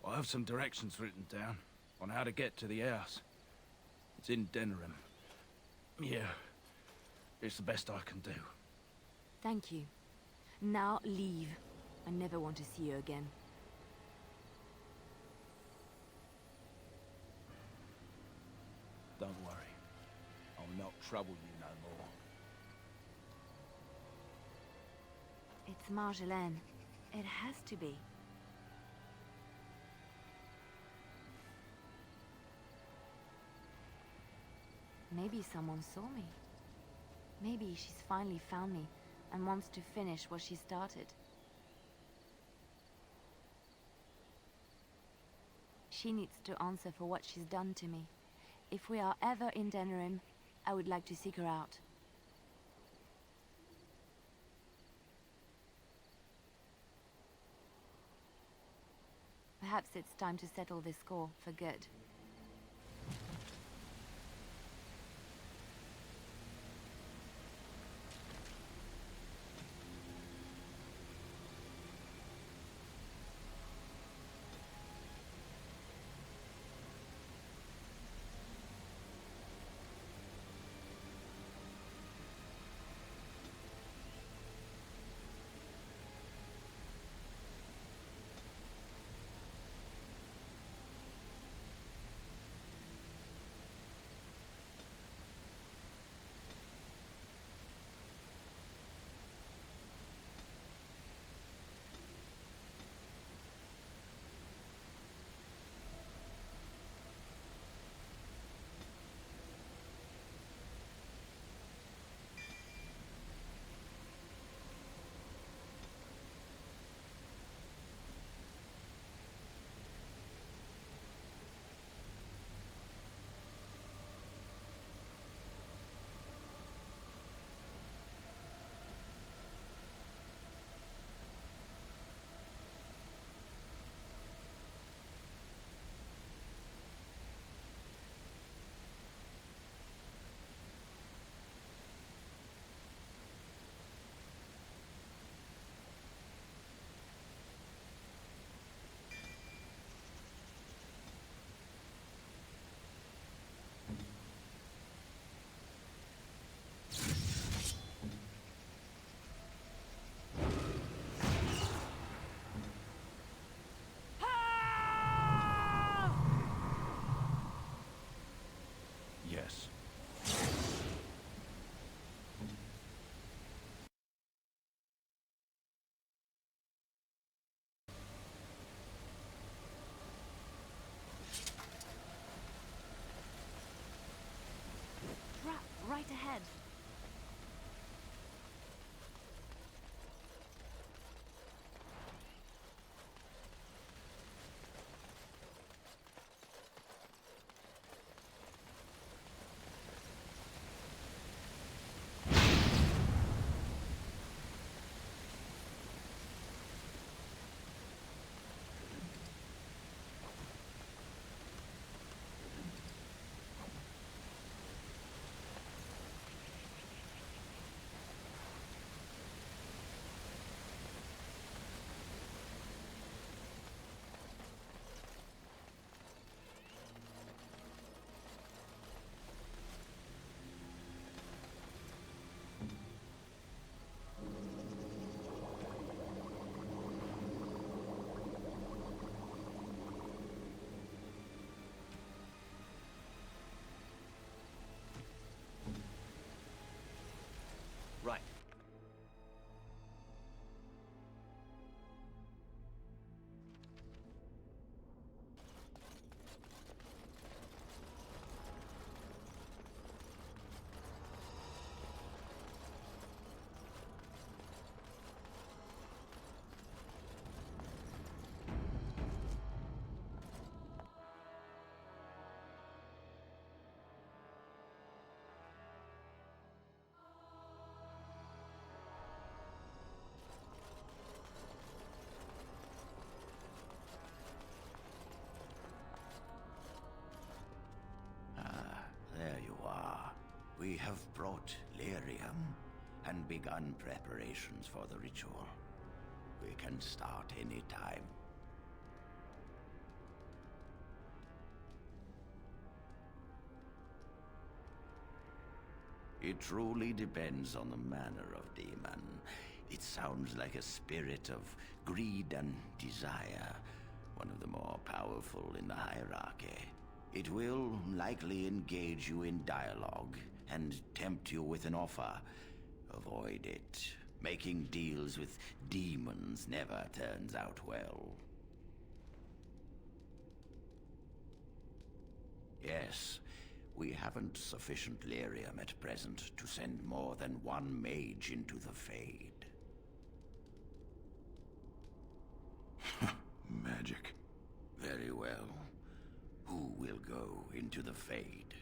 I have some directions written down on how to get to the house. It's in Denerim. Yeah, it's the best I can do. Thank you. Now leave. I never want to see you again. Don't worry. I'll not trouble you no more. It's Marjolaine. It has to be. Maybe someone saw me. Maybe she's finally found me and wants to finish what she started. She needs to answer for what she's done to me. If we are ever in Denerim, I would like to seek her out. Perhaps it's time to settle this score for good. have brought lyrium and begun preparations for the ritual. We can start any time. It truly depends on the manner of demon. It sounds like a spirit of greed and desire, one of the more powerful in the hierarchy. It will likely engage you in dialogue and tempt you with an offer. Avoid it. Making deals with demons never turns out well. Yes, we haven't sufficient lyrium at present to send more than one mage into the Fade. Magic. Very well. Who will go into the Fade?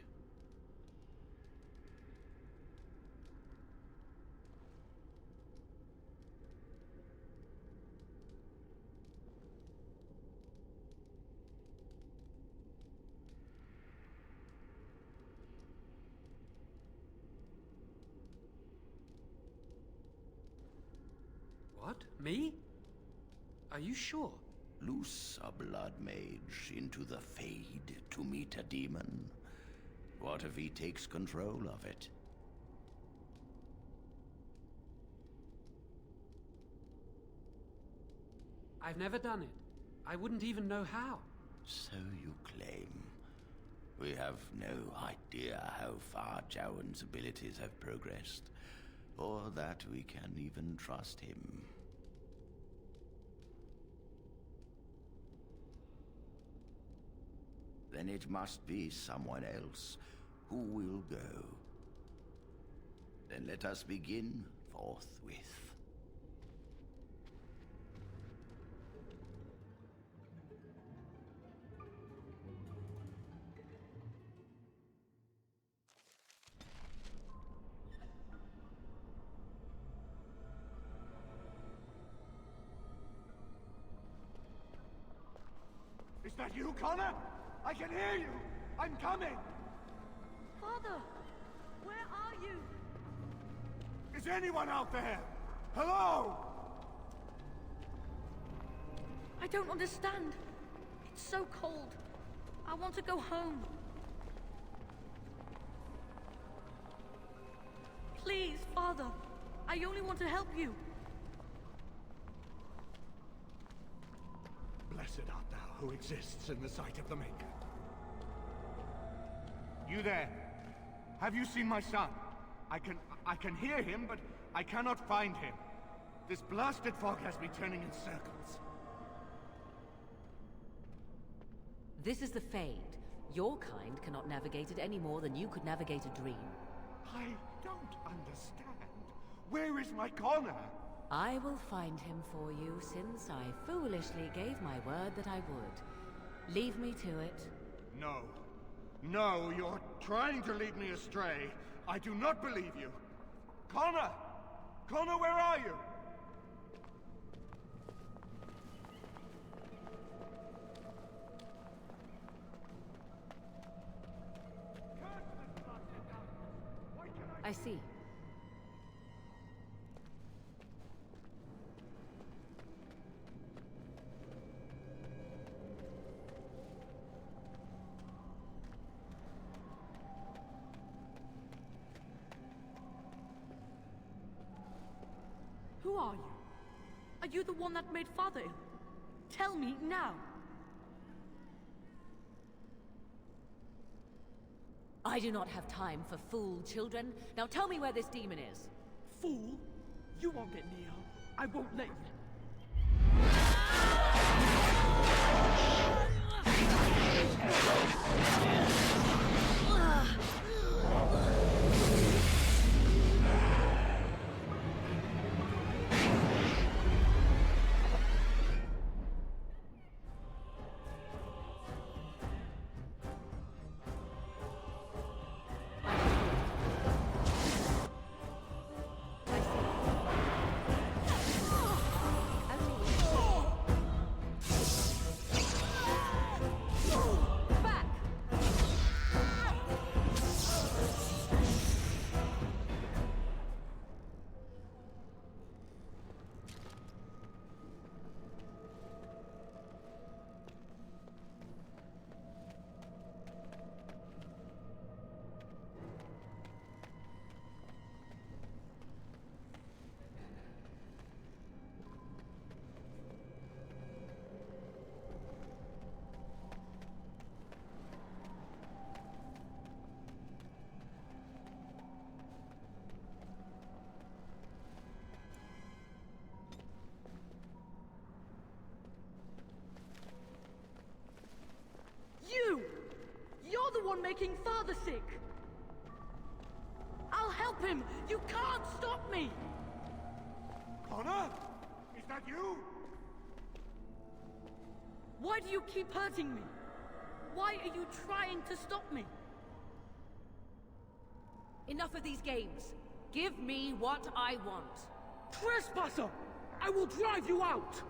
What? Me? Are you sure? Loose a blood mage into the Fade to meet a demon. What if he takes control of it? I've never done it. I wouldn't even know how. So you claim. We have no idea how far Jowan's abilities have progressed, or that we can even trust him. Then it must be someone else who will go. Then let us begin forthwith. Is that you, Connor? I can hear you! I'm coming! Father! Where are you? Is anyone out there? Hello? I don't understand. It's so cold. I want to go home. Please, Father. I only want to help you. Blessed art thou who exists in the sight of the Maker. You there? Have you seen my son? I can hear him, but I cannot find him. This blasted fog has me turning in circles. This is the Fade. Your kind cannot navigate it any more than you could navigate a dream. I don't understand. Where is my Connor? I will find him for you, since I foolishly gave my word that I would. Leave me to it. No. No, you're trying to lead me astray. I do not believe you. Connor! Connor, where are you? I see. Who are you? Are you the one that made Father ill? Tell me now. I do not have time for fool children. Now tell me where this demon is. Fool? You won't get near. I won't let you. making Father sick! I'll help him! You can't stop me! Connor? Is that you? Why do you keep hurting me? Why are you trying to stop me? Enough of these games. Give me what I want. Trespasser! I will drive you out!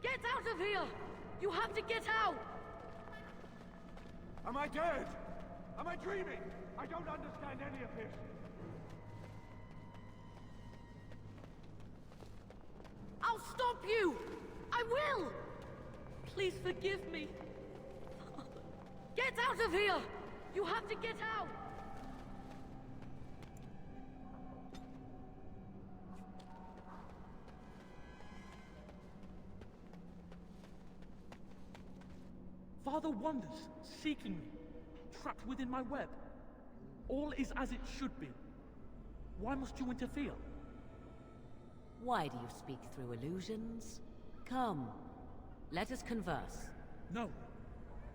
Get out of here! You have to get out! Am I dead? Am I dreaming? I don't understand any of this. I'll stop you! I will! Please forgive me. Get out of here! You have to get out! Father wanders, seeking me, trapped within my web. All is as it should be. Why must you interfere? Why do you speak through illusions? Come, let us converse. No.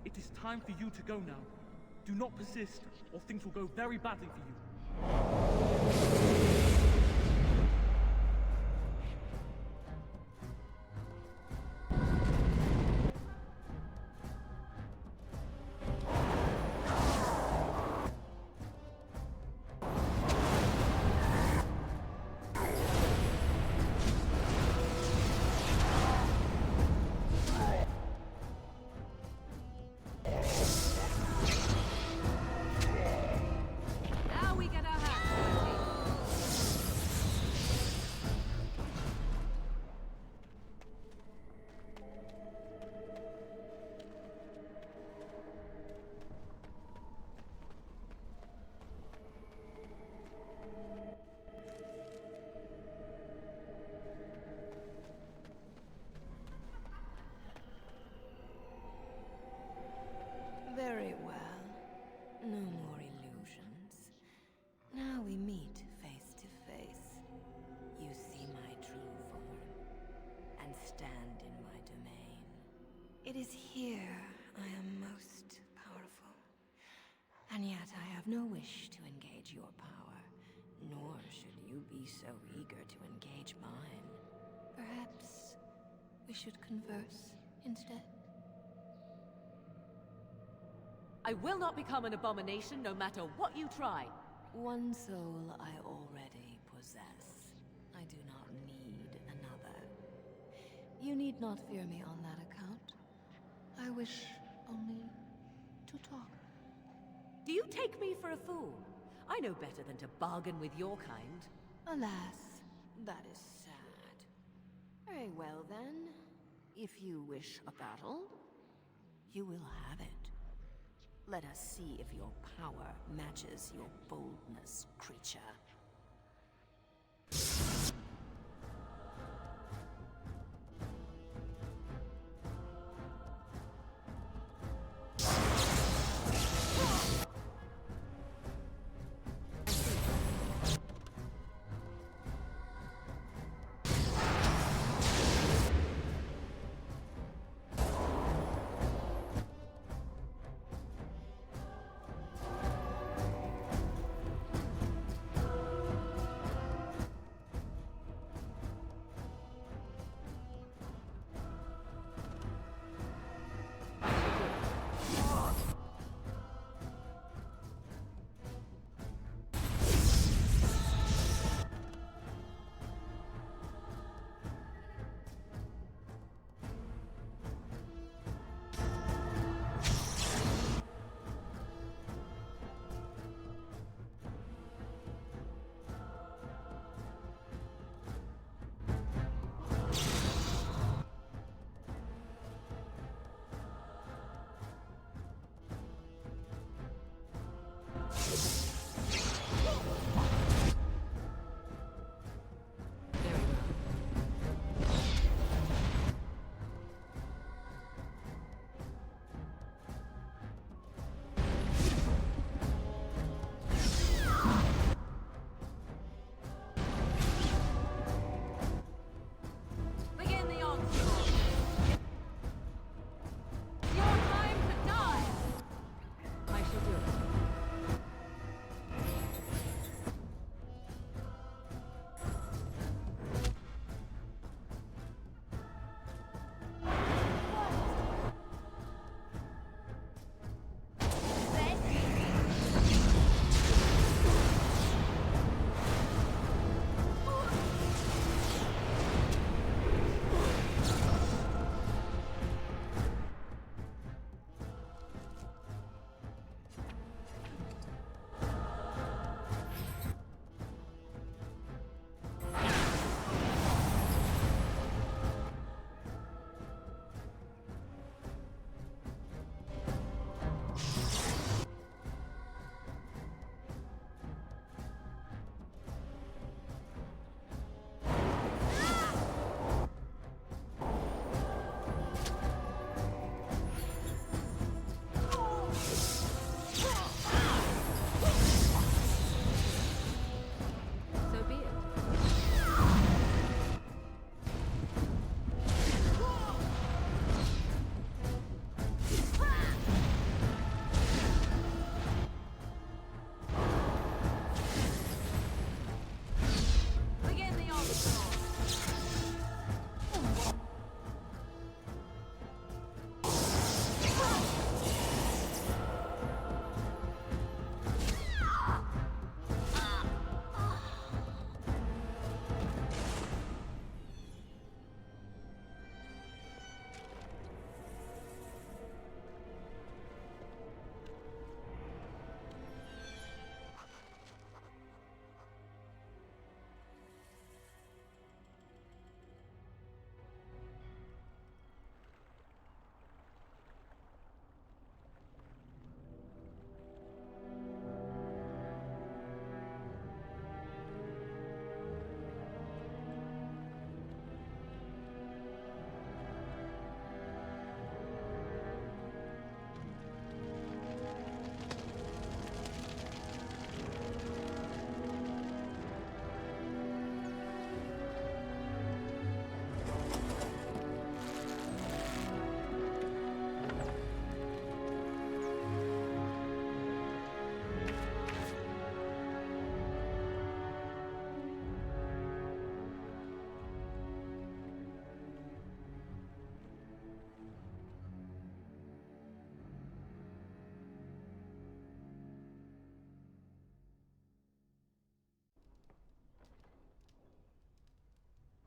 It is time for you to go now. Do not persist, or things will go very badly for you. Now we get our hands dirty. Very well. No more illusions. Now we meet face to face. You see my true form, and stand in my domain. It is here I am most powerful. And yet I have no wish to engage your power, nor should you be so eager to engage mine. Perhaps we should converse instead. I will not become an abomination no matter what you try. One soul I already possess. I do not need another. You need not fear me on that account. I wish only to talk. Do you take me for a fool? I know better than to bargain with your kind. Alas, that is sad. Very well then. If you wish a battle, you will have it. Let us see if your power matches your boldness, creature.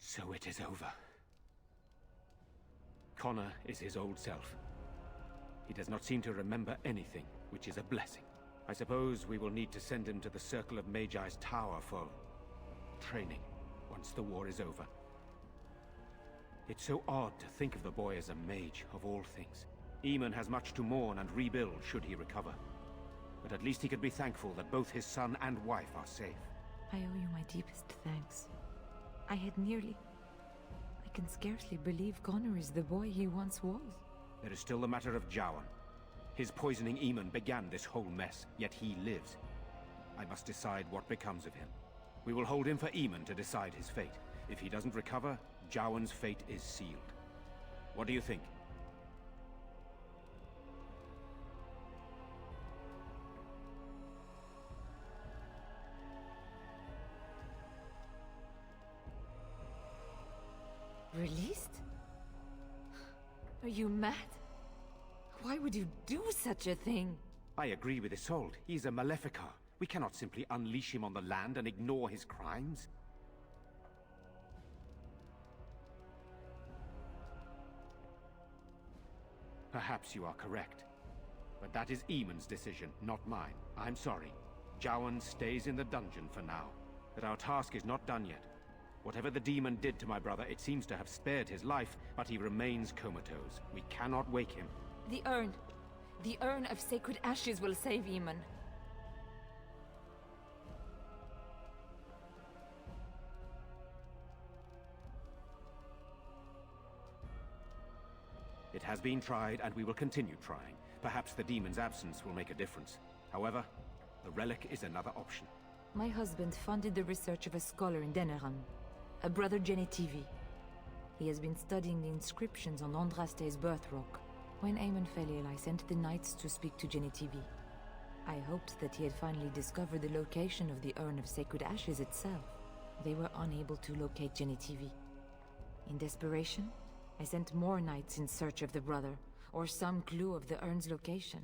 So it is over. Connor is his old self. He does not seem to remember anything, which is a blessing. I suppose we will need to send him to the Circle of Magi's tower for training, once the war is over. It's so odd to think of the boy as a mage, of all things. Eamon has much to mourn and rebuild should he recover. But at least he can be thankful that both his son and wife are safe. I owe you my deepest thanks. I can scarcely believe Connor is the boy he once was. There is still the matter of Jowan. His poisoning Eamon began this whole mess, yet he lives. I must decide what becomes of him. We will hold him for Eamon to decide his fate. If he doesn't recover, Jowan's fate is sealed. What do you think? Released? Are you mad? Why would you do such a thing? I agree with Isolde. He's a Maleficar. We cannot simply unleash him on the land and ignore his crimes. Perhaps you are correct. But that is Eamon's decision, not mine. I'm sorry. Jowan stays in the dungeon for now. But our task is not done yet. Whatever the demon did to my brother, it seems to have spared his life, but he remains comatose. We cannot wake him. The urn. The urn of sacred ashes will save Eamon. It has been tried, and we will continue trying. Perhaps the demon's absence will make a difference. However, the relic is another option. My husband funded the research of a scholar in Denerim, a brother Genetivi. He has been studying the inscriptions on Andraste's birth rock. When Eamon fell ill, I sent the knights to speak to Genetivi. I hoped that he had finally discovered the location of the urn of sacred ashes itself. They were unable to locate Genetivi. In desperation, I sent more knights in search of the brother, or some clue of the urn's location.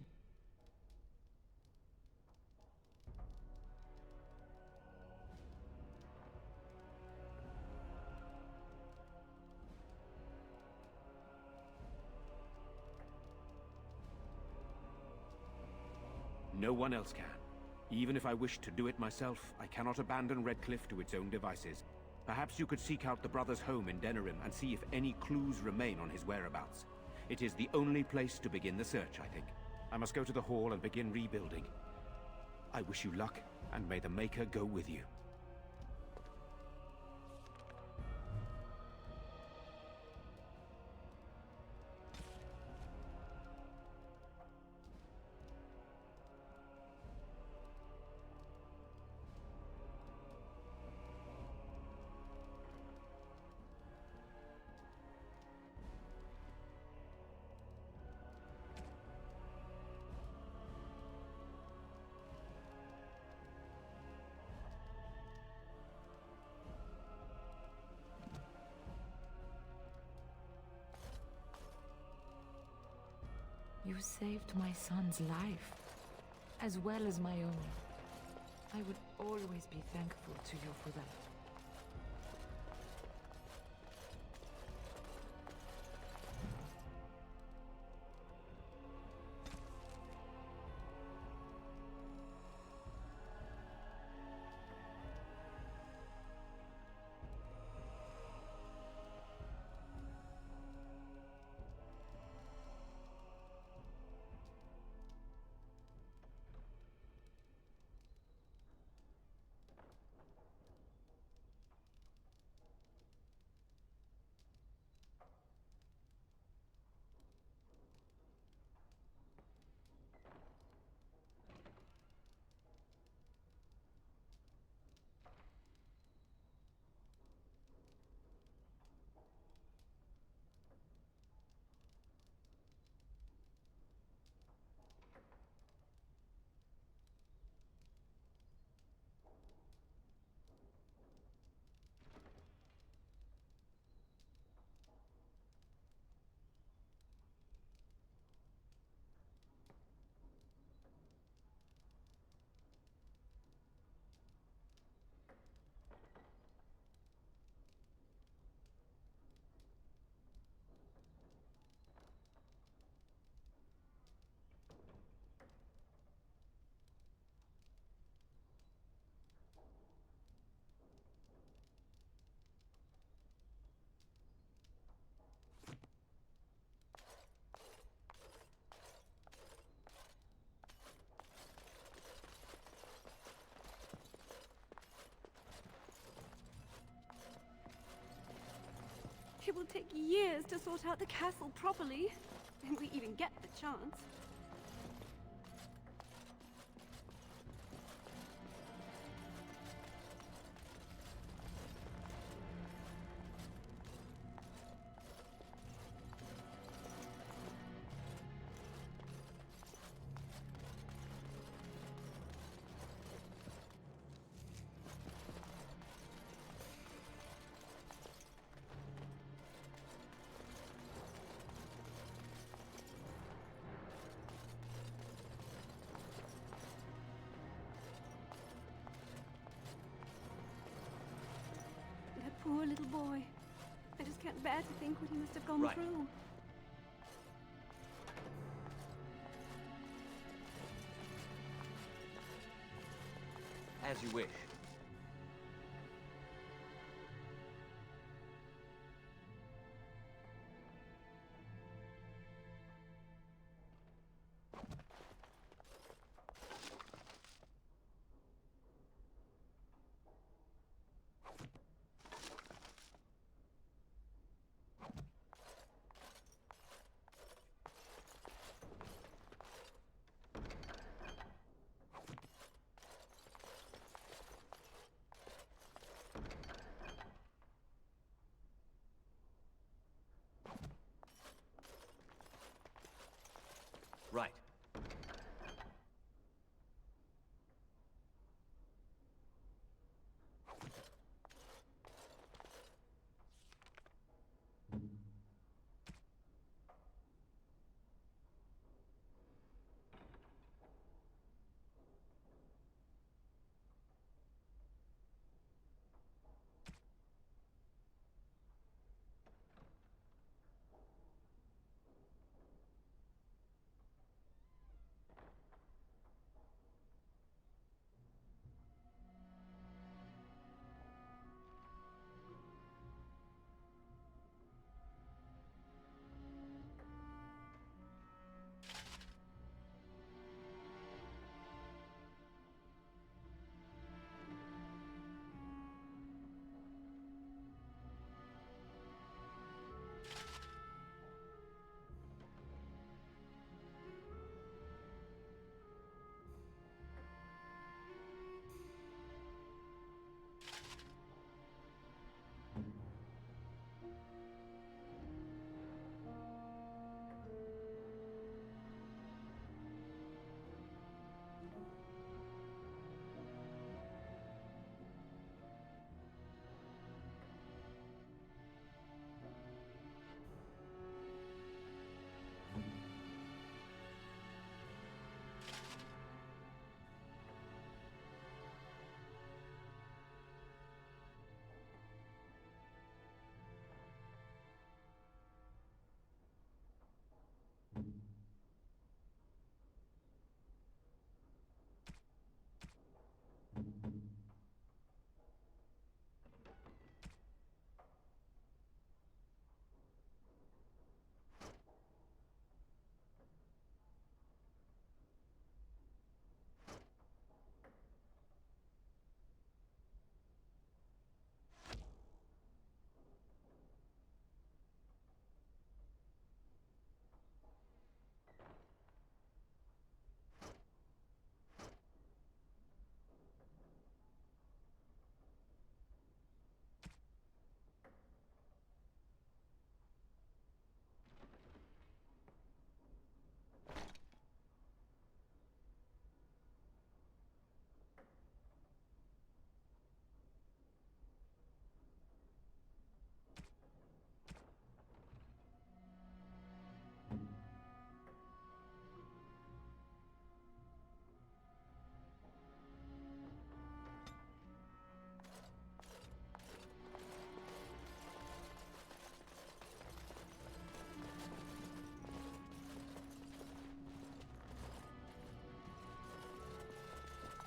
No one else can. Even if I wish to do it myself, I cannot abandon Redcliffe to its own devices. Perhaps you could seek out the brother's home in Denerim and see if any clues remain on his whereabouts. It is the only place to begin the search, I think. I must go to the hall and begin rebuilding. I wish you luck, and may the Maker go with you. You saved my son's life, as well as my own. I would always be thankful to you for that. will take years to sort out the castle properly, if we even get the chance. Poor little boy. I just can't bear to think what he must have gone through. As you wish. Right.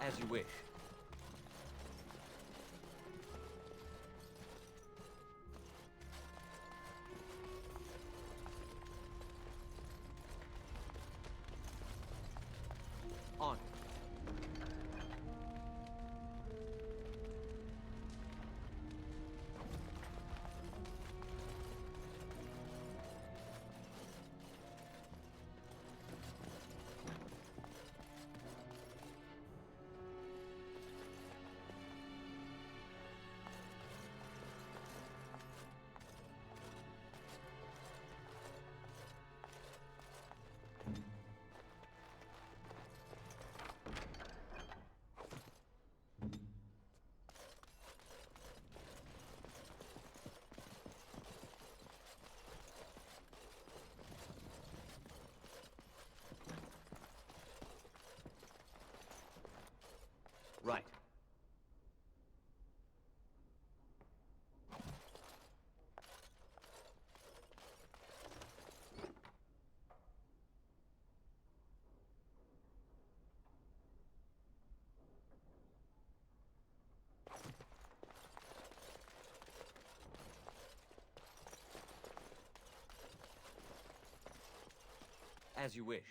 As you wish. On. Right. As you wish.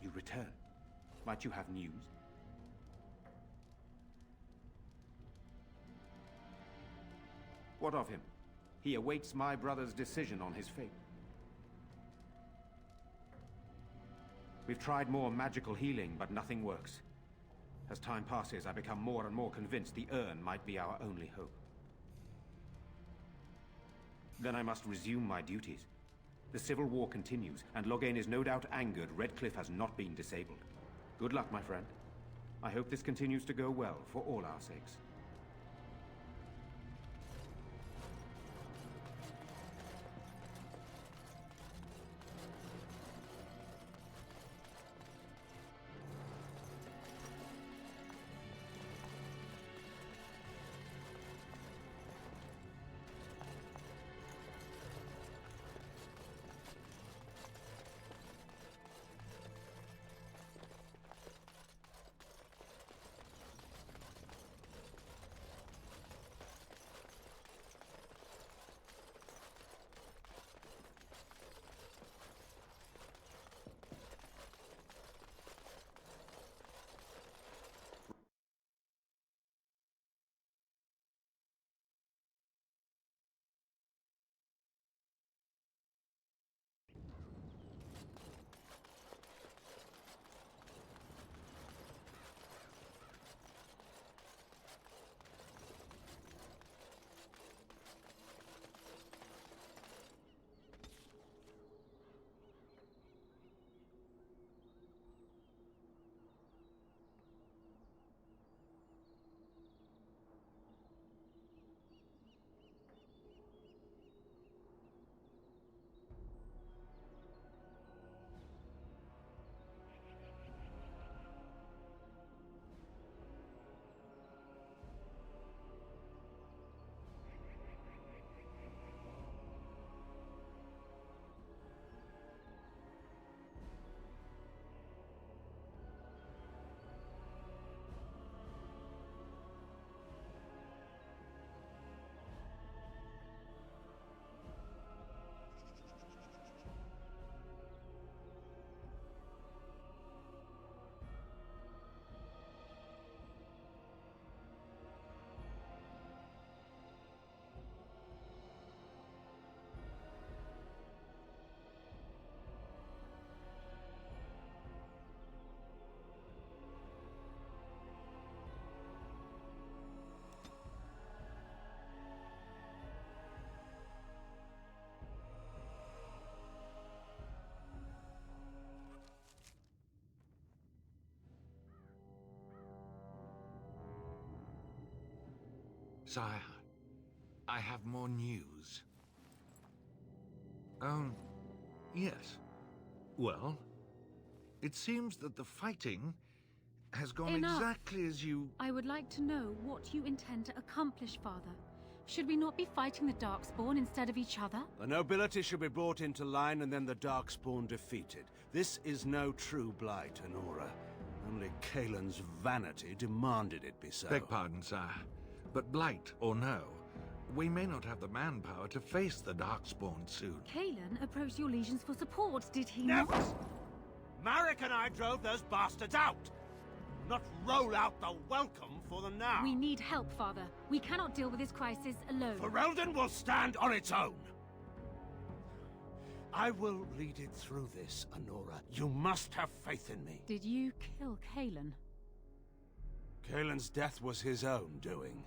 You return. Might you have news? What of him? He awaits my brother's decision on his fate. We've tried more magical healing, but nothing works. As time passes, I become more and more convinced the urn might be our only hope. Then I must resume my duties. The civil war continues, and Loghain is no doubt angered Redcliffe has not been disabled. Good luck, my friend. I hope this continues to go well for all our sakes. Sire, I have more news. Yes. Well, it seems that the fighting has gone Enough. exactly as you... I would like to know what you intend to accomplish, Father. Should we not be fighting the Darkspawn instead of each other? The nobility should be brought into line and then the Darkspawn defeated. This is no true blight, Honora. Only Kaelin's vanity demanded it be so. Beg pardon, sire. But blight or no, we may not have the manpower to face the Darkspawn soon. Kaelin approached your legions for support, did he Never! not? Marek and I drove those bastards out! Not roll out the welcome for them now! We need help, Father. We cannot deal with this crisis alone. Ferelden will stand on its own! I will lead it through this, Honora. You must have faith in me. Did you kill Kalen? Kalen's death was his own doing.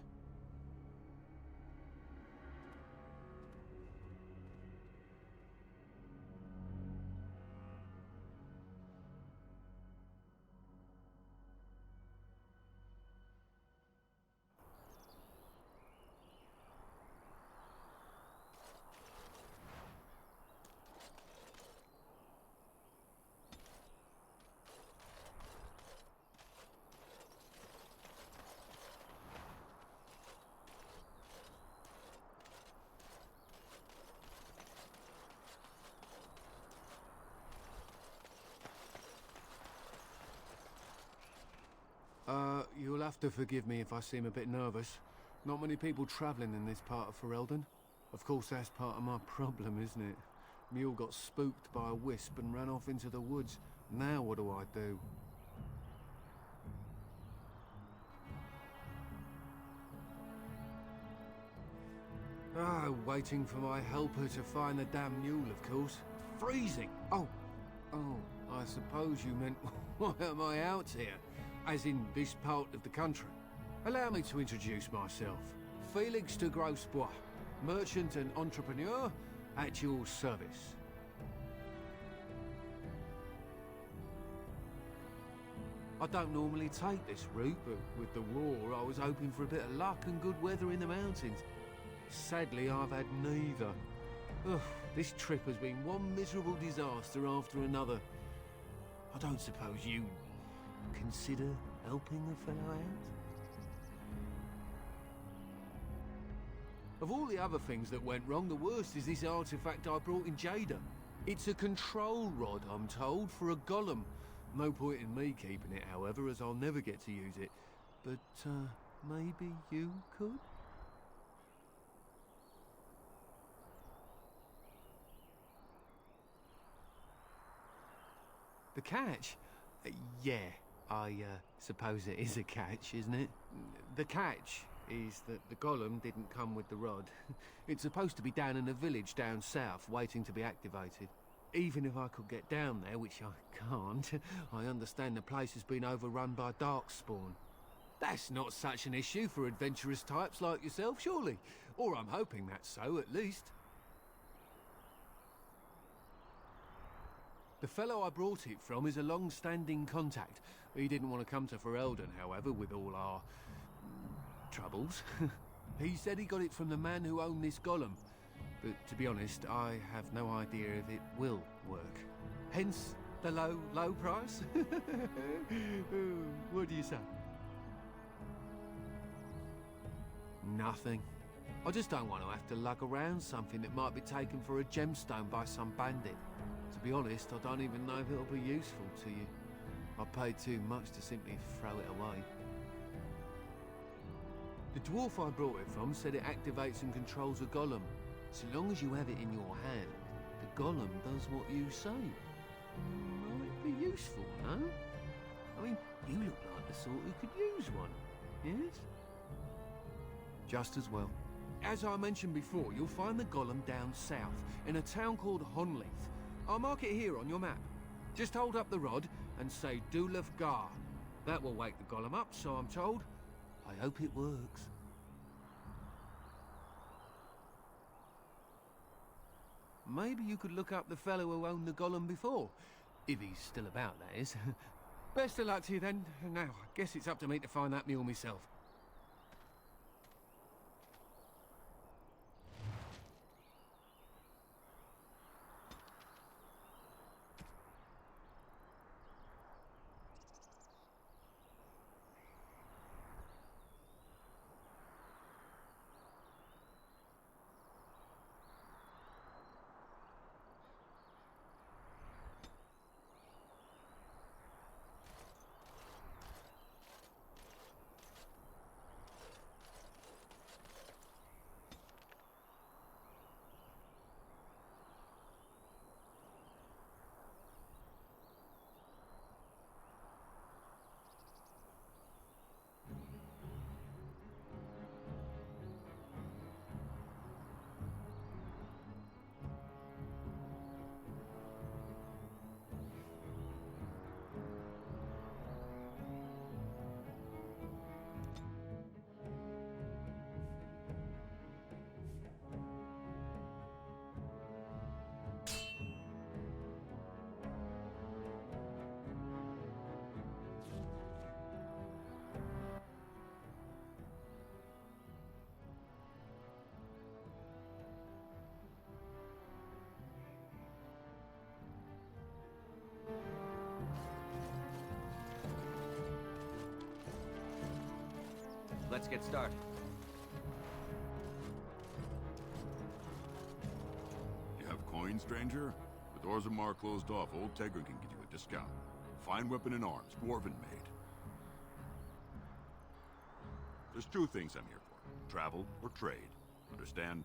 You'll have to forgive me if I seem a bit nervous. Not many people travelling in this part of Ferelden. Of course, that's part of my problem, isn't it? Mule got spooked by a wisp and ran off into the woods. Now what do I do? Waiting for my helper to find the damn mule, of course. Freezing! Oh, I suppose you meant, why am I out here? As in this part of the country. Allow me to introduce myself. Felix de Grosbois, merchant and entrepreneur at your service. I don't normally take this route, but with the war, I was hoping for a bit of luck and good weather in the mountains. Sadly, I've had neither. Ugh, this trip has been one miserable disaster after another. I don't suppose you consider helping a fellow out? Of all the other things that went wrong, the worst is this artifact I brought in Jada. It's a control rod, I'm told, for a golem. No point in me keeping it, however, as I'll never get to use it. But, maybe you could? The catch? Yeah, I suppose it is a catch, isn't it? The catch is that the golem didn't come with the rod. It's supposed to be down in a village down south, waiting to be activated. Even if I could get down there, which I can't, I understand the place has been overrun by darkspawn. That's not such an issue for adventurous types like yourself, surely? Or I'm hoping that's so, at least. The fellow I brought it from is a long-standing contact. He didn't want to come to Ferelden, however, with all our troubles. He said he got it from the man who owned this golem. But to be honest, I have no idea if it will work. Hence the low price. What do you say? Nothing. I just don't want to have to lug around something that might be taken for a gemstone by some bandit. To be honest, I don't even know if it'll be useful to you. I paid too much to simply throw it away. The dwarf I brought it from said it activates and controls a golem. So long as you have it in your hand, the golem does what you say. Might be useful, no? I mean, you look like the sort who could use one, yes? Just as well. As I mentioned before, you'll find the golem down south, in a town called Honleith. I'll mark it here on your map. Just hold up the rod and say Dulav Gar. That will wake the golem up, so I'm told. I hope it works. Maybe you could look up the fellow who owned the golem before. If he's still about, that is. Best of luck to you then. Now, I guess it's up to me to find that mule myself. Let's get started. You have coin, stranger? With Orzammar closed off, Old Tegra can get you a discount. Fine weapon and arms, dwarven made. There's two things I'm here for. Travel or trade. Understand?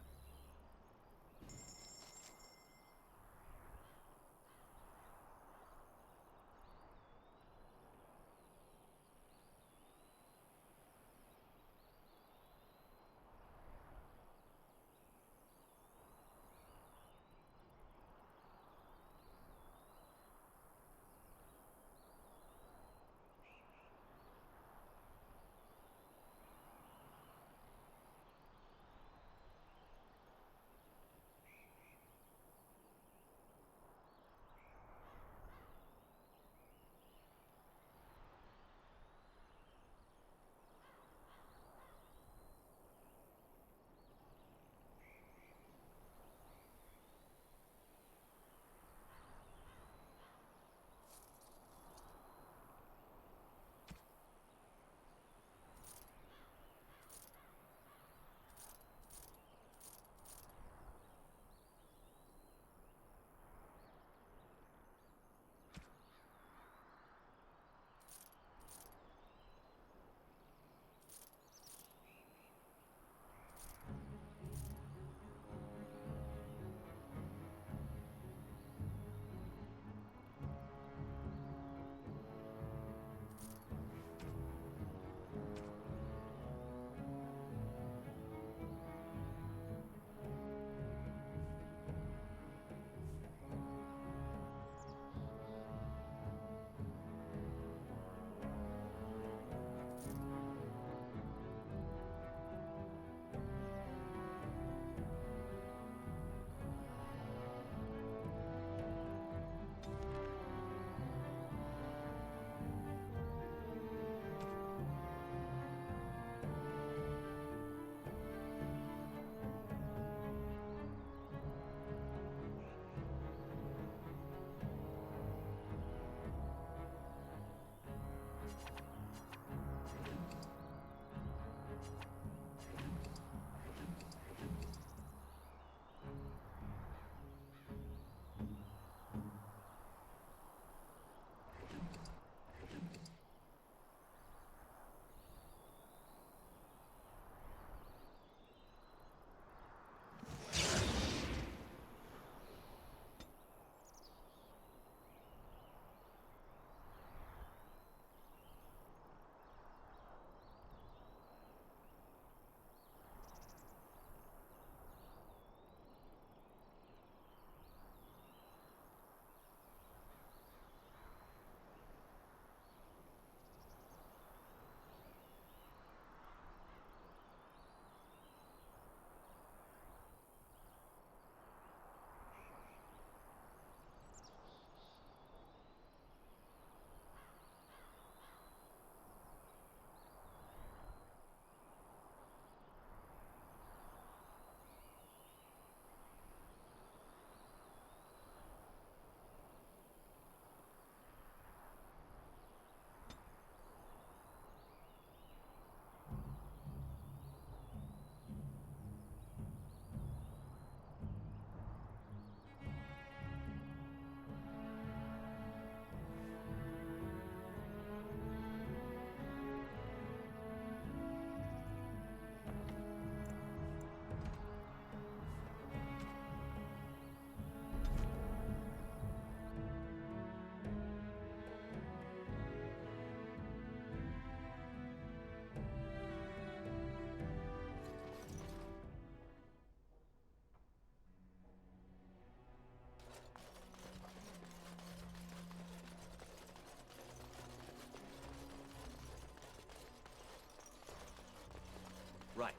Right.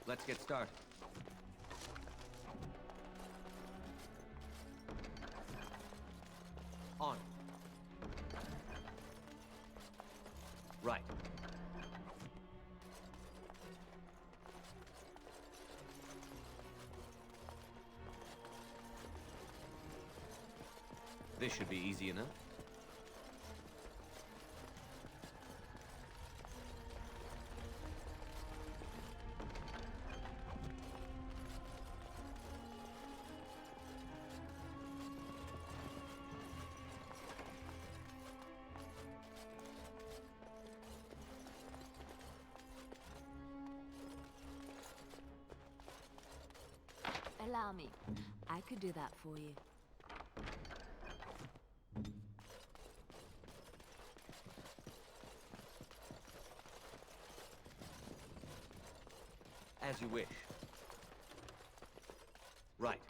Let's get started. On. Right. This should be easy enough. Allow me. I could do that for you. As you wish. Right.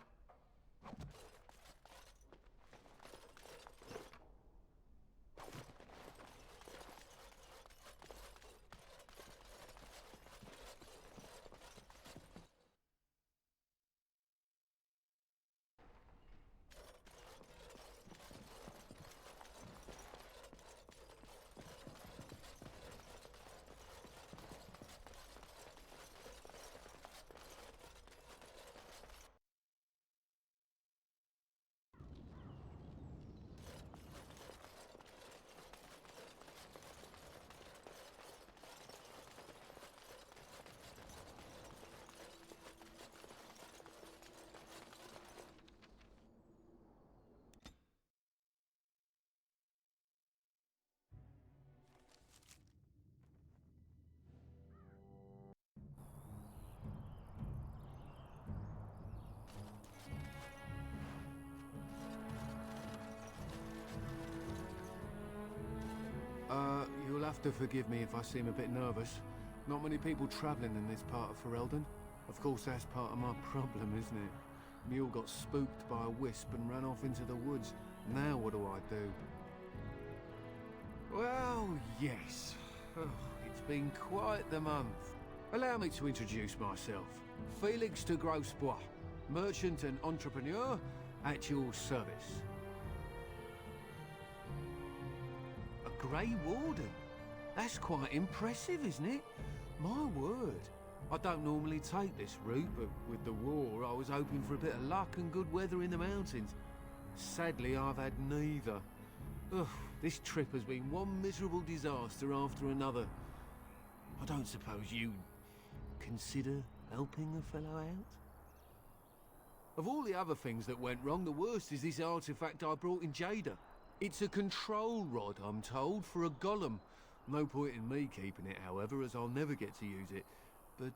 You'll have to forgive me if I seem a bit nervous. Not many people travelling in this part of Ferelden. Of course, that's part of my problem, isn't it? Mule got spooked by a wisp and ran off into the woods. Now what do I do? Well, yes. Oh, it's been quite the month. Allow me to introduce myself. Felix de Grosbois, merchant and entrepreneur at your service. A Grey Warden? That's quite impressive, isn't it? My word. I don't normally take this route, but with the war, I was hoping for a bit of luck and good weather in the mountains. Sadly, I've had neither. Ugh, this trip has been one miserable disaster after another. I don't suppose you consider helping a fellow out? Of all the other things that went wrong, the worst is this artifact I brought in Jada. It's a control rod, I'm told, for a golem. No point in me keeping it, however, as I'll never get to use it. But,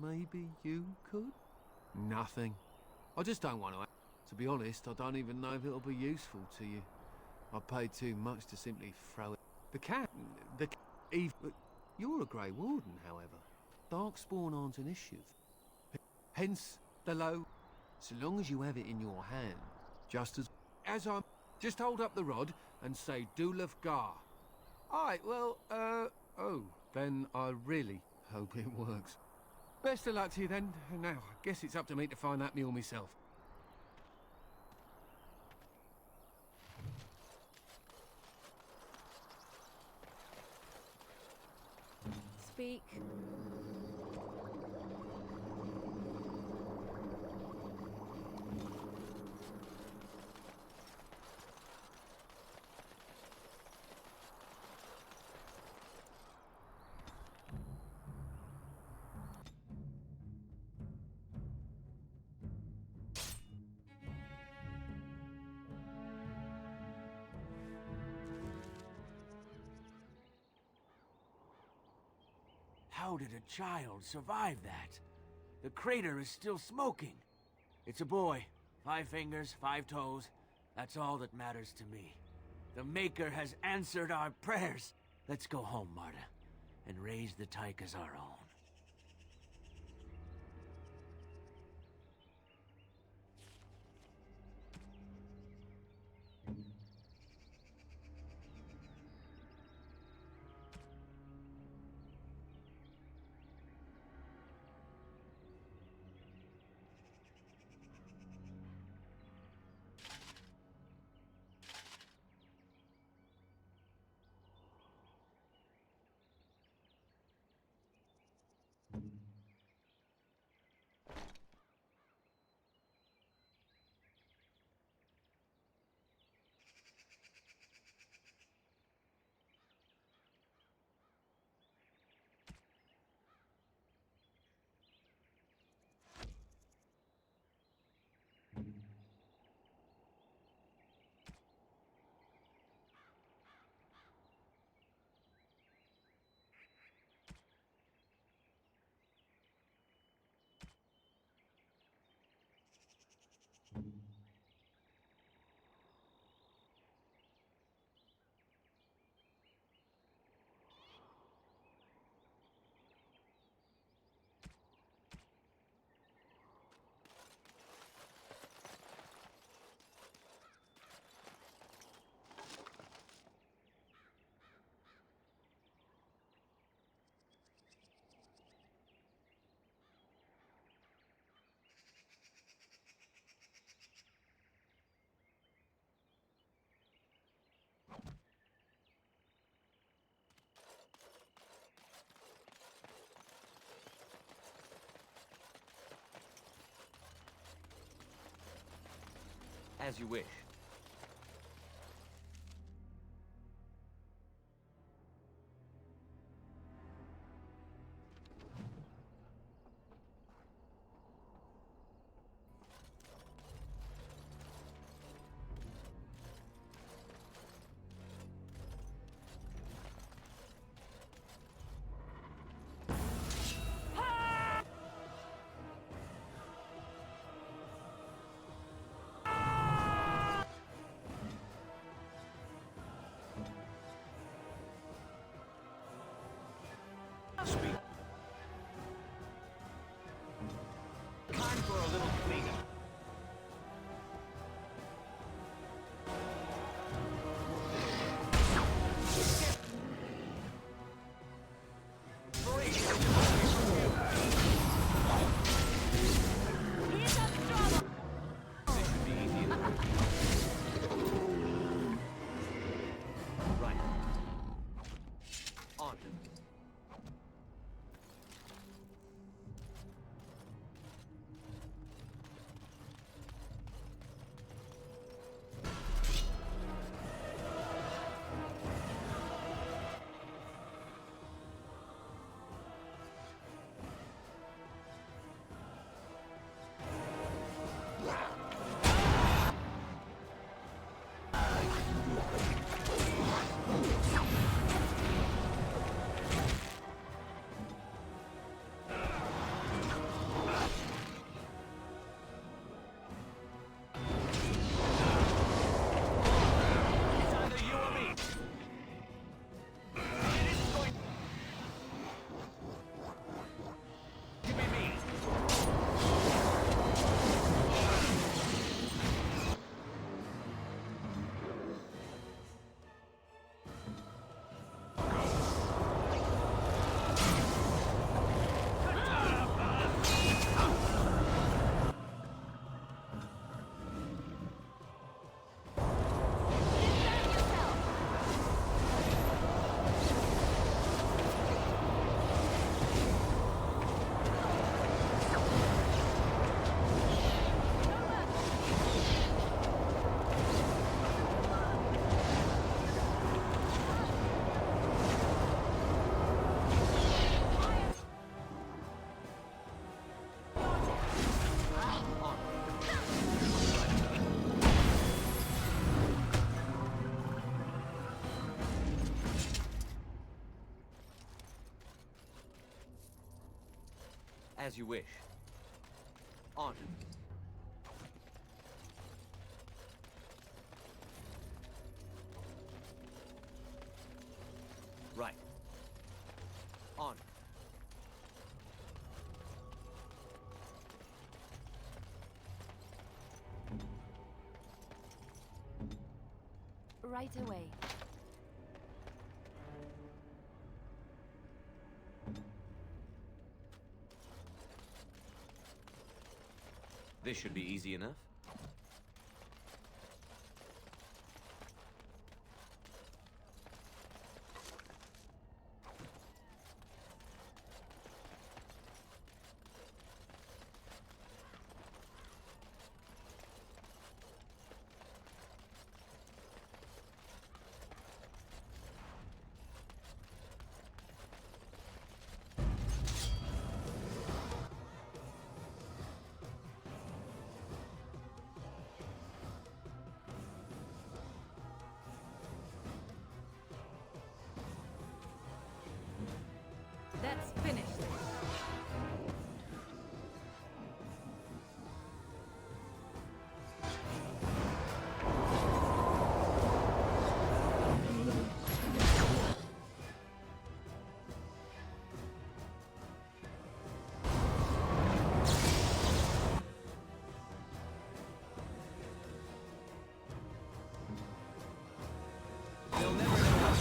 maybe you could? Nothing. I just don't want to. To be honest, I don't even know if it'll be useful to you. I paid too much to simply throw it. You're a Grey Warden, however. Darkspawn aren't an issue. Hence, the low. So long as you have it in your hand, just as I'm... Just hold up the rod and say Dulaf Gar. Alright, well, oh, then I really hope it works. Best of luck to you then. Now, I guess it's up to me to find that mule myself. Speak. How did a child survive that? The crater is still smoking. It's a boy. 5 fingers, 5 toes. That's all that matters to me. The Maker has answered our prayers. Let's go home, Marta, and raise the Tyke as our own. As you wish. Time for a little cleanup. As you wish. On. Right. On. Right away. This should be easy enough. Let's finish this. They'll never know what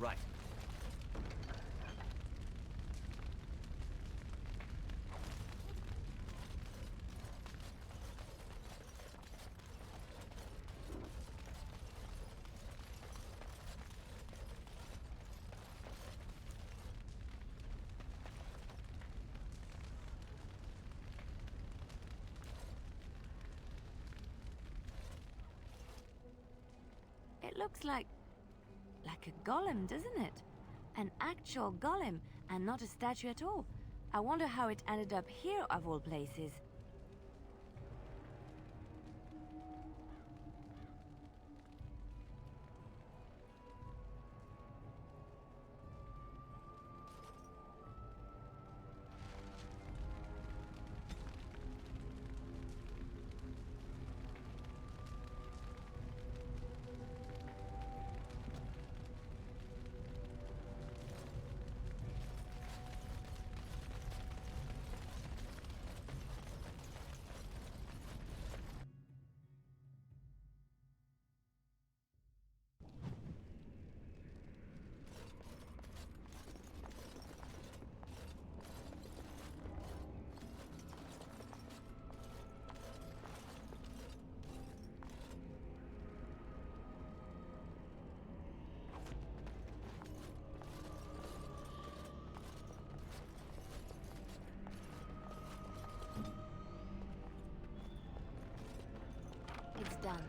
Right. It looks like a golem, doesn't it? An actual golem, and not a statue at all. I wonder how it ended up here of all places. It's done.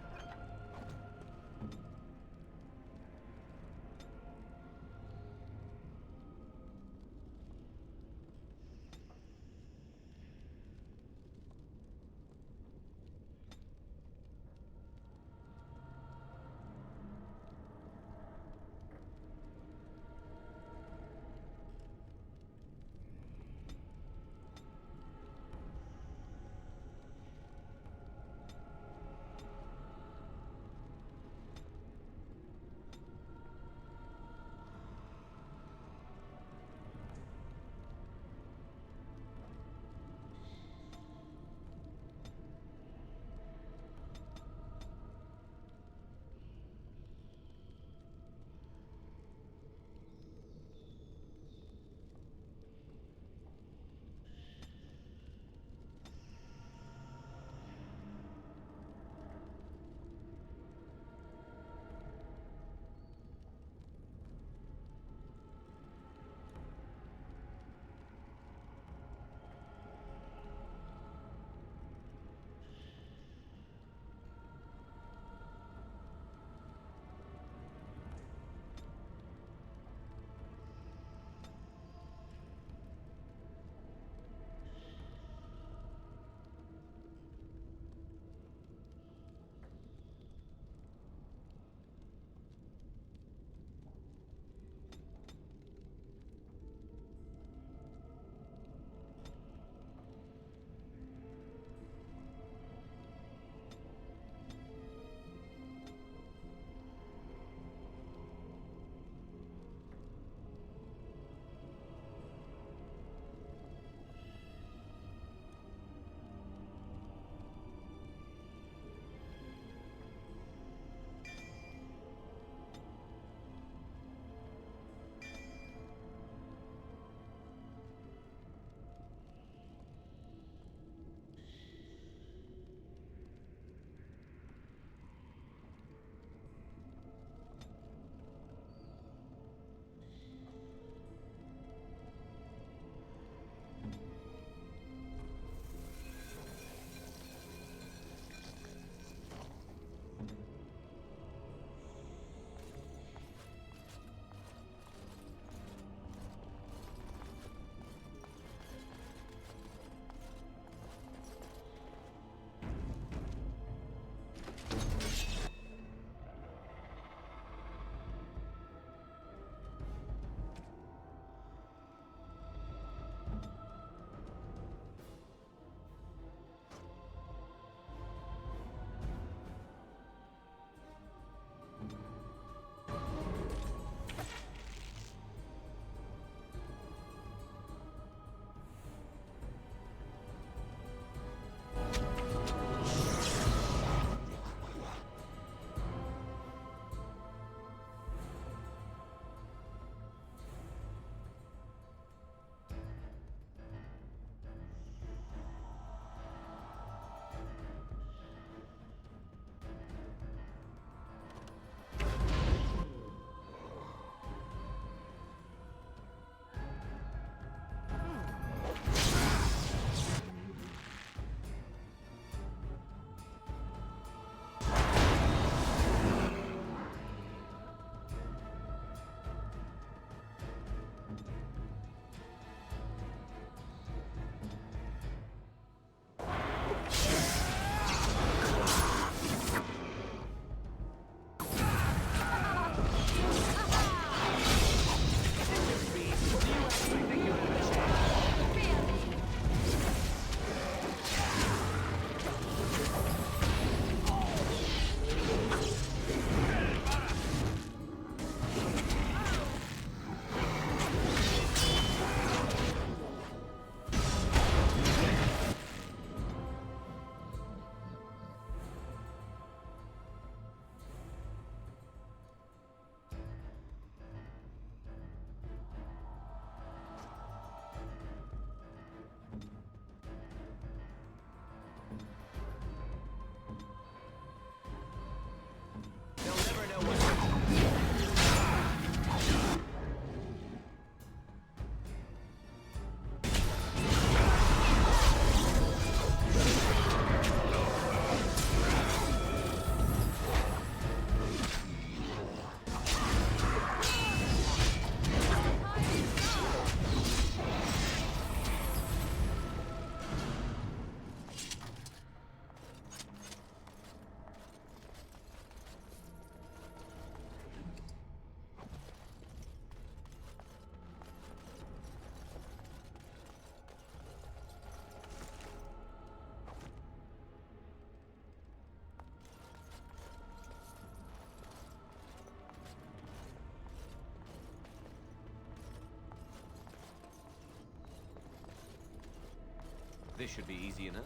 This should be easy enough.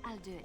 I'll do it.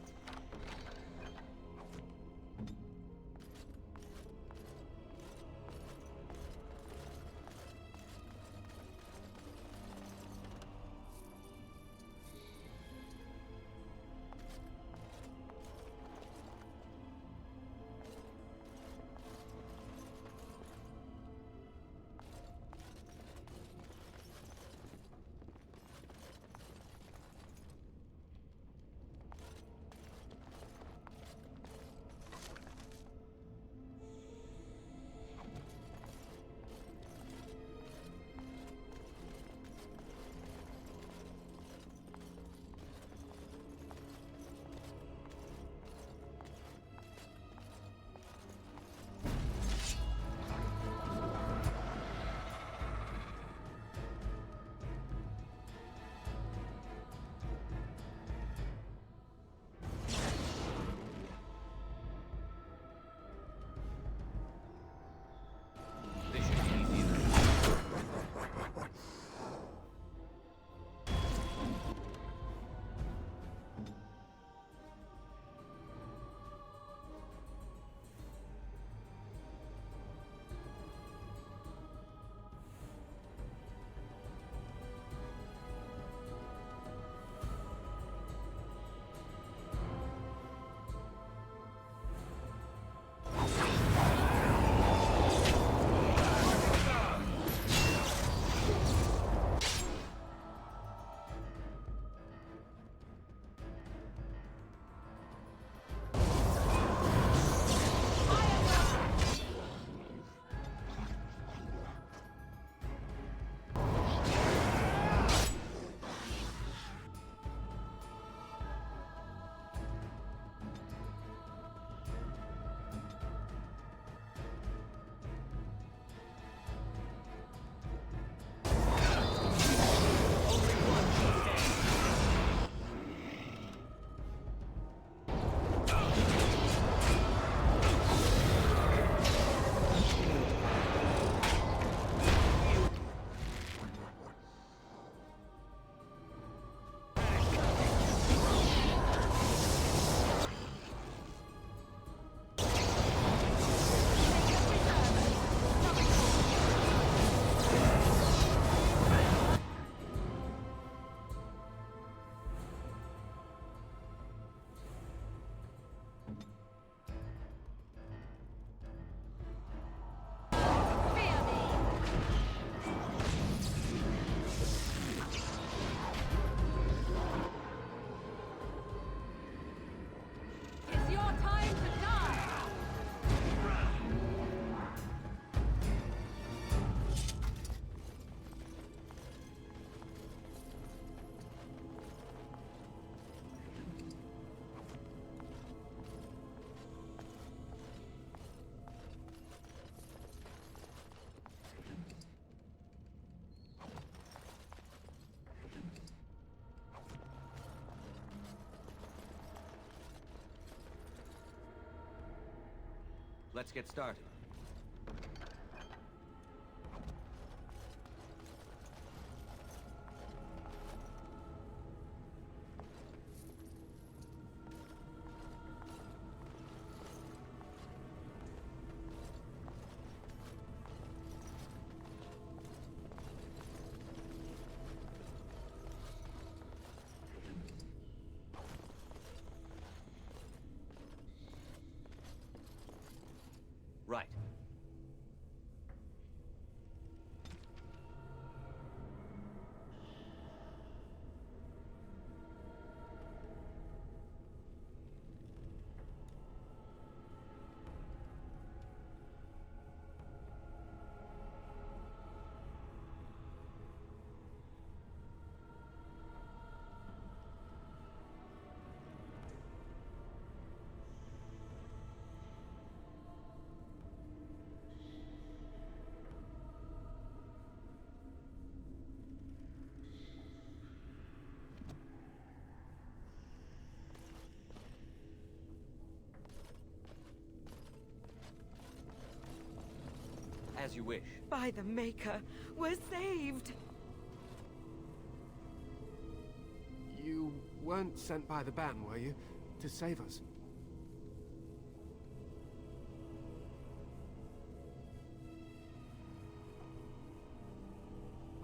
Let's get started. Right. As you wish. By the Maker, we're saved! You weren't sent by the Ban, were you? To save us?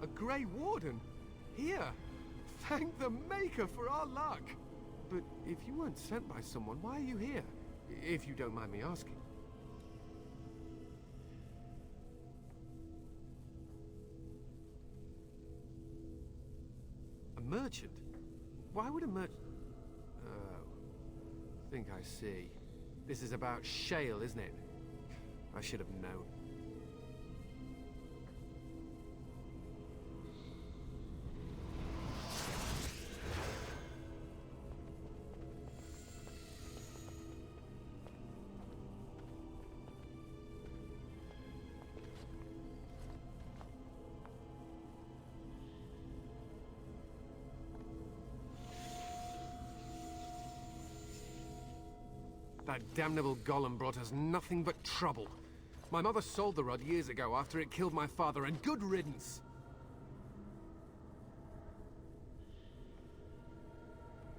A Grey Warden? Here! Thank the Maker for our luck! But if you weren't sent by someone, why are you here? If you don't mind me asking. A merchant? Why would a merchant... Oh. Think I see. This is about shale, isn't it? I should have known. That damnable golem brought us nothing but trouble. My mother sold the rod years ago after it killed my father, and good riddance!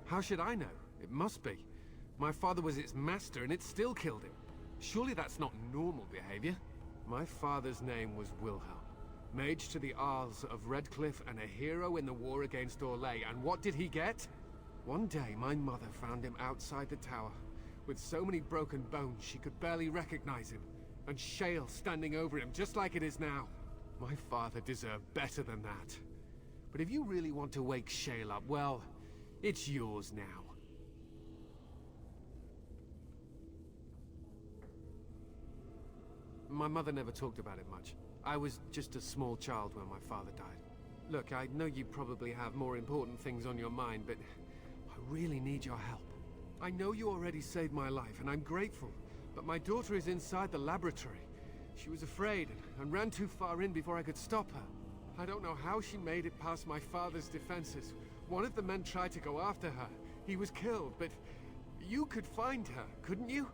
How should I know? It must be. My father was its master, and it still killed him. Surely that's not normal behavior. My father's name was Wilhelm, mage to the Arls of Redcliffe and a hero in the war against Orlais, and what did he get? One day, my mother found him outside the tower, with so many broken bones she could barely recognize him, and shale standing over him just like it is now. My father deserved better than that. But if you really want to wake shale up, well, it's yours now. My mother never talked about it much. I was just a small child when my father died. Look, I know you probably have more important things on your mind, but I really need your help. I know you already saved my life, and I'm grateful, but my daughter is inside the laboratory. She was afraid and ran too far in before I could stop her. I don't know how she made it past my father's defenses. One of the men tried to go after her. He was killed, but you could find her, couldn't you?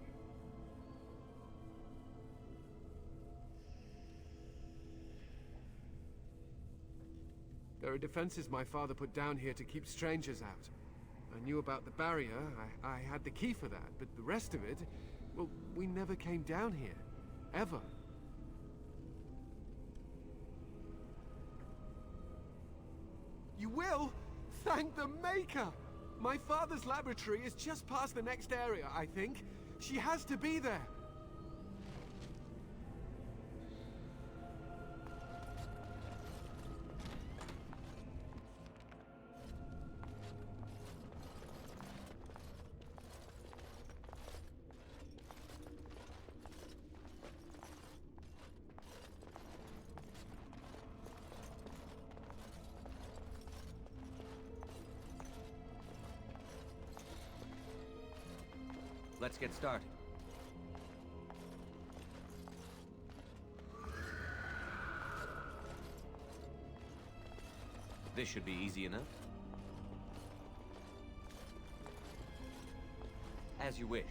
There are defenses my father put down here to keep strangers out. I knew about the barrier, I had the key for that, but the rest of it, well, we never came down here. Ever. You will? Thank the Maker! My father's laboratory is just past the next area, I think. She has to be there. Let's get started. This should be easy enough. As you wish.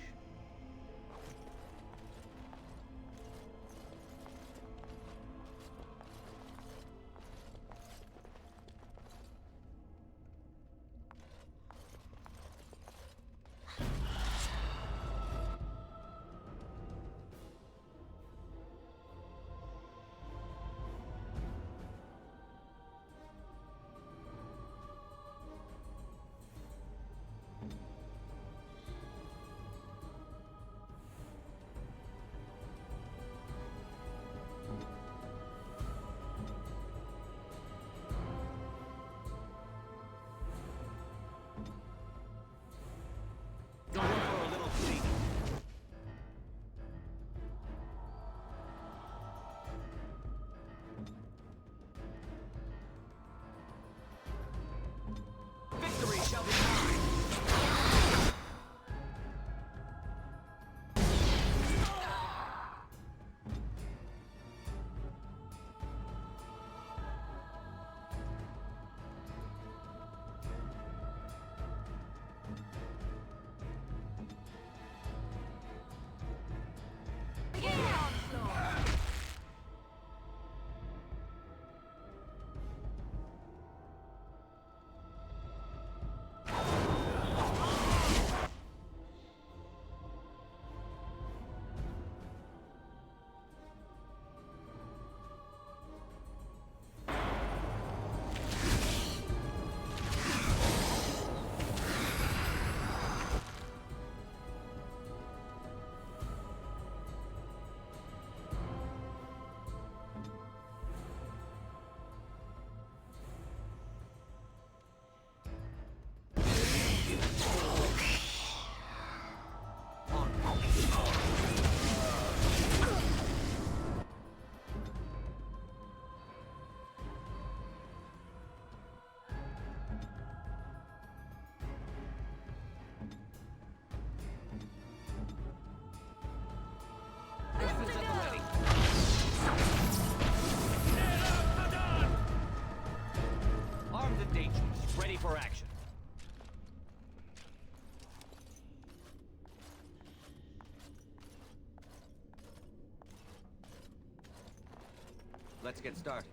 Let's get started.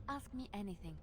Ask me anything.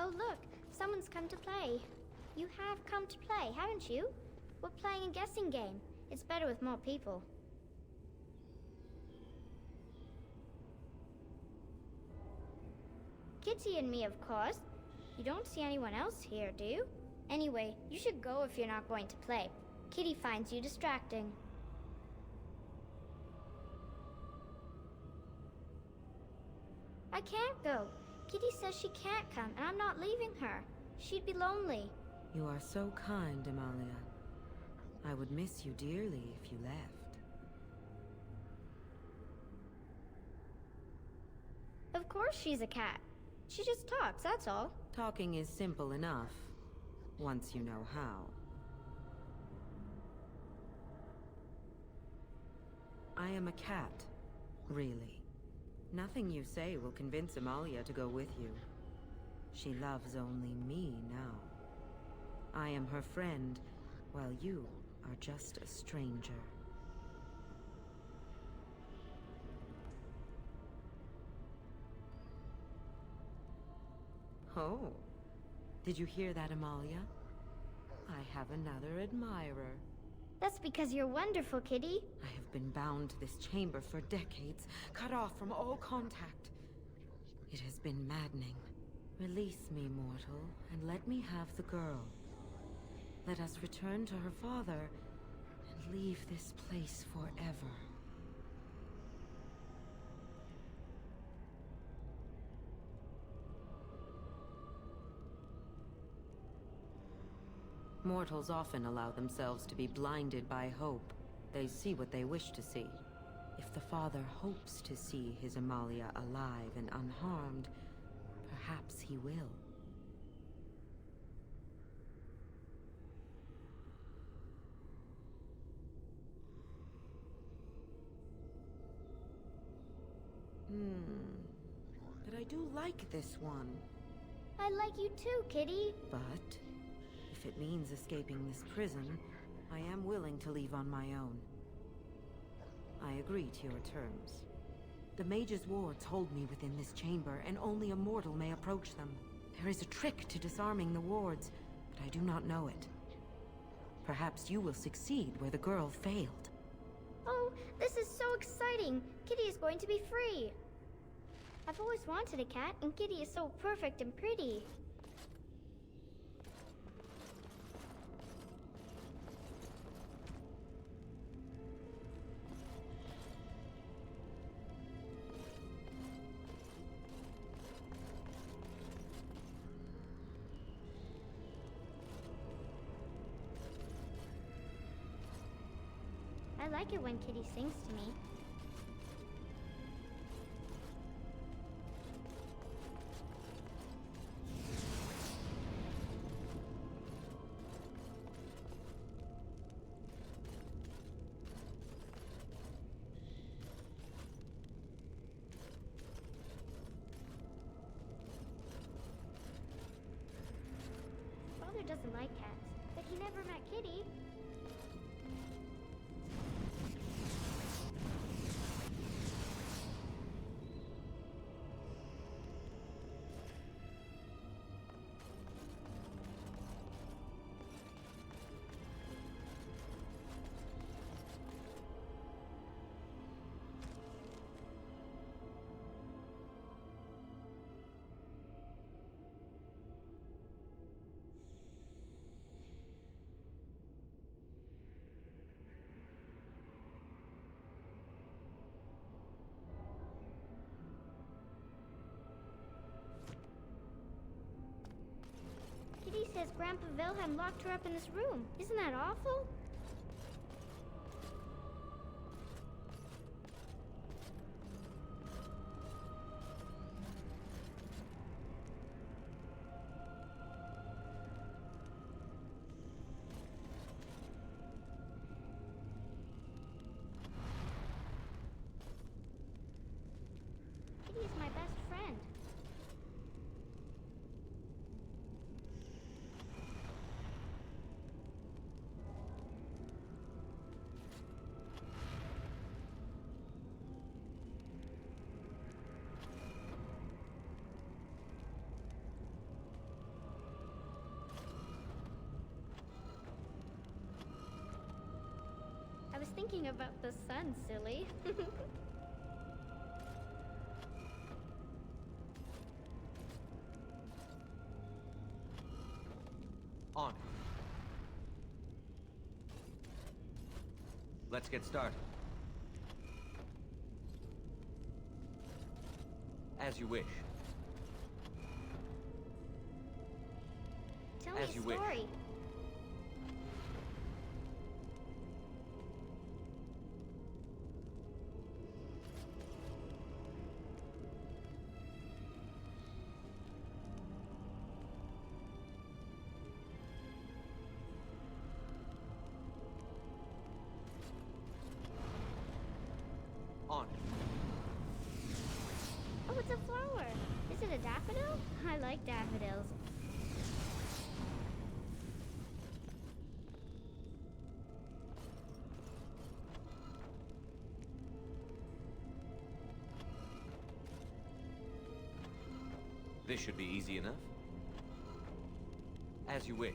Oh look, someone's come to play. You have come to play, haven't you? We're playing a guessing game. It's better with more people. Kitty and me, of course. You don't see anyone else here, do you? Anyway, you should go if you're not going to play. Kitty finds you distracting. I can't go. Kitty says she can't come, and I'm not leaving her. She'd be lonely. You are so kind, Amalia. I would miss you dearly if you left. Of course she's a cat. She just talks, that's all. Talking is simple enough, once you know how. I am a cat, really. Nothing you say will convince Amalia to go with you. She loves only me now. I am her friend, while you are just a stranger. Oh. Did you hear that, Amalia? I have another admirer. That's because you're wonderful, Kitty. I have been bound to this chamber for decades, cut off from all contact. It has been maddening. Release me, mortal, and let me have the girl. Let us return to her father and leave this place forever. Mortals often allow themselves to be blinded by hope. They see what they wish to see. If the father hopes to see his Amalia alive and unharmed, perhaps he will. But I do like this one. I like you too, Kitty. But if it means escaping this prison, I am willing to leave on my own. I agree to your terms. The mage's wards hold me within this chamber, and only a mortal may approach them. There is a trick to disarming the wards, but I do not know it. Perhaps you will succeed where the girl failed. Oh, this is so exciting! Kitty is going to be free! I've always wanted a cat, and Kitty is so perfect and pretty. I like it when Kitty sings to me. Father doesn't like cats, but he never met Kitty. Kitty says Grandpa Wilhelm locked her up in this room. Isn't that awful? Kitty is my best friend. I was thinking about the sun, silly. On. Let's get started. As you wish. Tell me As a you wish. story. On. Oh, it's a flower. Is it a daffodil? I like daffodils. This should be easy enough. As you wish.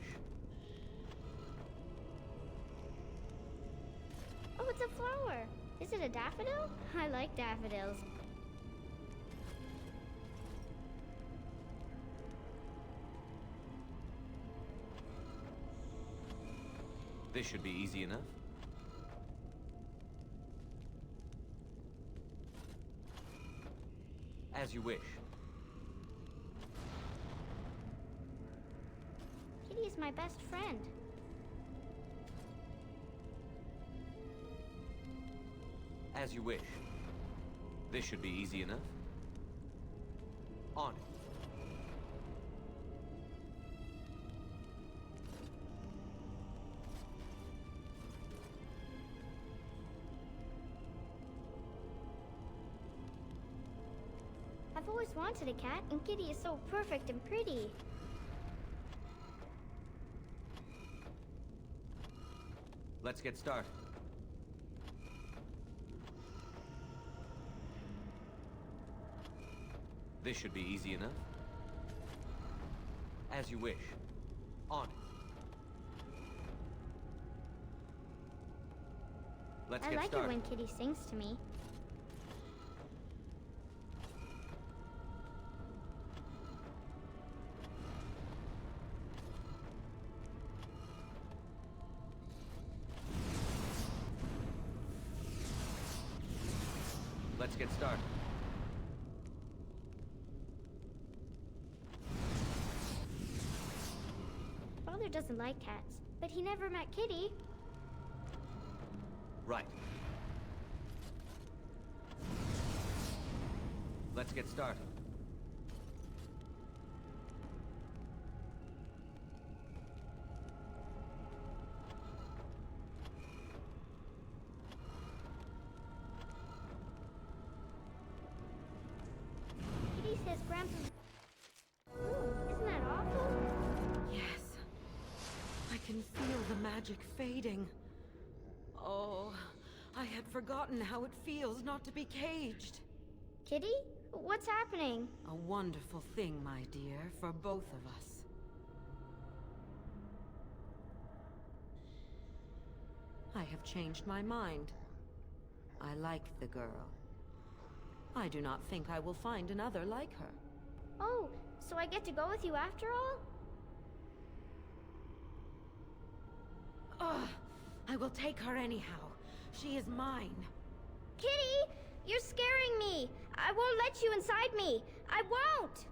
Oh, it's a flower. Is it a daffodil? I like daffodils. This should be easy enough. As you wish. Kitty is my best friend. As you wish. This should be easy enough. On it. I've always wanted a cat, and Kitty is so perfect and pretty. Let's get started. This should be easy enough. As you wish. On it. Let's I get like started. it when Kitty sings to me. Let's get started. Father doesn't like cats, but he never met Kitty. Right. Let's get started. Kitty says Grandpa... Ooh, isn't that awful? Yes. I can feel the magic fading. Oh, I had forgotten how it feels not to be caged. Kitty? What's happening? A wonderful thing, my dear, for both of us. I have changed my mind. I like the girl. I do not think I will find another like her. Oh, so I get to go with you after all? Ugh, I will take her anyhow. She is mine. Kitty! You're scaring me! I won't let you inside me! I won't!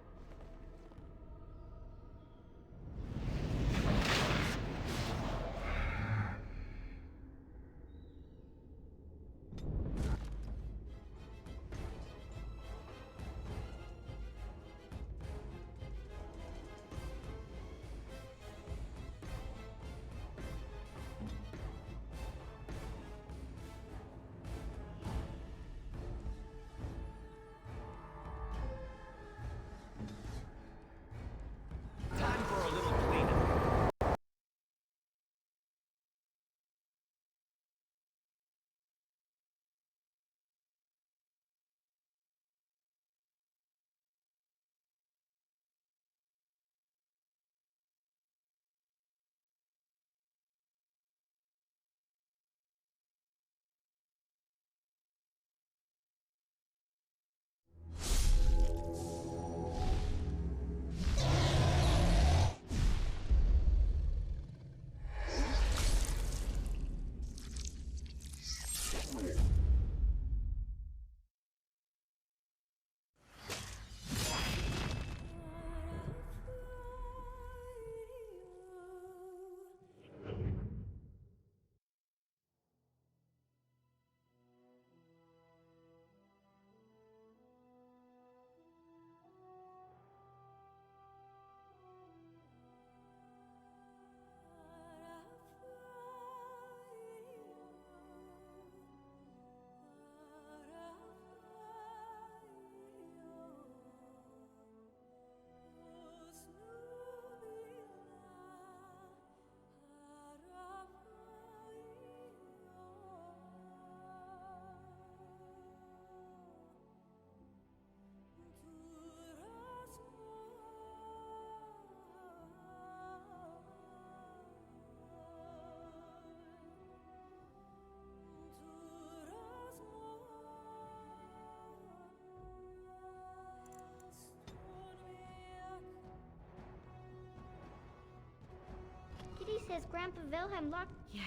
his Grandpa Wilhelm locked... Yes.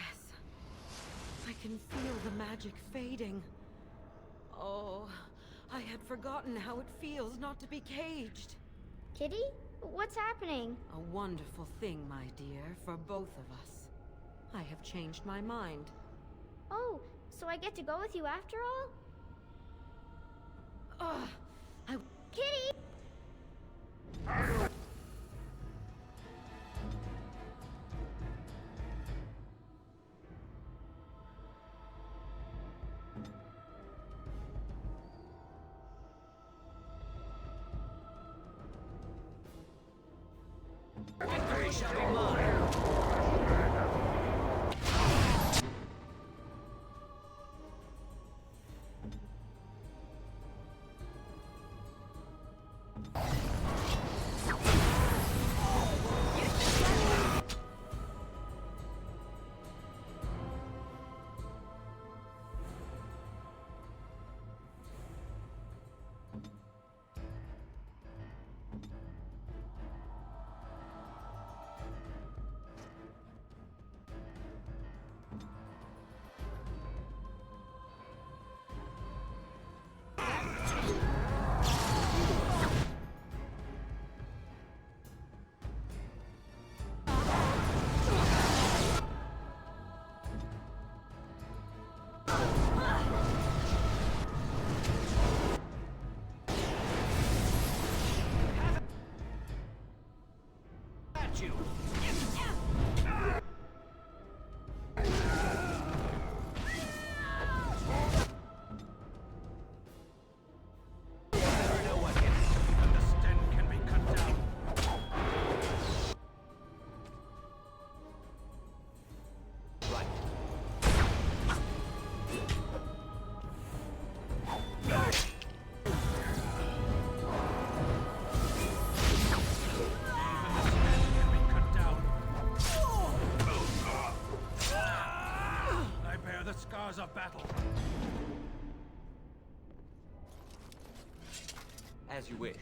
I can feel the magic fading. Oh, I had forgotten how it feels not to be caged. Kitty? What's happening? A wonderful thing, my dear, for both of us. I have changed my mind. Oh, so I get to go with you after all? Ugh! Kitty! Victory shall be mine! You. Of battle. As you wish.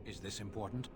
Is this important?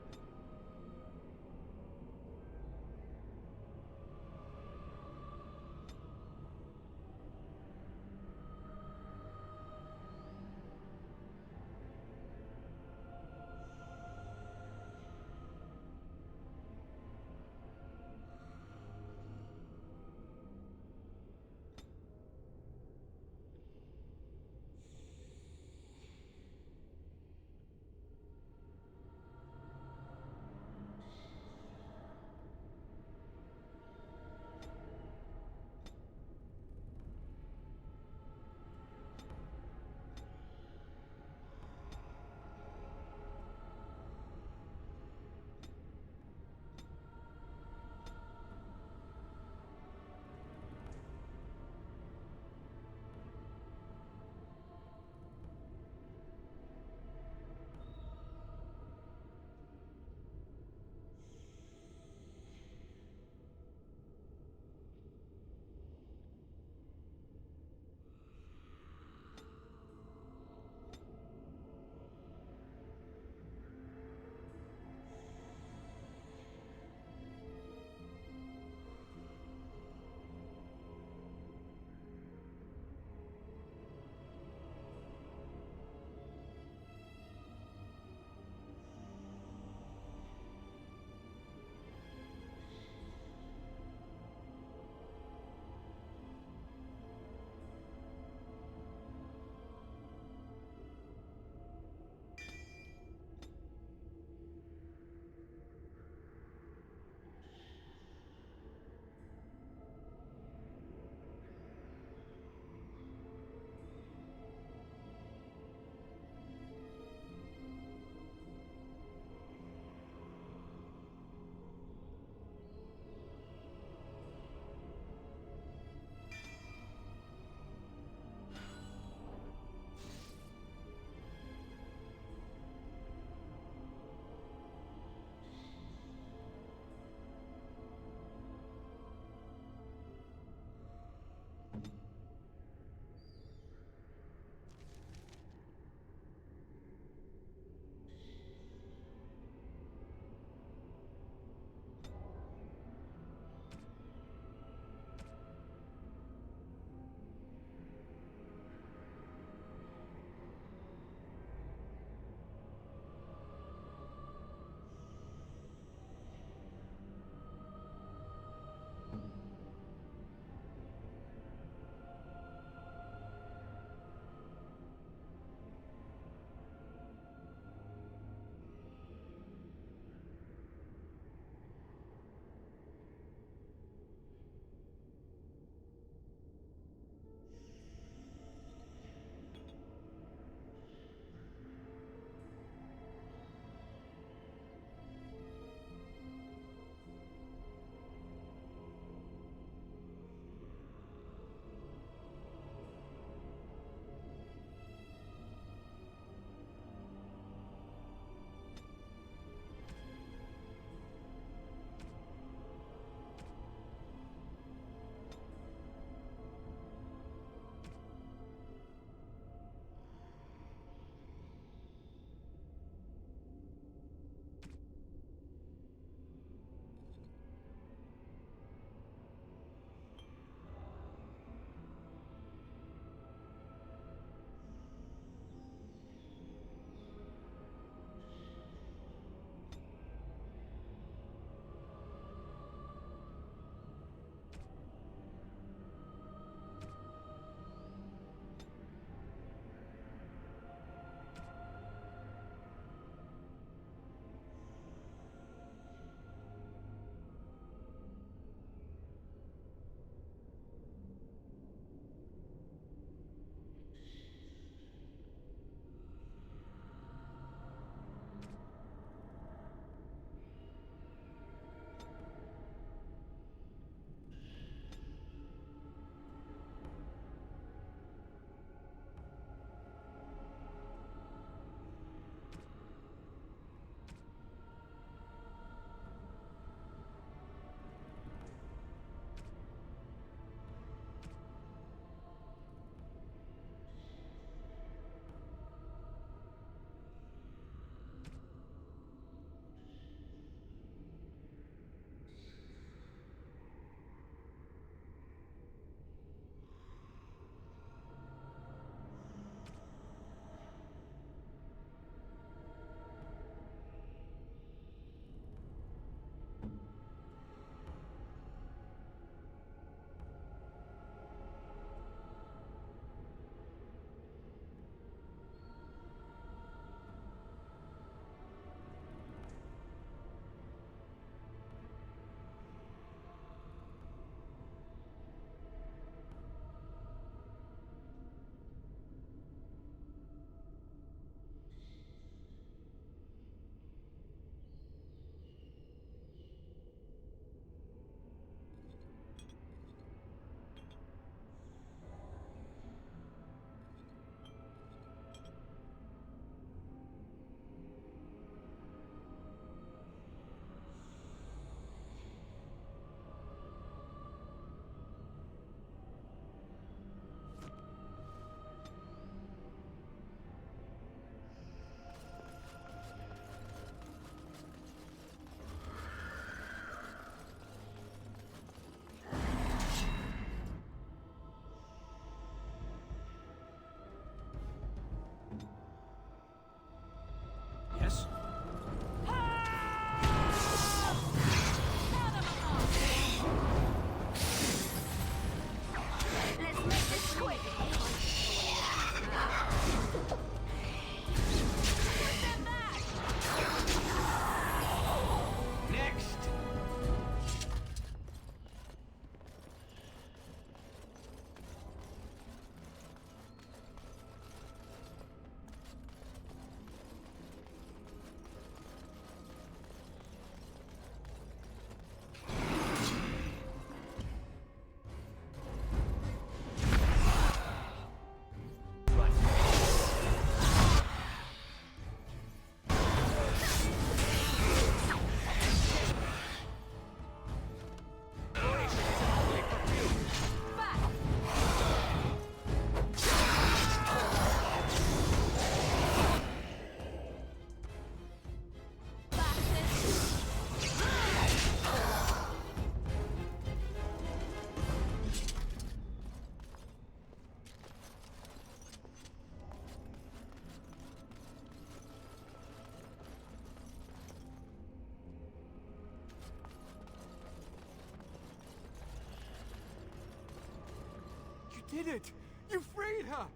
did it! You freed her!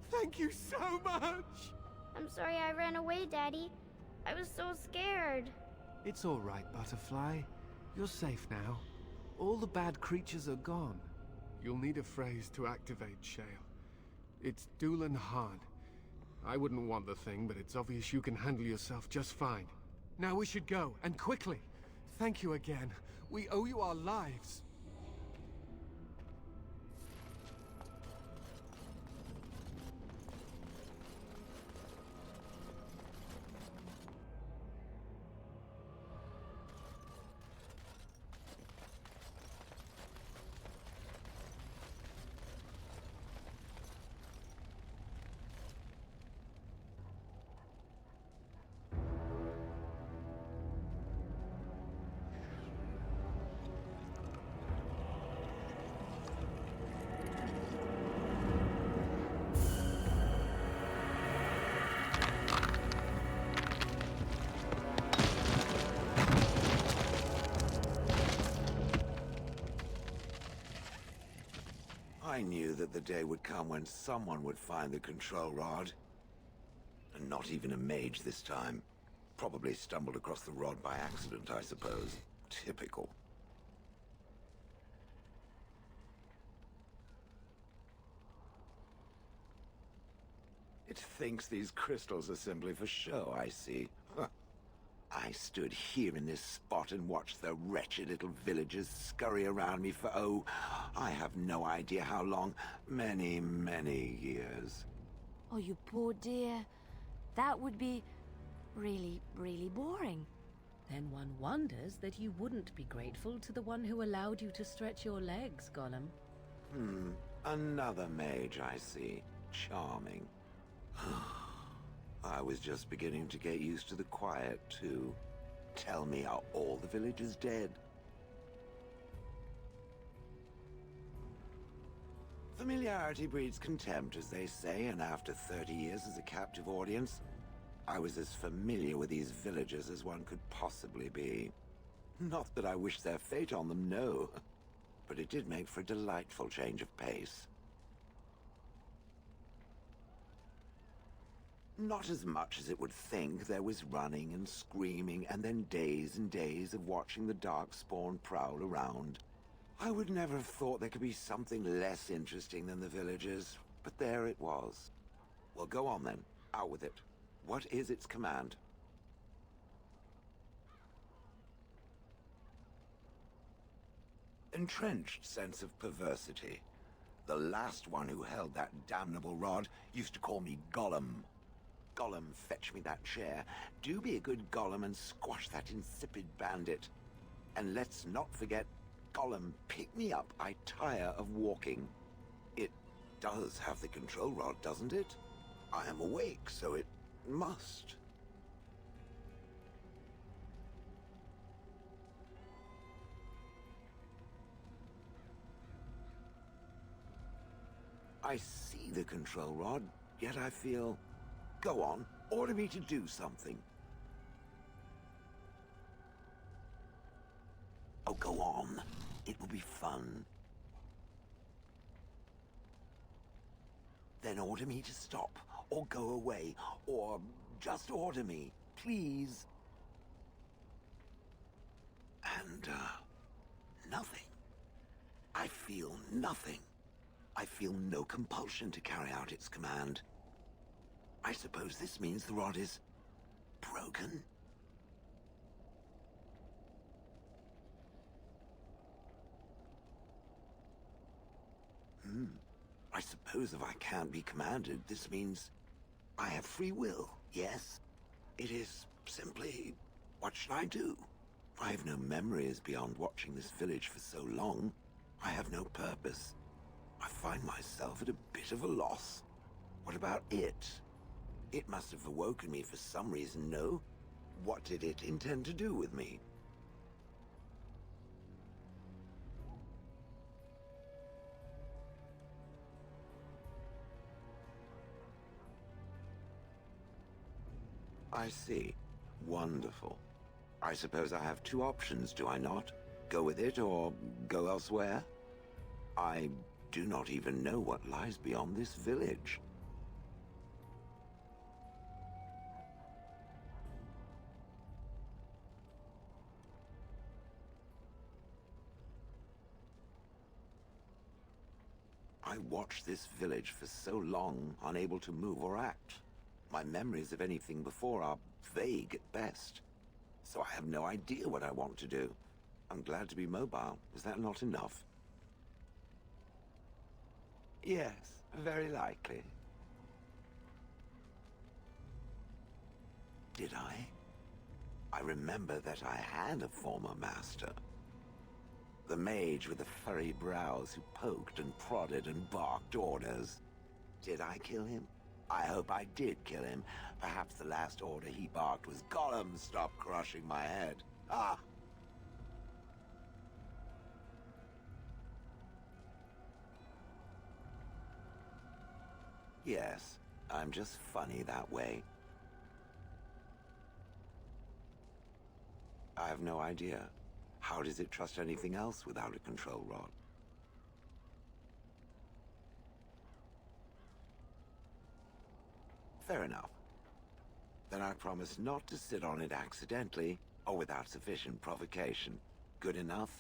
Thank you so much! I'm sorry I ran away, Daddy. I was so scared. It's all right, Butterfly. You're safe now. All the bad creatures are gone. You'll need a phrase to activate Shale. It's Doolan Han. I wouldn't want the thing, but it's obvious you can handle yourself just fine. Now we should go, and quickly. Thank you again. We owe you our lives. I knew that the day would come when someone would find the control rod. And not even a mage this time. Probably stumbled across the rod by accident, I suppose. Typical. It thinks these crystals are simply for show, I see. Huh. I stood here in this spot and watched the wretched little villagers scurry around me for, oh, I have no idea how long. Many, many years. Oh, you poor dear. That would be really, really boring. Then one wonders that you wouldn't be grateful to the one who allowed you to stretch your legs, Gollum. Another mage, I see. Charming. I was just beginning to get used to the quiet, too. Tell me, are all the villagers dead? Familiarity breeds contempt, as they say, and after 30 years as a captive audience, I was as familiar with these villagers as one could possibly be. Not that I wish their fate on them, no. But it did make for a delightful change of pace. Not as much as it would think. There was running and screaming, and then days and days of watching the Darkspawn prowl around. I would never have thought there could be something less interesting than the villagers, but there it was. Well, go on then. Out with it. What is its command? Entrenched sense of perversity. The last one who held that damnable rod used to call me Gollum. Gollum, fetch me that chair. Do be a good Gollum and squash that insipid bandit. And let's not forget, Gollum, pick me up. I tire of walking. It does have the control rod, doesn't it? I am awake, so it must. I see the control rod, yet I feel... Go on, order me to do something. Oh, go on. It will be fun. Then order me to stop, or go away, or just order me, please. And, nothing. I feel nothing. I feel no compulsion to carry out its command. I suppose this means the rod is broken. I suppose if I can't be commanded, this means I have free will, yes? It is simply, what should I do? I have no memories beyond watching this village for so long. I have no purpose. I find myself at a bit of a loss. What about it? It must have awoken me for some reason, no? What did it intend to do with me? I see. Wonderful. I suppose I have two options, do I not? Go with it or go elsewhere? I do not even know what lies beyond this village. I watched this village for so long, unable to move or act. My memories of anything before are vague at best. So I have no idea what I want to do. I'm glad to be mobile. Is that not enough? Yes, very likely. Did I? I remember that I had a former master. The mage with the furry brows who poked and prodded and barked orders. Did I kill him? I hope I did kill him. Perhaps the last order he barked was, "Gollum, stop crushing my head." Ah! Yes, I'm just funny that way. I have no idea. How does it trust anything else without a control rod? Fair enough. Then I promise not to sit on it accidentally or without sufficient provocation. Good enough?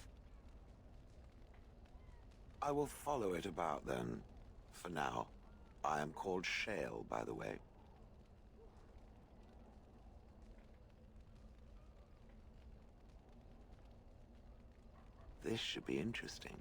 I will follow it about then. For now. I am called Shale, by the way. This should be interesting.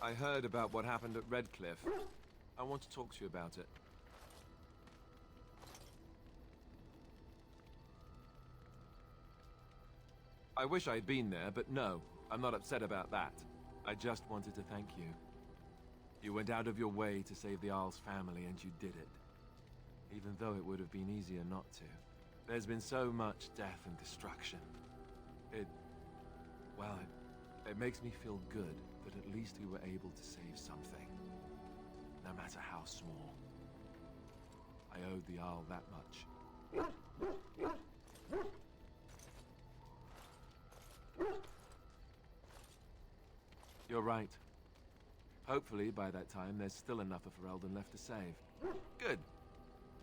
I heard about what happened at Redcliffe. I want to talk to you about it. I wish I'd been there, but no, I'm not upset about that. I just wanted to thank you. You went out of your way to save the Arl's family, and you did it. Even though it would have been easier not to. There's been so much death and destruction. Well, it makes me feel good that at least we were able to save something. No matter how small. I owed the Arl that much. You're right. Hopefully, by that time, there's still enough of Ferelden left to save. Good.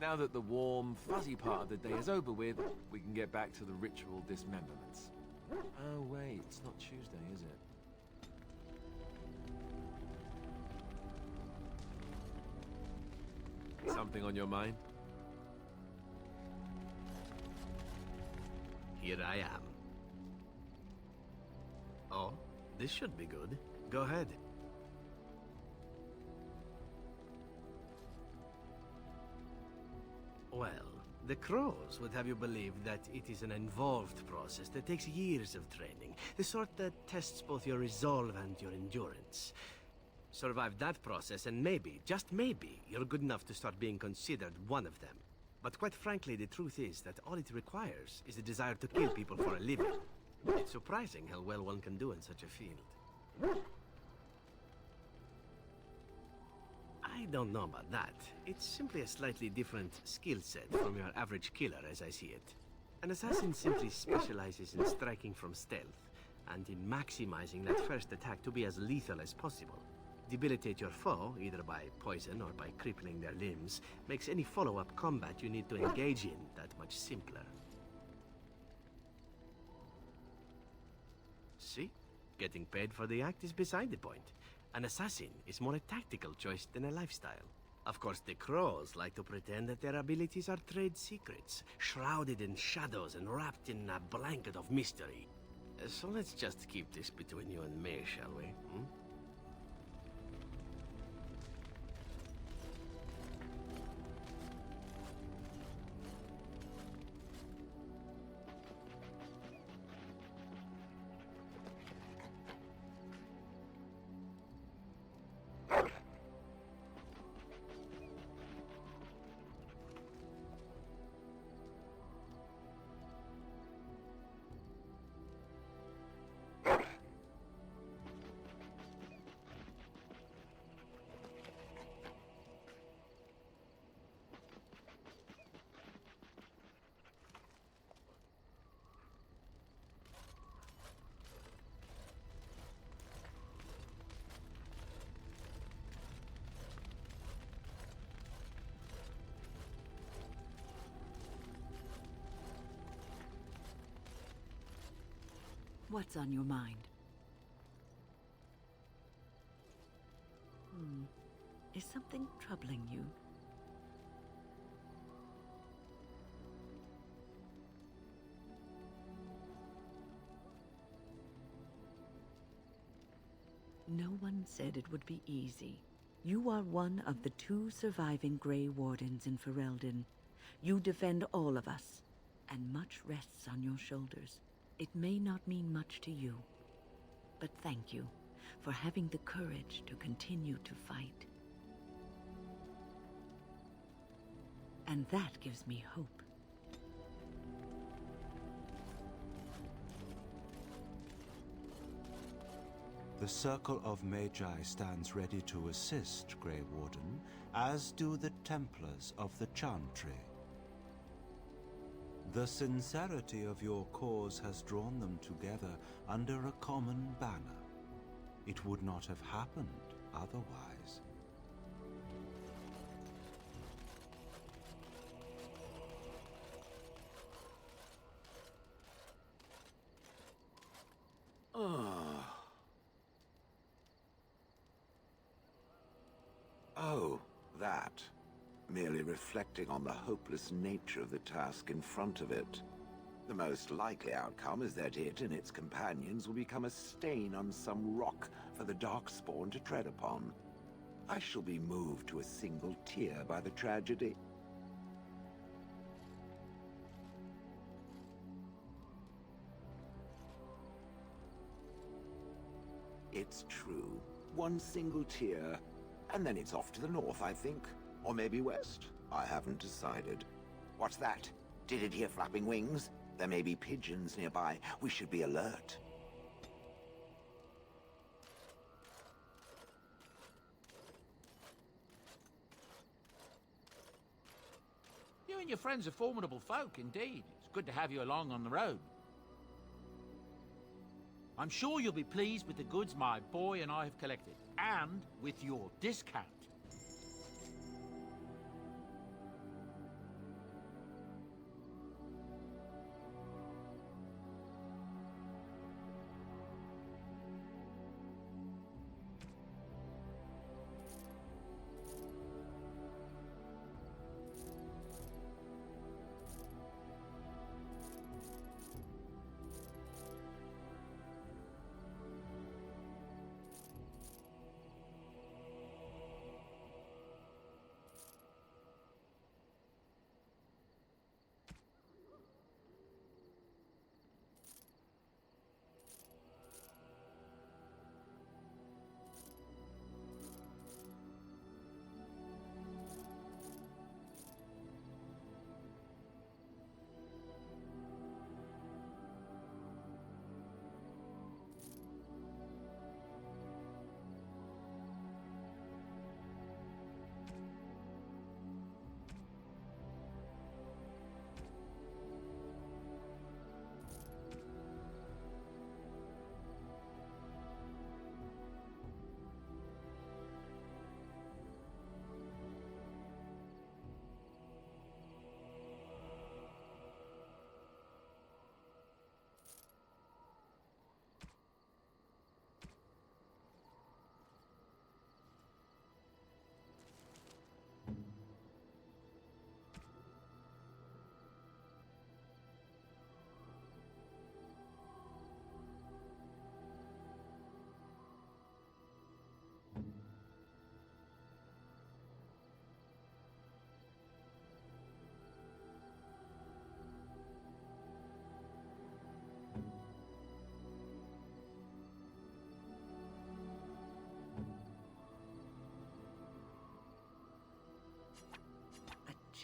Now that the warm, fuzzy part of the day is over with, we can get back to the ritual dismemberments. Oh wait, it's not Tuesday, is it? Something on your mind? Here I am. Oh, this should be good. Go ahead. Well, the Crows would have you believe that it is an involved process that takes years of training. The sort that tests both your resolve and your endurance. Survive that process and maybe, just maybe, you're good enough to start being considered one of them. But quite frankly, the truth is that all it requires is a desire to kill people for a living. It's surprising how well one can do in such a field. I don't know about that. It's simply a slightly different skill set from your average killer as I see it. An assassin simply specializes in striking from stealth, and in maximizing that first attack to be as lethal as possible. Debilitate your foe, either by poison or by crippling their limbs, makes any follow-up combat you need to engage in that much simpler. See? Getting paid for the act is beside the point. An assassin is more a tactical choice than a lifestyle. Of course, the Crows like to pretend that their abilities are trade secrets, shrouded in shadows and wrapped in a blanket of mystery. So let's just keep this between you and me, shall we? Hmm? What's on your mind? Is something troubling you? No one said it would be easy. You are one of the 2 surviving Grey Wardens in Ferelden. You defend all of us, and much rests on your shoulders. It may not mean much to you, but thank you for having the courage to continue to fight. And that gives me hope. The Circle of Magi stands ready to assist, Grey Warden, as do the Templars of the Chantry. The sincerity of your cause has drawn them together under a common banner. It would not have happened otherwise. Oh, merely reflecting on the hopeless nature of the task in front of it. The most likely outcome is that it and its companions will become a stain on some rock for the Darkspawn to tread upon. I shall be moved to a single tear by the tragedy. It's true. One single tear, and then it's off to the north, I think. Or maybe west. I haven't decided. What's that? Did it hear flapping wings? There may be pigeons nearby. We should be alert. You and your friends are formidable folk, indeed. It's good to have you along on the road. I'm sure you'll be pleased with the goods my boy and I have collected, and with your discount.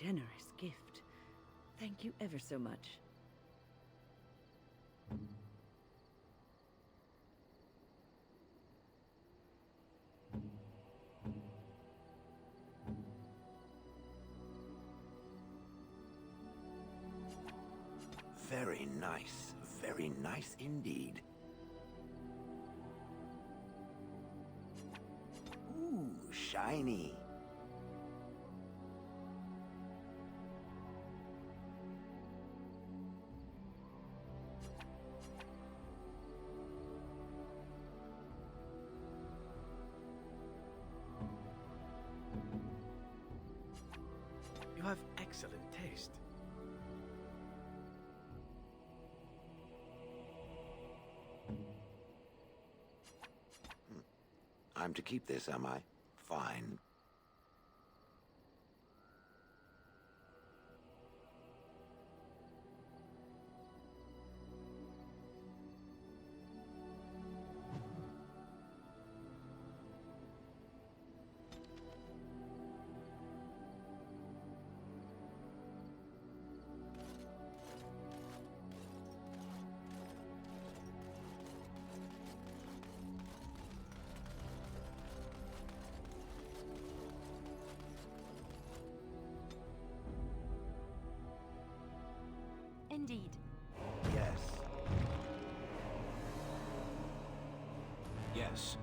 Generous gift. Thank you ever so much. Very nice indeed. Ooh, shiny. You have excellent taste. I'm to keep this, am I? Fine. Indeed. Yes. Yes.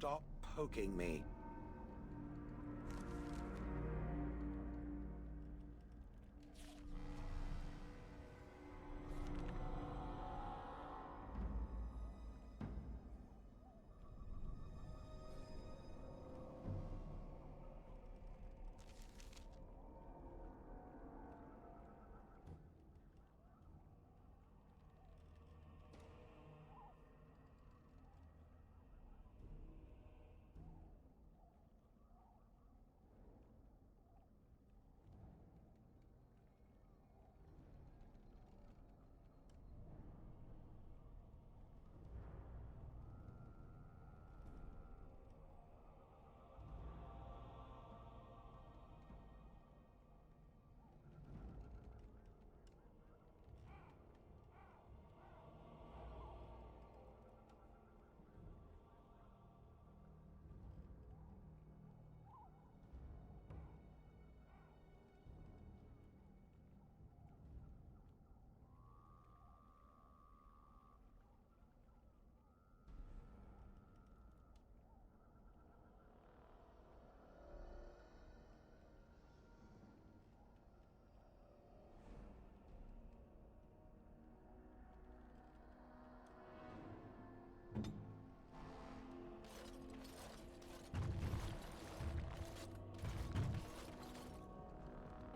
Stop poking me.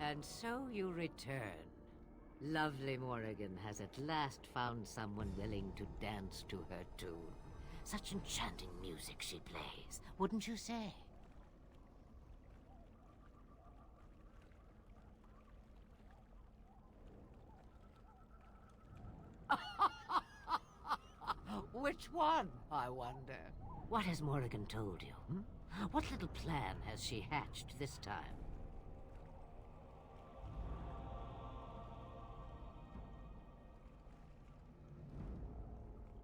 And so you return. Lovely Morrigan has at last found someone willing to dance to her tune. Such enchanting music she plays, wouldn't you say? Which one, I wonder? What has Morrigan told you, hmm? What little plan has she hatched this time?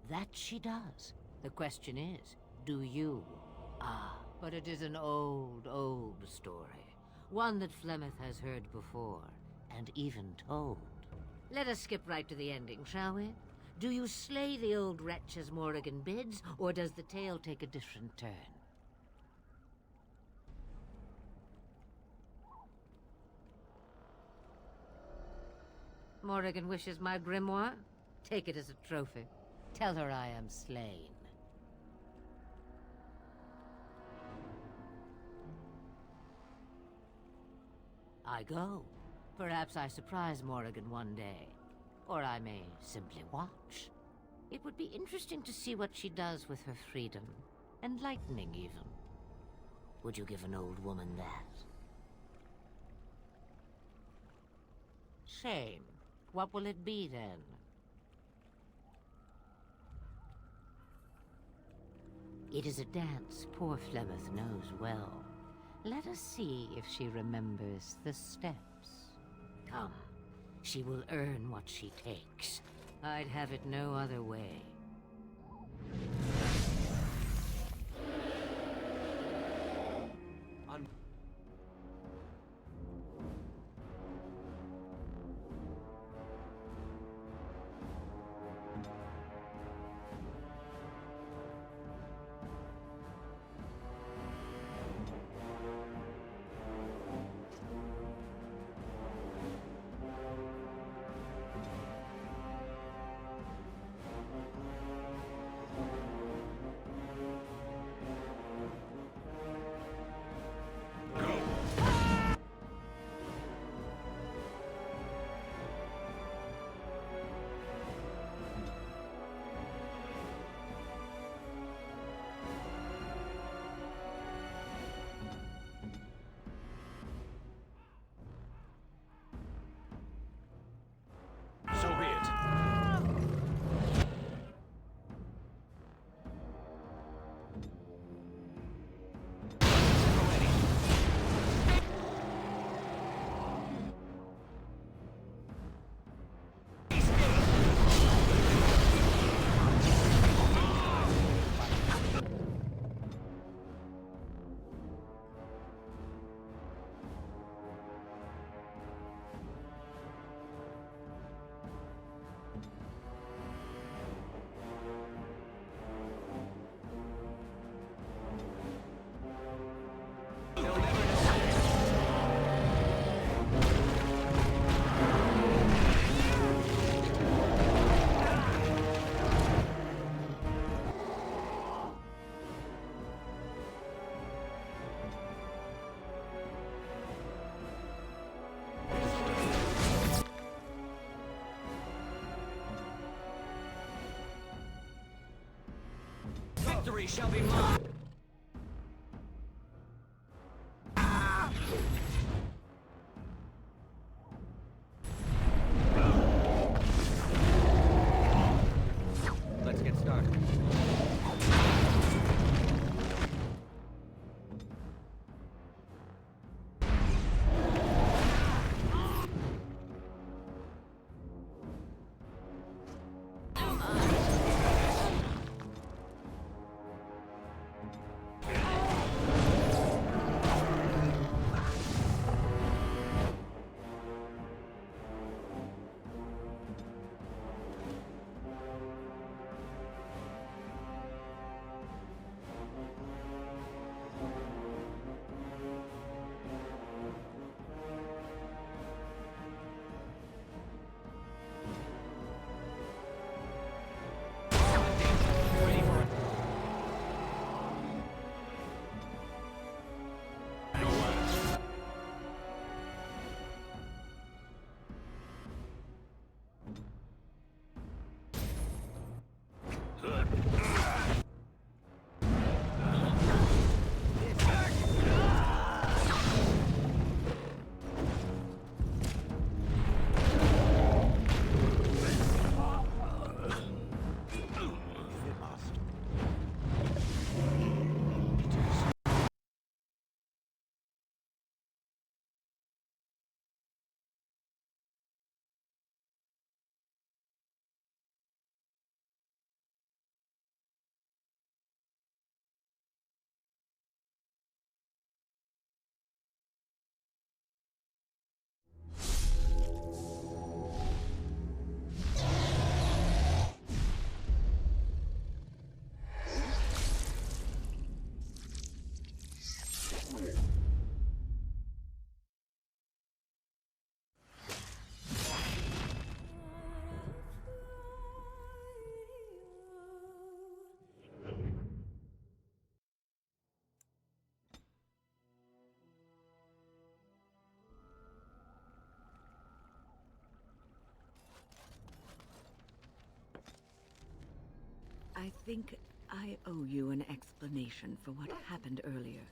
That she does. The question is, do you? Ah, but it is an old, old story. One that Flemeth has heard before, and even told. Let us skip right to the ending, shall we? Do you slay the old wretch as Morrigan bids, or does the tale take a different turn? Morrigan wishes my grimoire? Take it as a trophy. Tell her I am slain. I go. Perhaps I surprise Morrigan one day. Or I may simply watch. It would be interesting to see what she does with her freedom. Enlightening, even. Would you give an old woman that? Shame. What will it be, then? It is a dance poor Flemeth knows well. Let us see if she remembers the steps. Come, she will earn what she takes. I'd have it no other way. victory shall be mine! Let's get started. I think I owe you an explanation for what happened earlier.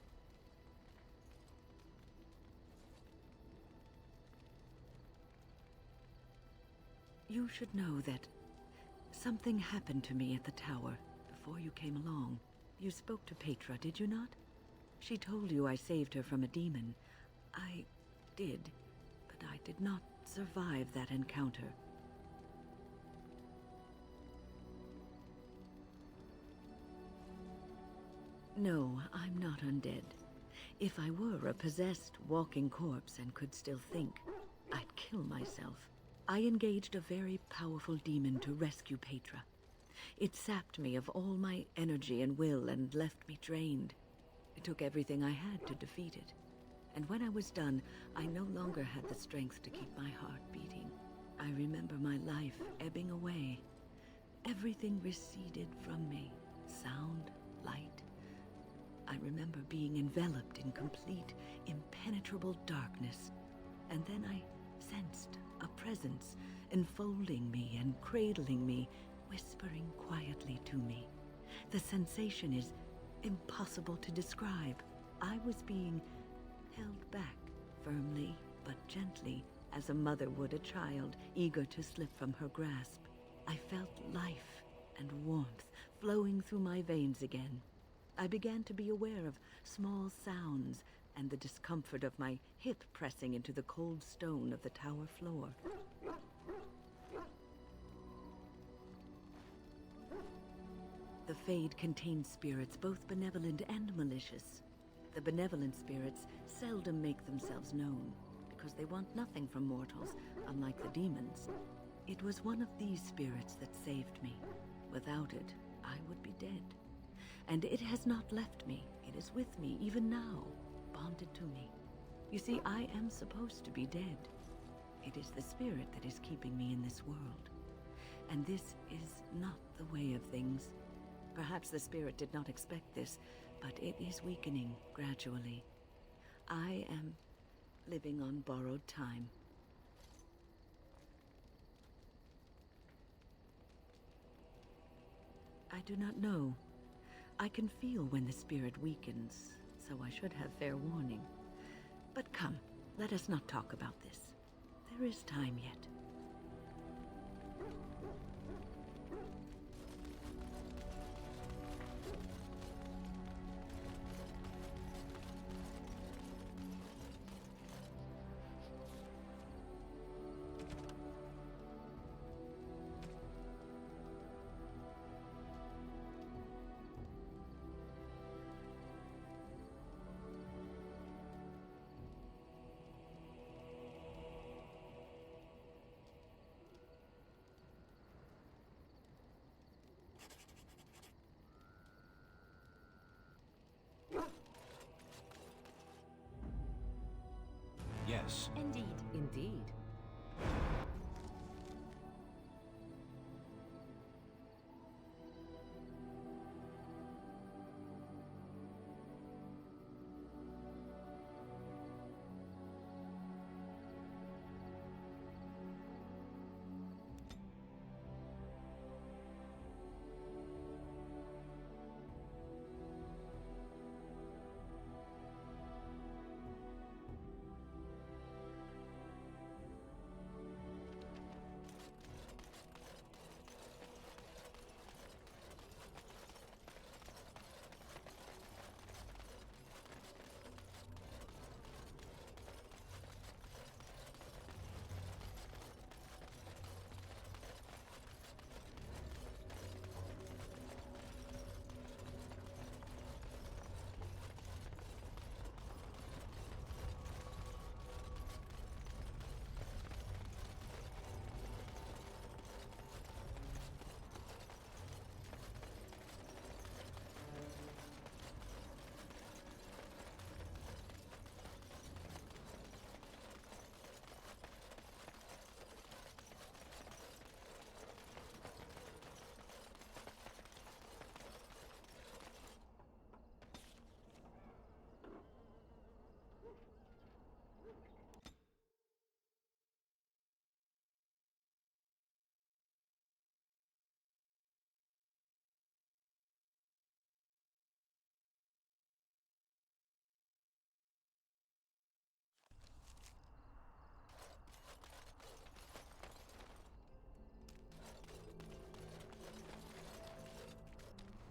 You should know that something happened to me at the tower before you came along. You spoke to Petra, did you not? She told you I saved her from a demon. I did, but I did not survive that encounter. No, I'm not undead. If I were a possessed walking corpse and could still think, I'd kill myself. I engaged a very powerful demon to rescue Petra. It sapped me of all my energy and will and left me drained. It took everything I had to defeat it. And when I was done, I no longer had the strength to keep my heart beating. I remember my life ebbing away. Everything receded from me. Sound, light. I remember being enveloped in complete, impenetrable darkness. And then I sensed a presence enfolding me and cradling me, whispering quietly to me. The sensation is impossible to describe. I was being held back, firmly but gently, as a mother would a child eager to slip from her grasp. I felt life and warmth flowing through my veins again. I began to be aware of small sounds and the discomfort of my hip pressing into the cold stone of the tower floor. The Fade contains spirits both benevolent and malicious. The benevolent spirits seldom make themselves known, because they want nothing from mortals, unlike the demons. It was one of these spirits that saved me. Without it, I would be dead. And it has not left me. It is with me even now, bonded to me. You see, I am supposed to be dead. It is the spirit that is keeping me in this world. And this is not the way of things. Perhaps the spirit did not expect this, but it is weakening gradually. I am living on borrowed time. I do not know. I can feel when the spirit weakens, so I should have fair warning. But come, let us not talk about this. There is time yet. Yes. Indeed. Indeed.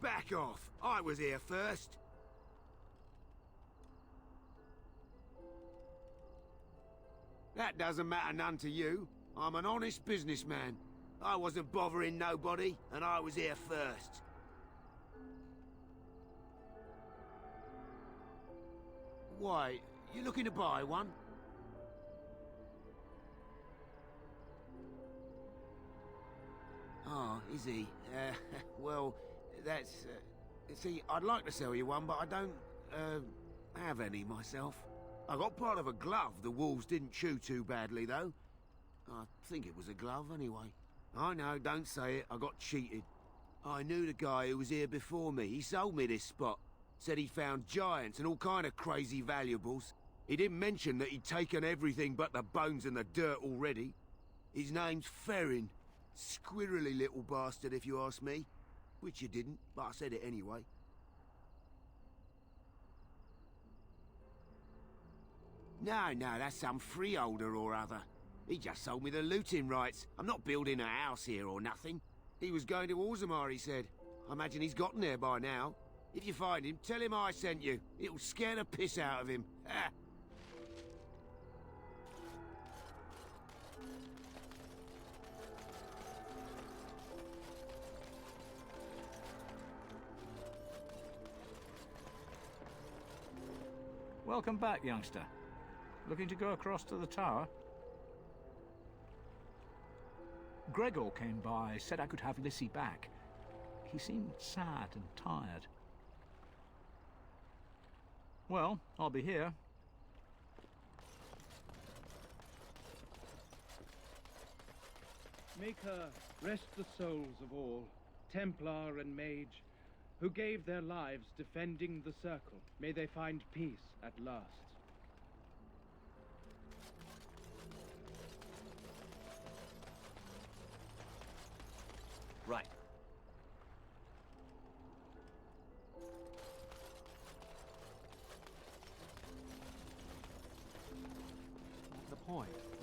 Back off! I was here first! That doesn't matter none to you. I'm an honest businessman. I wasn't bothering nobody, and I was here first. Why, you looking to buy one? Oh, is he? Well, that's... see, I'd like to sell you one, but I don't, have any myself. I got part of a glove the wolves didn't chew too badly, though. I think it was a glove, anyway. I know, don't say it. I got cheated. I knew the guy who was here before me. He sold me this spot. Said he found giants and all kind of crazy valuables. He didn't mention that he'd taken everything but the bones and the dirt already. His name's Ferrin. Squirrely little bastard, if you ask me. Which you didn't, but I said it anyway. No, that's some freeholder or other. He just sold me the looting rights. I'm not building a house here or nothing. He was going to Orzammar, he said. I imagine he's gotten there by now. If you find him, tell him I sent you. It'll scare the piss out of him. Ha! Welcome back, youngster. Looking to go across to the tower? Gregor came by, said I could have Lissy back. He seemed sad and tired. Well, I'll be here. Make her rest the souls of all, Templar and Mage, who gave their lives defending the Circle. May they find peace at last. Right.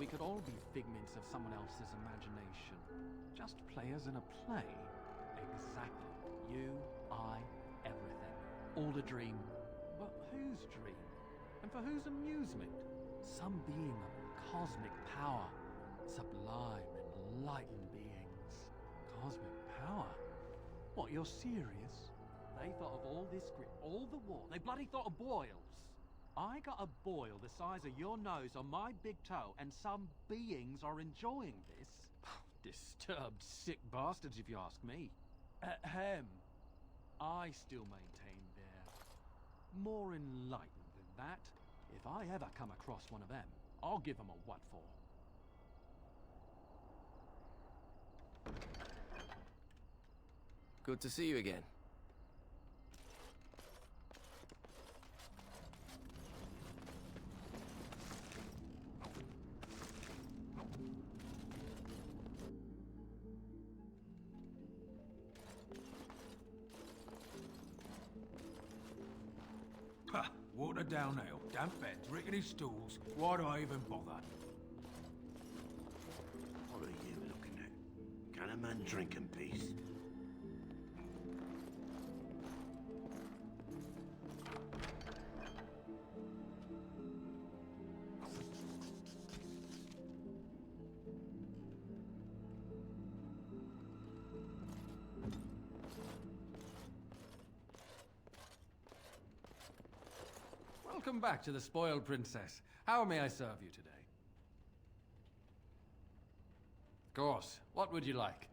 We could all be figments of someone else's imagination. Just players in a play. Exactly. You, I, everything. All a dream. But whose dream? And for whose amusement? Some being of cosmic power. Sublime, enlightened beings. Cosmic power? What, you're serious? They thought of all this grit, all the war. They bloody thought of boils. I got a boil the size of your nose on my big toe, and some beings are enjoying this? Disturbed, sick bastards, if you ask me. Ahem. I still maintain they're more enlightened than that. If I ever come across one of them, I'll give them a what for. Good to see you again. Ha! Water down ale, damp beds, rickety stools. Why do I even bother? What are you looking at? Can a man drink in peace? Welcome back to the Spoiled Princess. How may I serve you today? Of course. What would you like?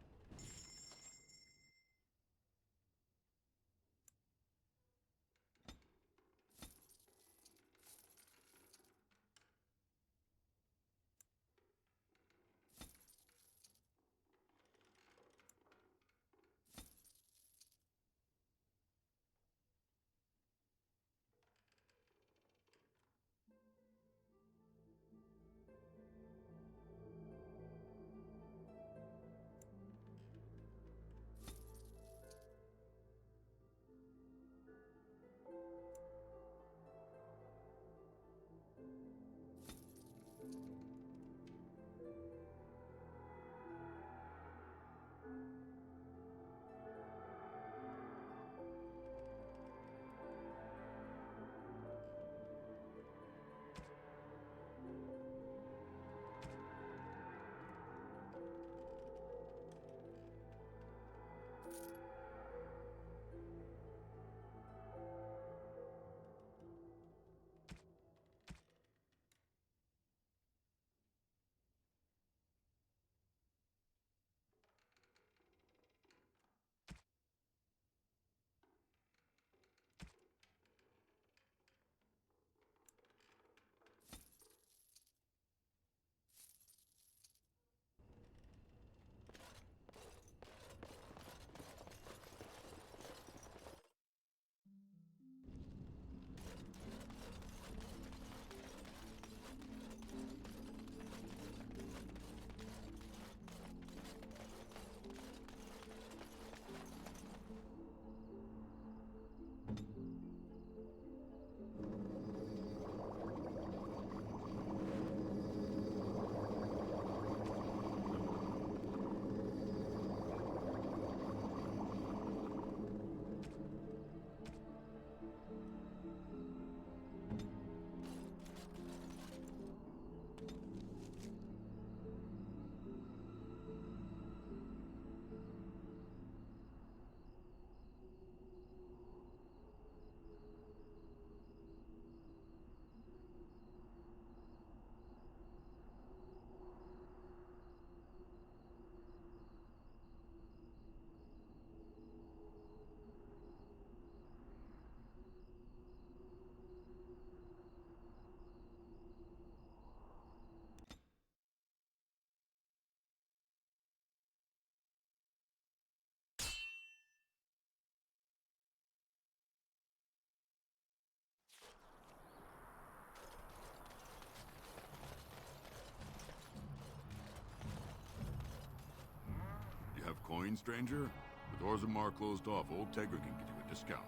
You have coins, stranger? With Orzammar closed off, old Tegra can get you a discount.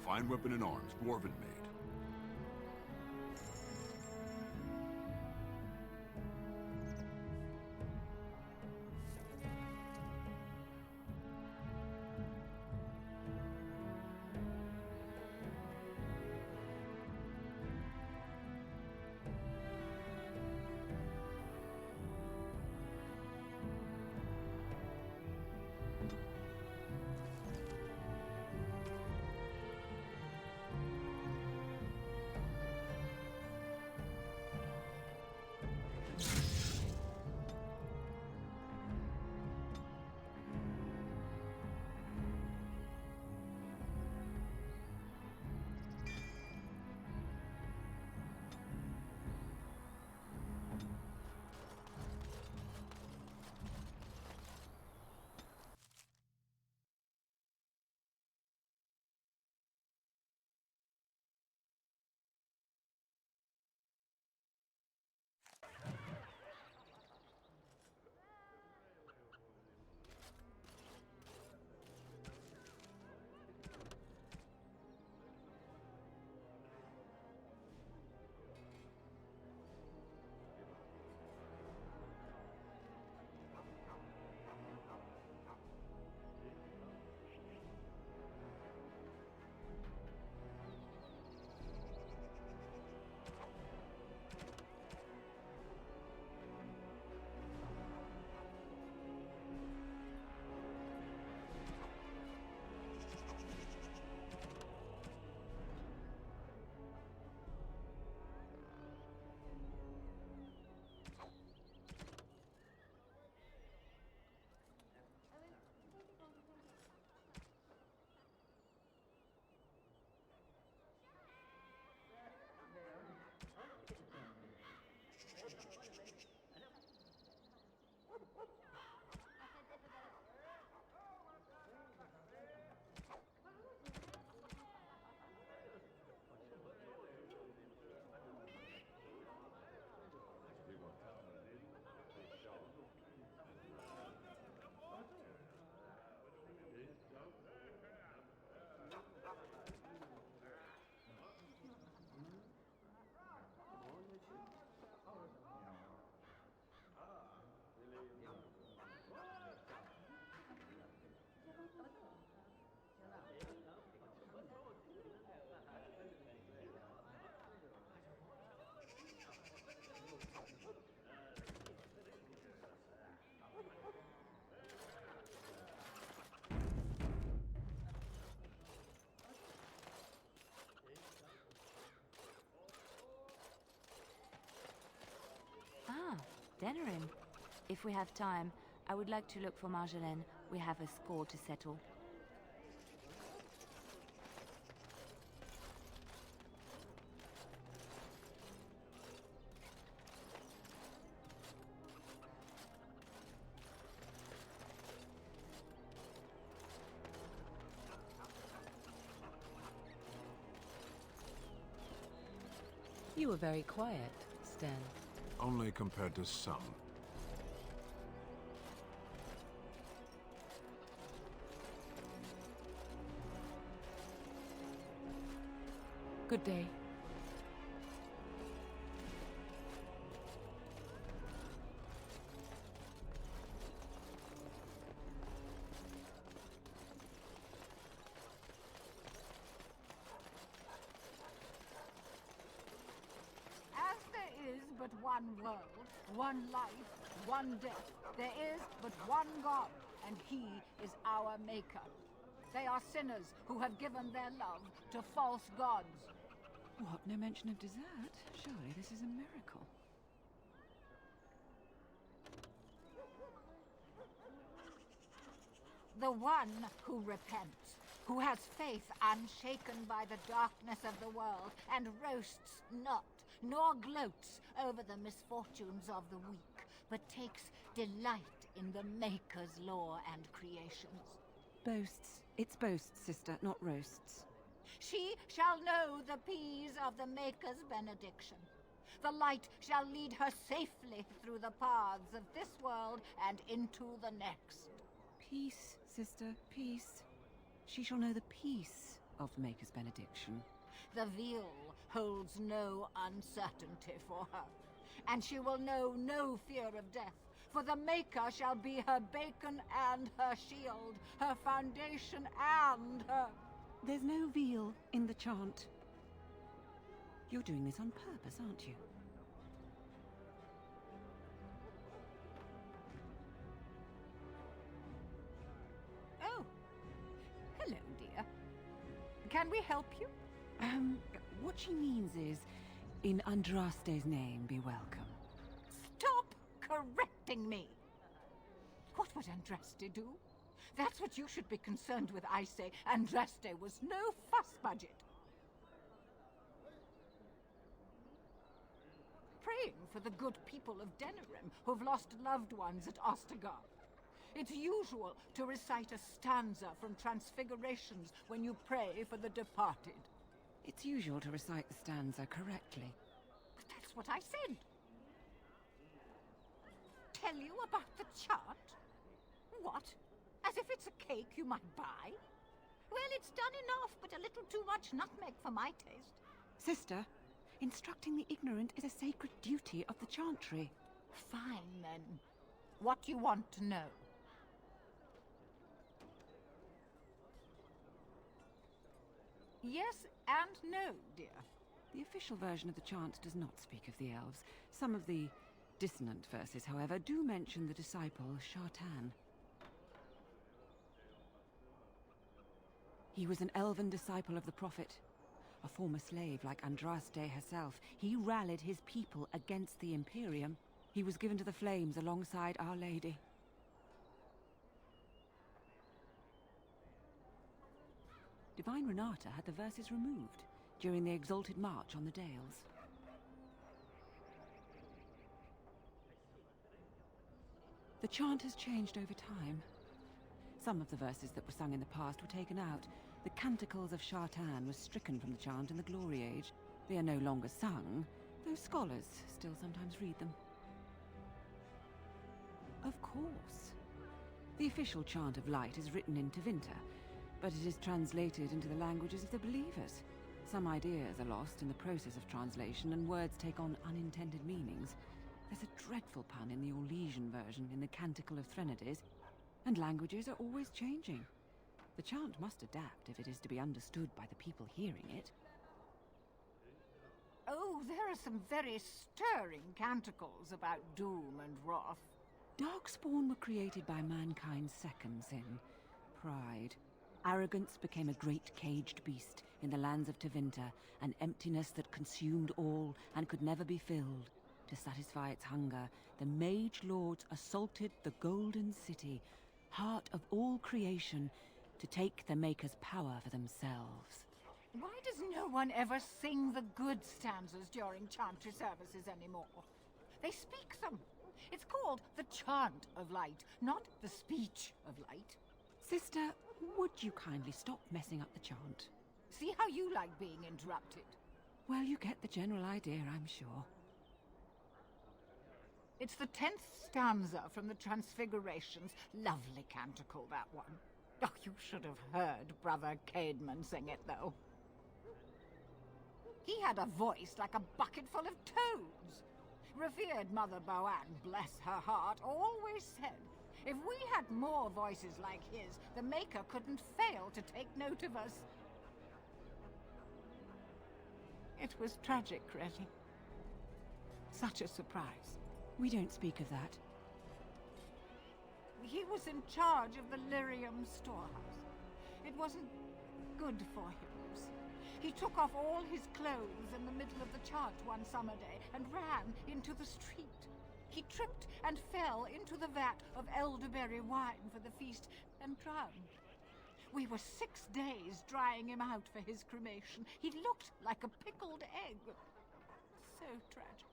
Fine weapon and arms, dwarven made. Denerim. If we have time, I would like to look for Marjolaine. We have a score to settle. You were very quiet, Stan. Only compared to some. Good day. As there is but one world, one life, one death, there is but one God, and He is our Maker. They are sinners who have given their love to false gods. What? No mention of dessert? Surely this is a miracle. The one who repents, who has faith unshaken by the darkness of the world, and roasts not, nor gloats over the misfortunes of the weak, but takes delight in the Maker's law and creations. Boasts. It's boasts, sister, not roasts. She shall know the peace of the Maker's benediction. The light shall lead her safely through the paths of this world and into the next. Peace, sister, peace. She shall know the peace of the Maker's benediction. The veil holds no uncertainty for her, and she will know no fear of death, for the Maker shall be her beacon and her shield, her foundation and her... There's no veal in the chant. You're doing this on purpose, aren't you? Oh. Hello, dear. Can we help you? What she means is, in Andraste's name, be welcome. Stop correcting me! What would Andraste do? That's what you should be concerned with, I say. Andraste was no fuss budget. Praying for the good people of Denerim who've lost loved ones at Ostergard. It's usual to recite a stanza from Transfigurations when you pray for the departed. It's usual to recite the stanza correctly. But that's what I said. Tell you about the chart? What? As if it's a cake you might buy? Well, it's done enough, but a little too much nutmeg for my taste. Sister, instructing the ignorant is a sacred duty of the chantry. Fine, then. What do you want to know? Yes and no, dear. The official version of the chant does not speak of the elves. Some of the dissonant verses, however, do mention the disciple Shartan. He was an elven disciple of the Prophet. A former slave like Andraste herself, he rallied his people against the Imperium. He was given to the flames alongside Our Lady. Divine Renata had the verses removed during the Exalted March on the Dales. The chant has changed over time. Some of the verses that were sung in the past were taken out. The Canticles of Shartan was stricken from the chant in the Glory Age. They are no longer sung, though scholars still sometimes read them. Of course. The official chant of light is written in Tevinter, but it is translated into the languages of the believers. Some ideas are lost in the process of translation, and words take on unintended meanings. There's a dreadful pun in the Orlesian version in the Canticle of Threnodies, and languages are always changing. The chant must adapt if it is to be understood by the people hearing it. Oh, there are some very stirring canticles about doom and wrath. Darkspawn were created by mankind's second sin, pride. Arrogance became a great caged beast in the lands of Tevinter, an emptiness that consumed all and could never be filled. To satisfy its hunger, the Mage Lords assaulted the Golden City, heart of all creation, to take the Maker's power for themselves. Why does no one ever sing the good stanzas during chantry services anymore? They speak them. It's called the chant of light, not the speech of light. Sister, would you kindly stop messing up the chant? See how you like being interrupted. Well, you get the general idea, I'm sure. It's the 10th stanza from the Transfigurations. Lovely canticle, that one. Oh, you should have heard Brother Caedmon sing it, though. He had a voice like a bucket full of toads. Revered Mother Boann, bless her heart, always said, if we had more voices like his, the Maker couldn't fail to take note of us. It was tragic, really. Such a surprise. We don't speak of that. He was in charge of the Lyrium storehouse. It wasn't good for him, you see. He took off all his clothes in the middle of the chant one summer day and ran into the street. He tripped and fell into the vat of elderberry wine for the feast and drowned. We were 6 days drying him out for his cremation. He looked like a pickled egg. So tragic.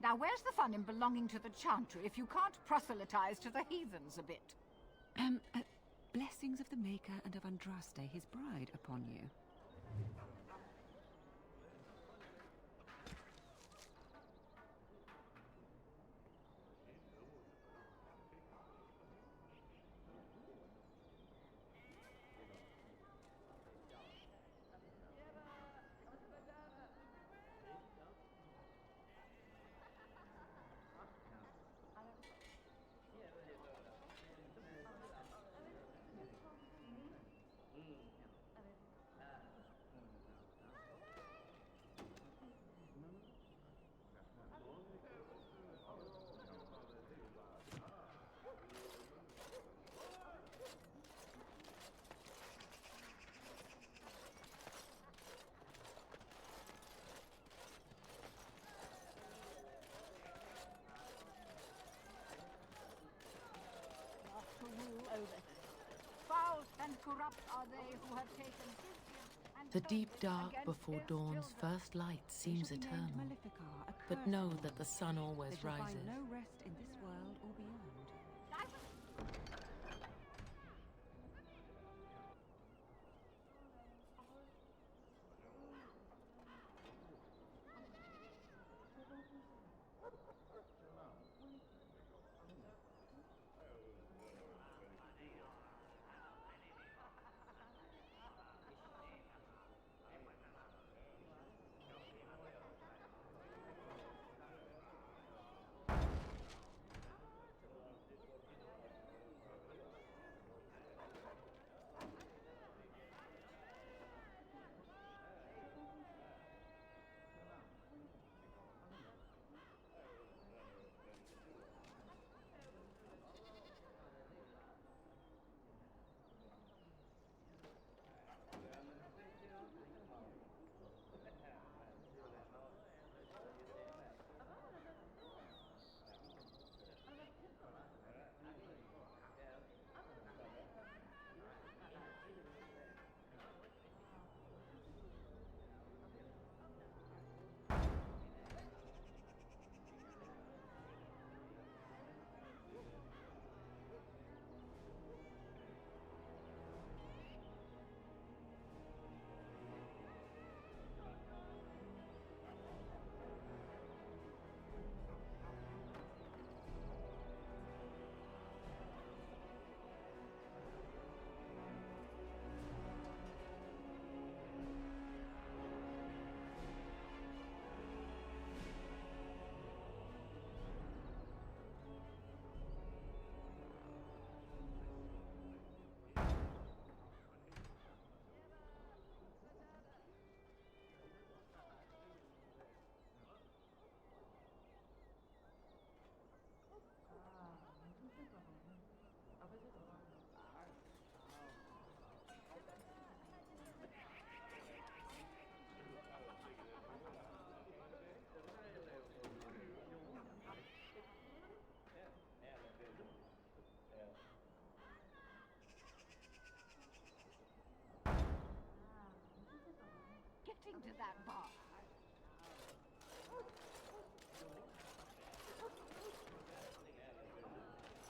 Now, where's the fun in belonging to the chantry if you can't proselytize to the heathens a bit? Blessings of the Maker and of Andraste, his bride, upon you. Foul and corrupt are they who have taken and The deep dark before dawn's first light seems eternal. But know that the sun always They shall rises. find no rest in this world or beyond.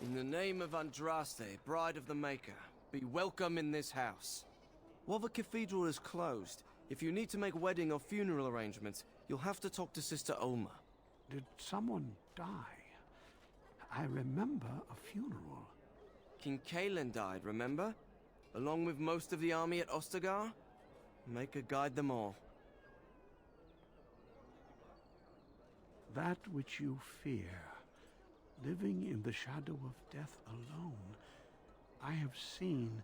In the name of Andraste, Bride of the Maker, be welcome in this house. While the cathedral is closed, if you need to make wedding or funeral arrangements, you'll have to talk to Sister Olma. Did someone die? I remember a funeral. King Kalen died, remember? Along with most of the army at Ostagar? Maker guide them all. That which you fear, living in the shadow of death alone, I have seen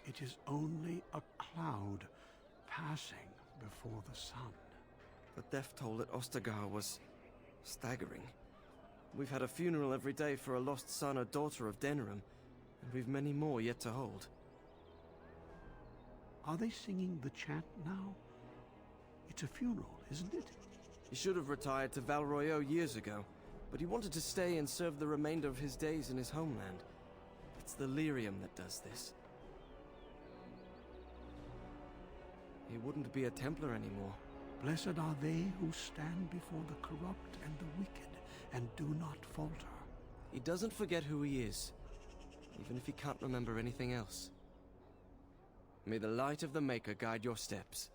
it is only a cloud passing before the sun. The death toll at Ostagar was staggering. We've had a funeral every day for a lost son or daughter of Denerim, and we've many more yet to hold. Are they singing the chant now? It's a funeral, isn't it? He should have retired to Val Royeaux years ago, but he wanted to stay and serve the remainder of his days in his homeland. It's the lyrium that does this. He wouldn't be a Templar anymore. Blessed are they who stand before the corrupt and the wicked, and do not falter. He doesn't forget who he is, even if he can't remember anything else. May the light of the Maker guide your steps.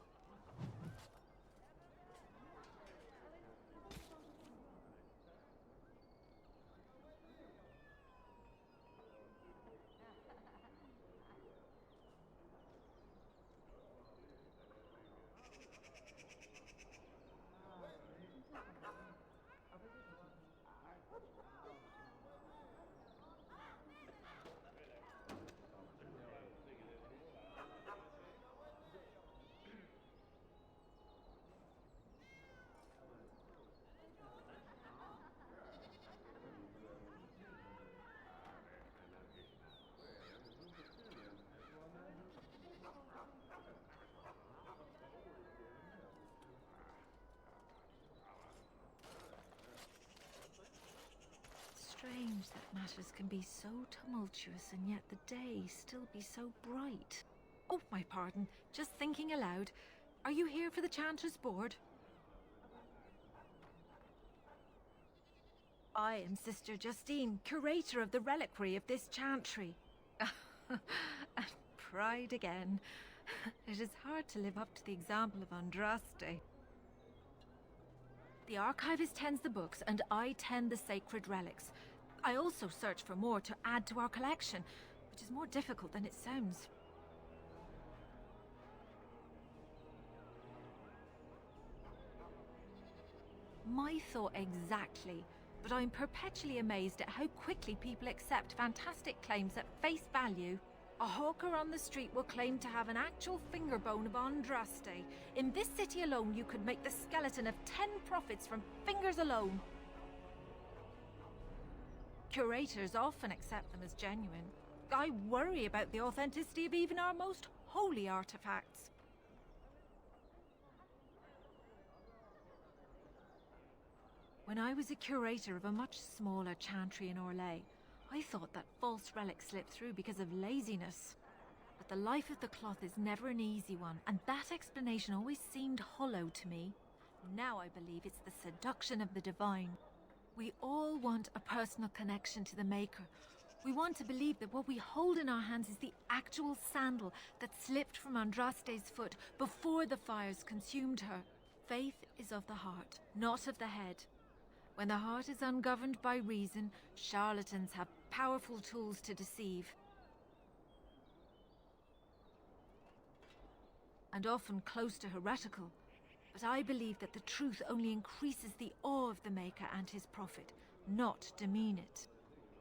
Strange that matters can be so tumultuous and yet the day still be so bright. Oh, my pardon. Just thinking aloud. Are you here for the Chanter's Board? I am Sister Justine, curator of the reliquary of this chantry. And pride again. It is hard to live up to the example of Andraste. The archivist tends the books, and I tend the sacred relics. I also search for more to add to our collection, which is more difficult than it sounds. My thought exactly, but I'm perpetually amazed at how quickly people accept fantastic claims at face value. A hawker on the street will claim to have an actual finger bone of Andraste. In this city alone, you could make the skeleton of 10 prophets from fingers alone. Curators often accept them as genuine. I worry about the authenticity of even our most holy artifacts. When I was a curator of a much smaller chantry in Orlais, I thought that false relics slipped through because of laziness. But the life of the cloth is never an easy one, and that explanation always seemed hollow to me. Now I believe it's the seduction of the divine. We all want a personal connection to the Maker. We want to believe that what we hold in our hands is the actual sandal that slipped from Andraste's foot before the fires consumed her. Faith is of the heart, not of the head. When the heart is ungoverned by reason, charlatans have powerful tools to deceive. And often close to heretical. But I believe that the truth only increases the awe of the Maker and his prophet, not demean it.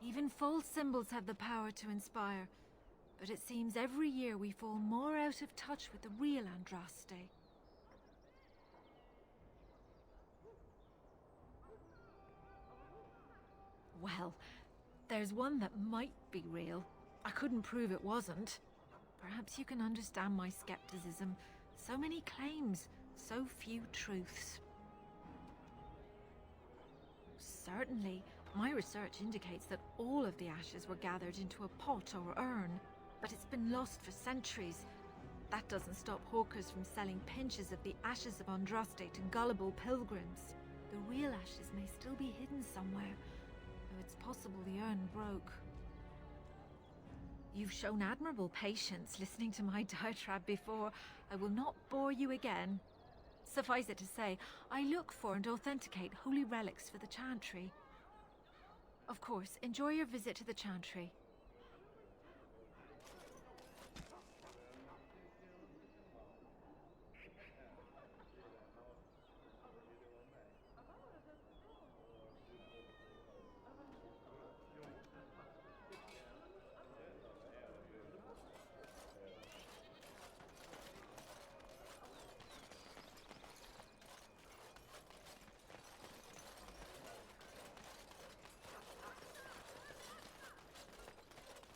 Even false symbols have the power to inspire, but it seems every year we fall more out of touch with the real Andraste. Well, there's one that might be real. I couldn't prove it wasn't. Perhaps you can understand my skepticism. So many claims, so few truths. Certainly, my research indicates that all of the ashes were gathered into a pot or urn, but it's been lost for centuries. That doesn't stop hawkers from selling pinches of the ashes of Andraste to gullible pilgrims. The real ashes may still be hidden somewhere, though it's possible the urn broke. You've shown admirable patience listening to my diatribe before. I will not bore you again. Suffice it to say, I look for and authenticate holy relics for the Chantry. Of course, enjoy your visit to the Chantry.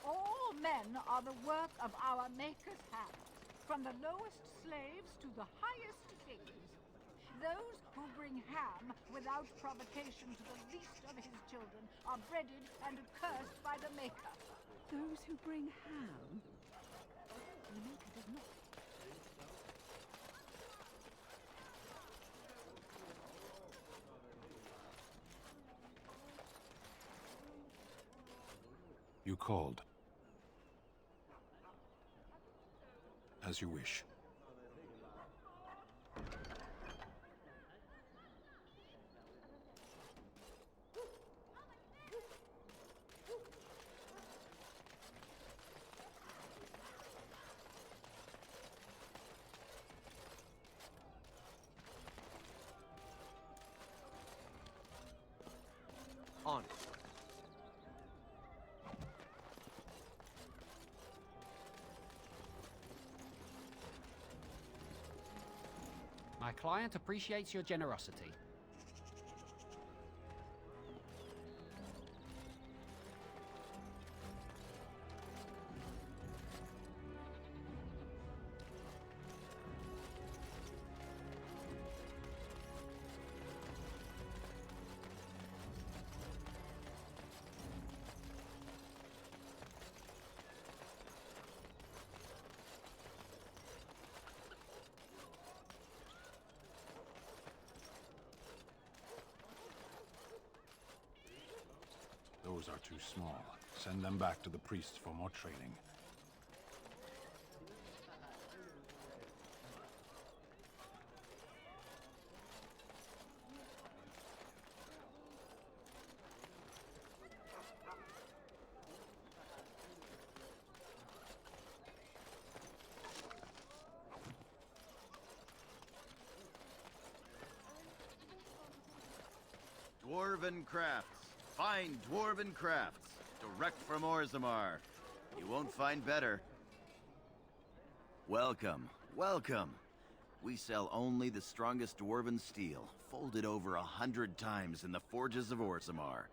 All men are the work of our Maker's hand, from the lowest slaves to the highest kings. Those who bring ham without provocation to the least of his children are breaded and cursed by the Maker. Those who bring ham? The Maker does not. You called. As you wish. On. My client appreciates your generosity. Those are too small. Send them back to the priests for more training. Dwarven crafts. Fine dwarven crafts. Direct from Orzammar. You won't find better. Welcome, welcome. We sell only the strongest dwarven steel, folded over 100 times in the forges of Orzammar.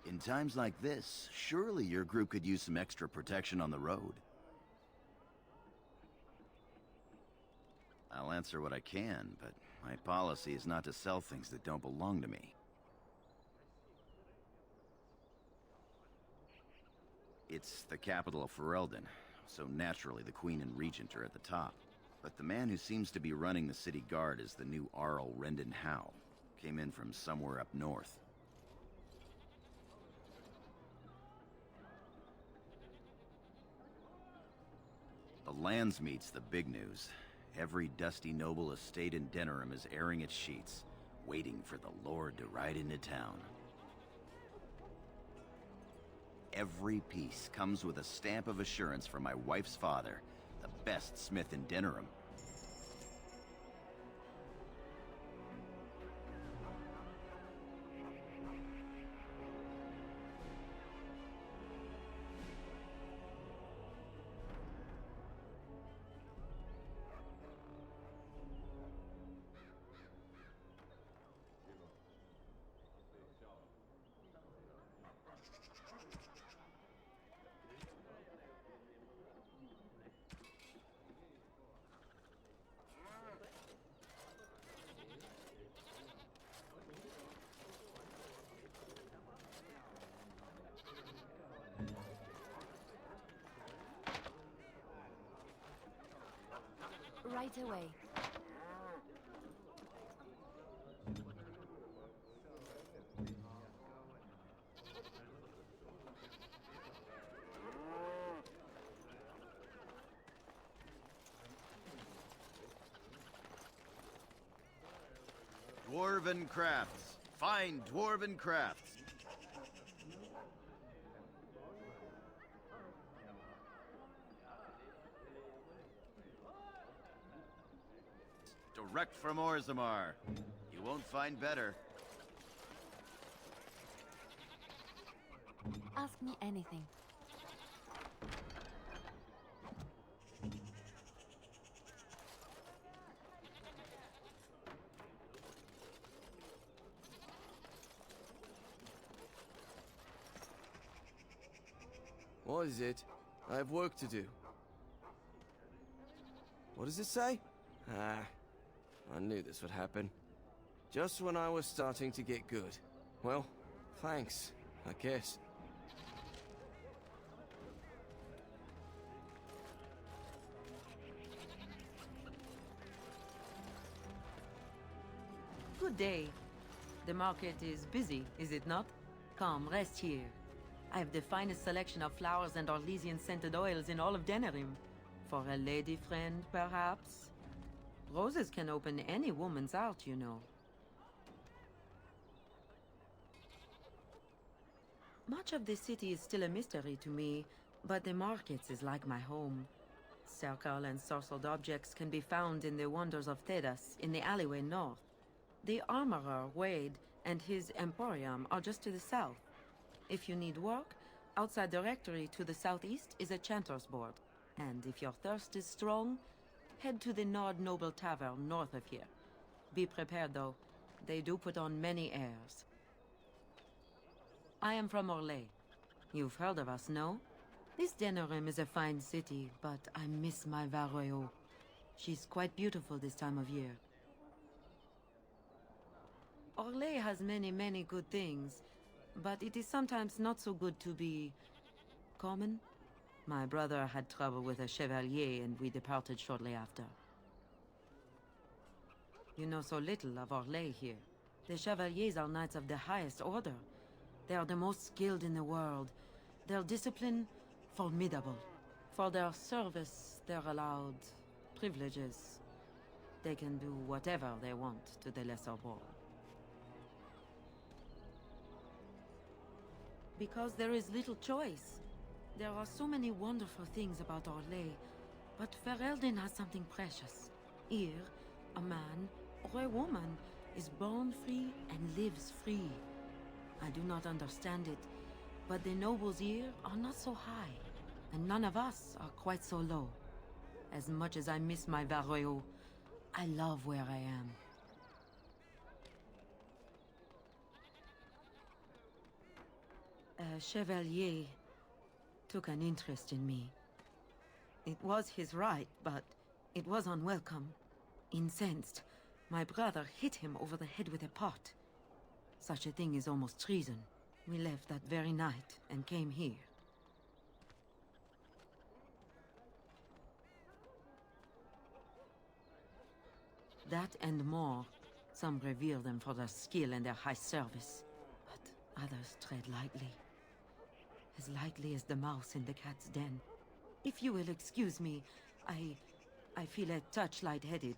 In times like this, surely your group could use some extra protection on the road. I'll answer what I can, but my policy is not to sell things that don't belong to me. It's the capital of Ferelden, so naturally the Queen and Regent are at the top. But the man who seems to be running the city guard is the new Arl Rendon Howe. Came in from somewhere up north. The Landsmeet's the big news. Every dusty noble estate in Denerim is airing its sheets, waiting for the Lord to ride into town. Every piece comes with a stamp of assurance from my wife's father, the best smith in Denerim. Right away. Dwarven crafts. Fine dwarven crafts. Direct from Orzammar. You won't find better. Ask me anything. What is it? I have work to do. What does it say? Ah, I knew this would happen. Just when I was starting to get good. Well, thanks, I guess. Good day. The market is busy, is it not? Come, rest here. I have the finest selection of flowers and Orlesian-scented oils in all of Denerim. For a lady friend, perhaps? Roses can open any woman's heart, you know. Much of the city is still a mystery to me, but the markets is like my home. Circle and sorcelled objects can be found in the wonders of Thedas, in the alleyway north. The armorer, Wade, and his emporium are just to the south. If you need work, outside the rectory to the southeast is a chanter's board. And if your thirst is strong, head to the Nord Noble Tavern north of here. Be prepared, though. They do put on many airs. I am from Orlais. You've heard of us, no? This Denerim is a fine city, but I miss my Varroyo. She's quite beautiful this time of year. Orlais has many good things, but it is sometimes not so good to be common. My brother had trouble with a chevalier and we departed shortly after. You know so little of Orlais here. The chevaliers are knights of the highest order. They are the most skilled in the world. Their discipline, formidable. For their service, they're allowed privileges. They can do whatever they want to the lesser born. Because there is little choice. There are so many wonderful things about Orlais, but Ferelden has something precious. Here, a man or a woman is born free and lives free. I do not understand it, but the nobles here are not so high, and none of us are quite so low. As much as I miss my Varroyo, I love where I am. A chevalier took an interest in me. It was his right, but it was unwelcome. Incensed, my brother hit him over the head with a pot. Such a thing is almost treason. We left that very night and came here. That and more. Some revere them for their skill and their high service, but others tread lightly. As lightly as the mouse in the cat's den. If you will excuse me, I feel a touch lightheaded.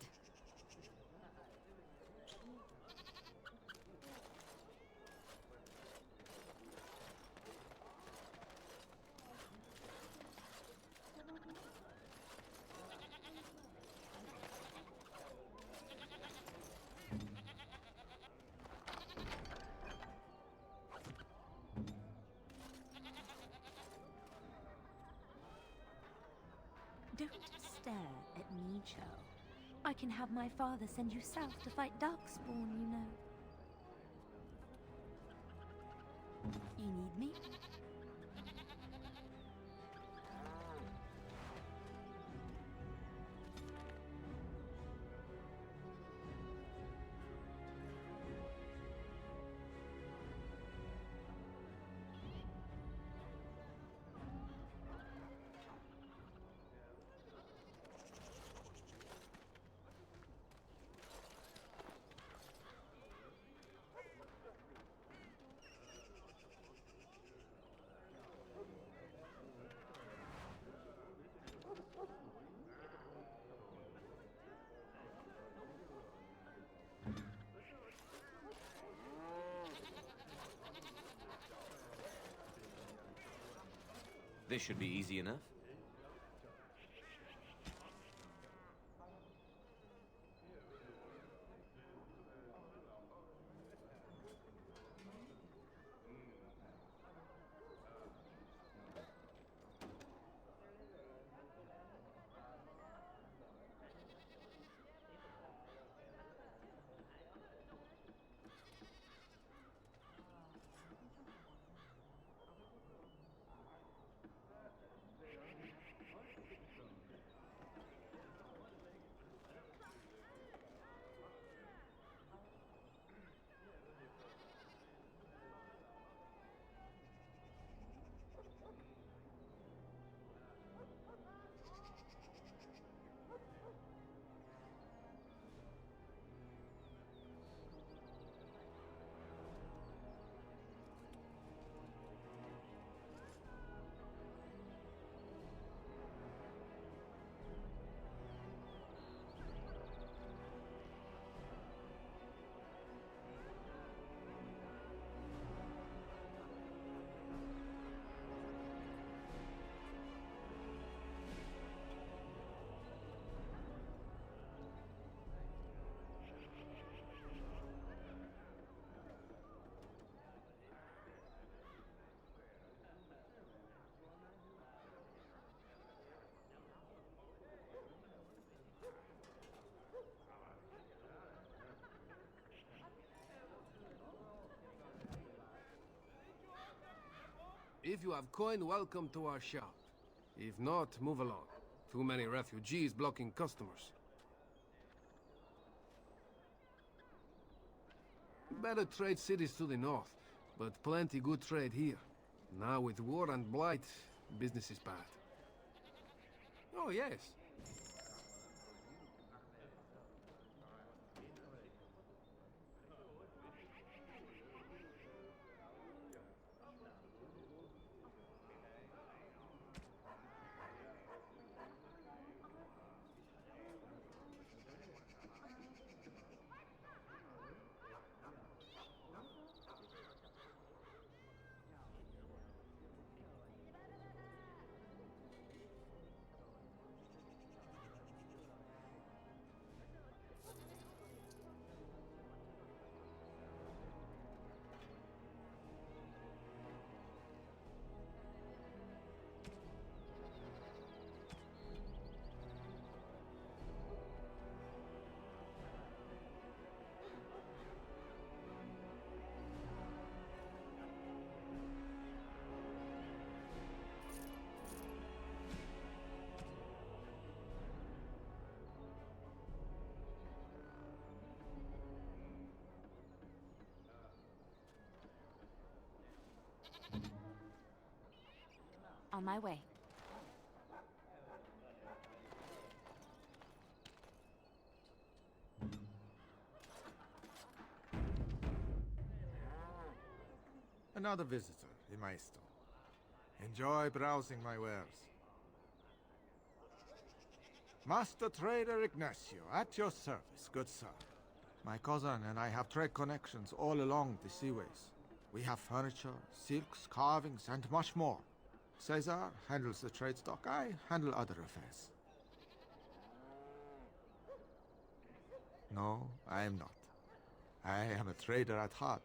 Don't stare at me, Cho. I can have my father send you south to fight Darkspawn, you know. You need me? This should be easy enough. If you have coin, welcome to our shop. If not, move along. Too many refugees blocking customers. Better trade cities to the north, but plenty good trade here. Now with war and blight, business is bad. Oh yes. On my way. Another visitor, Maestro. Enjoy browsing my wares. Master Trader Ignacio, at your service, good sir. My cousin and I have trade connections all along the seaways. We have furniture, silks, carvings, and much more. Caesar handles the trade stock, I handle other affairs. No, I am not. I am a trader at heart.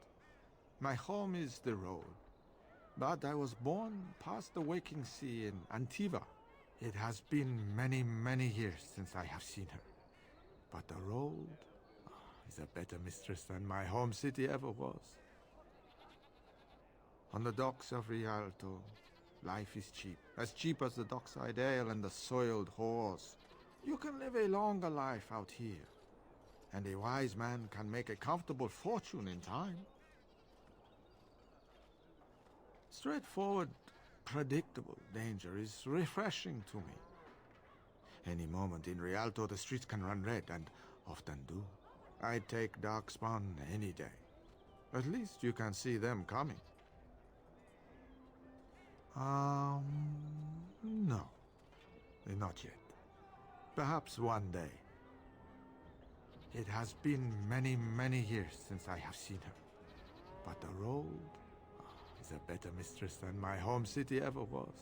My home is the road. But I was born past the waking sea in Antiva. It has been many, many years since I have seen her. But the road is a better mistress than my home city ever was. On the docks of Rialto, life is cheap as the dockside ale and the soiled whores. You can live a longer life out here, and a wise man can make a comfortable fortune in time. Straightforward, predictable danger is refreshing to me. Any moment in Rialto, the streets can run red, and often do. I'd take Darkspawn any day. At least you can see them coming. No. Not yet. Perhaps one day. It has been many, many years since I have seen her. But the road is a better mistress than my home city ever was.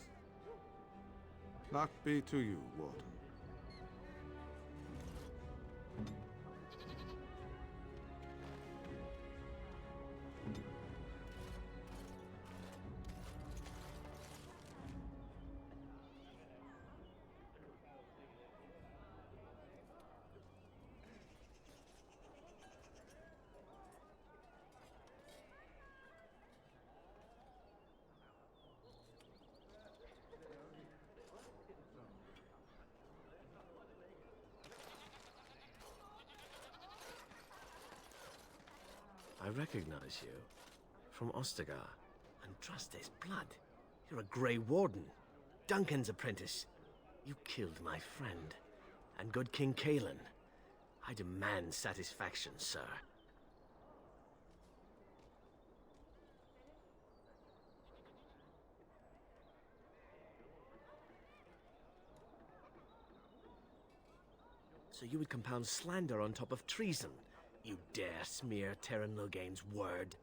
Luck be to you, Warden. I recognize you. From Ostagar. Andraste's blood. You're a Grey Warden. Duncan's apprentice. You killed my friend. And good King Kalen. I demand satisfaction, sir. So you would compound slander on top of treason? You dare smear Terran Loghain's word?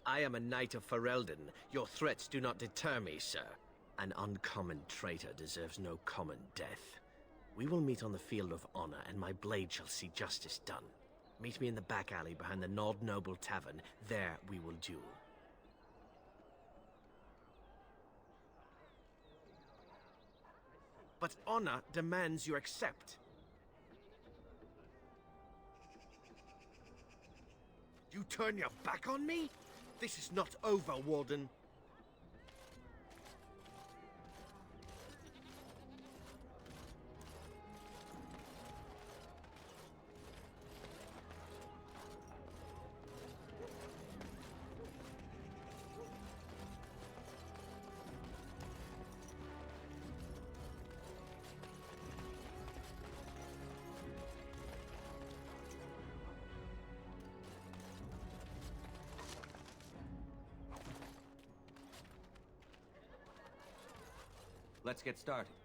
I am a knight of Ferelden. Your threats do not deter me, sir. An uncommon traitor deserves no common death. We will meet on the field of honor, and my blade shall see justice done. Meet me in the back alley behind the Nod Noble Tavern. There we will duel. But honor demands you accept. You turn your back on me? This is not over, Warden. Let's get started.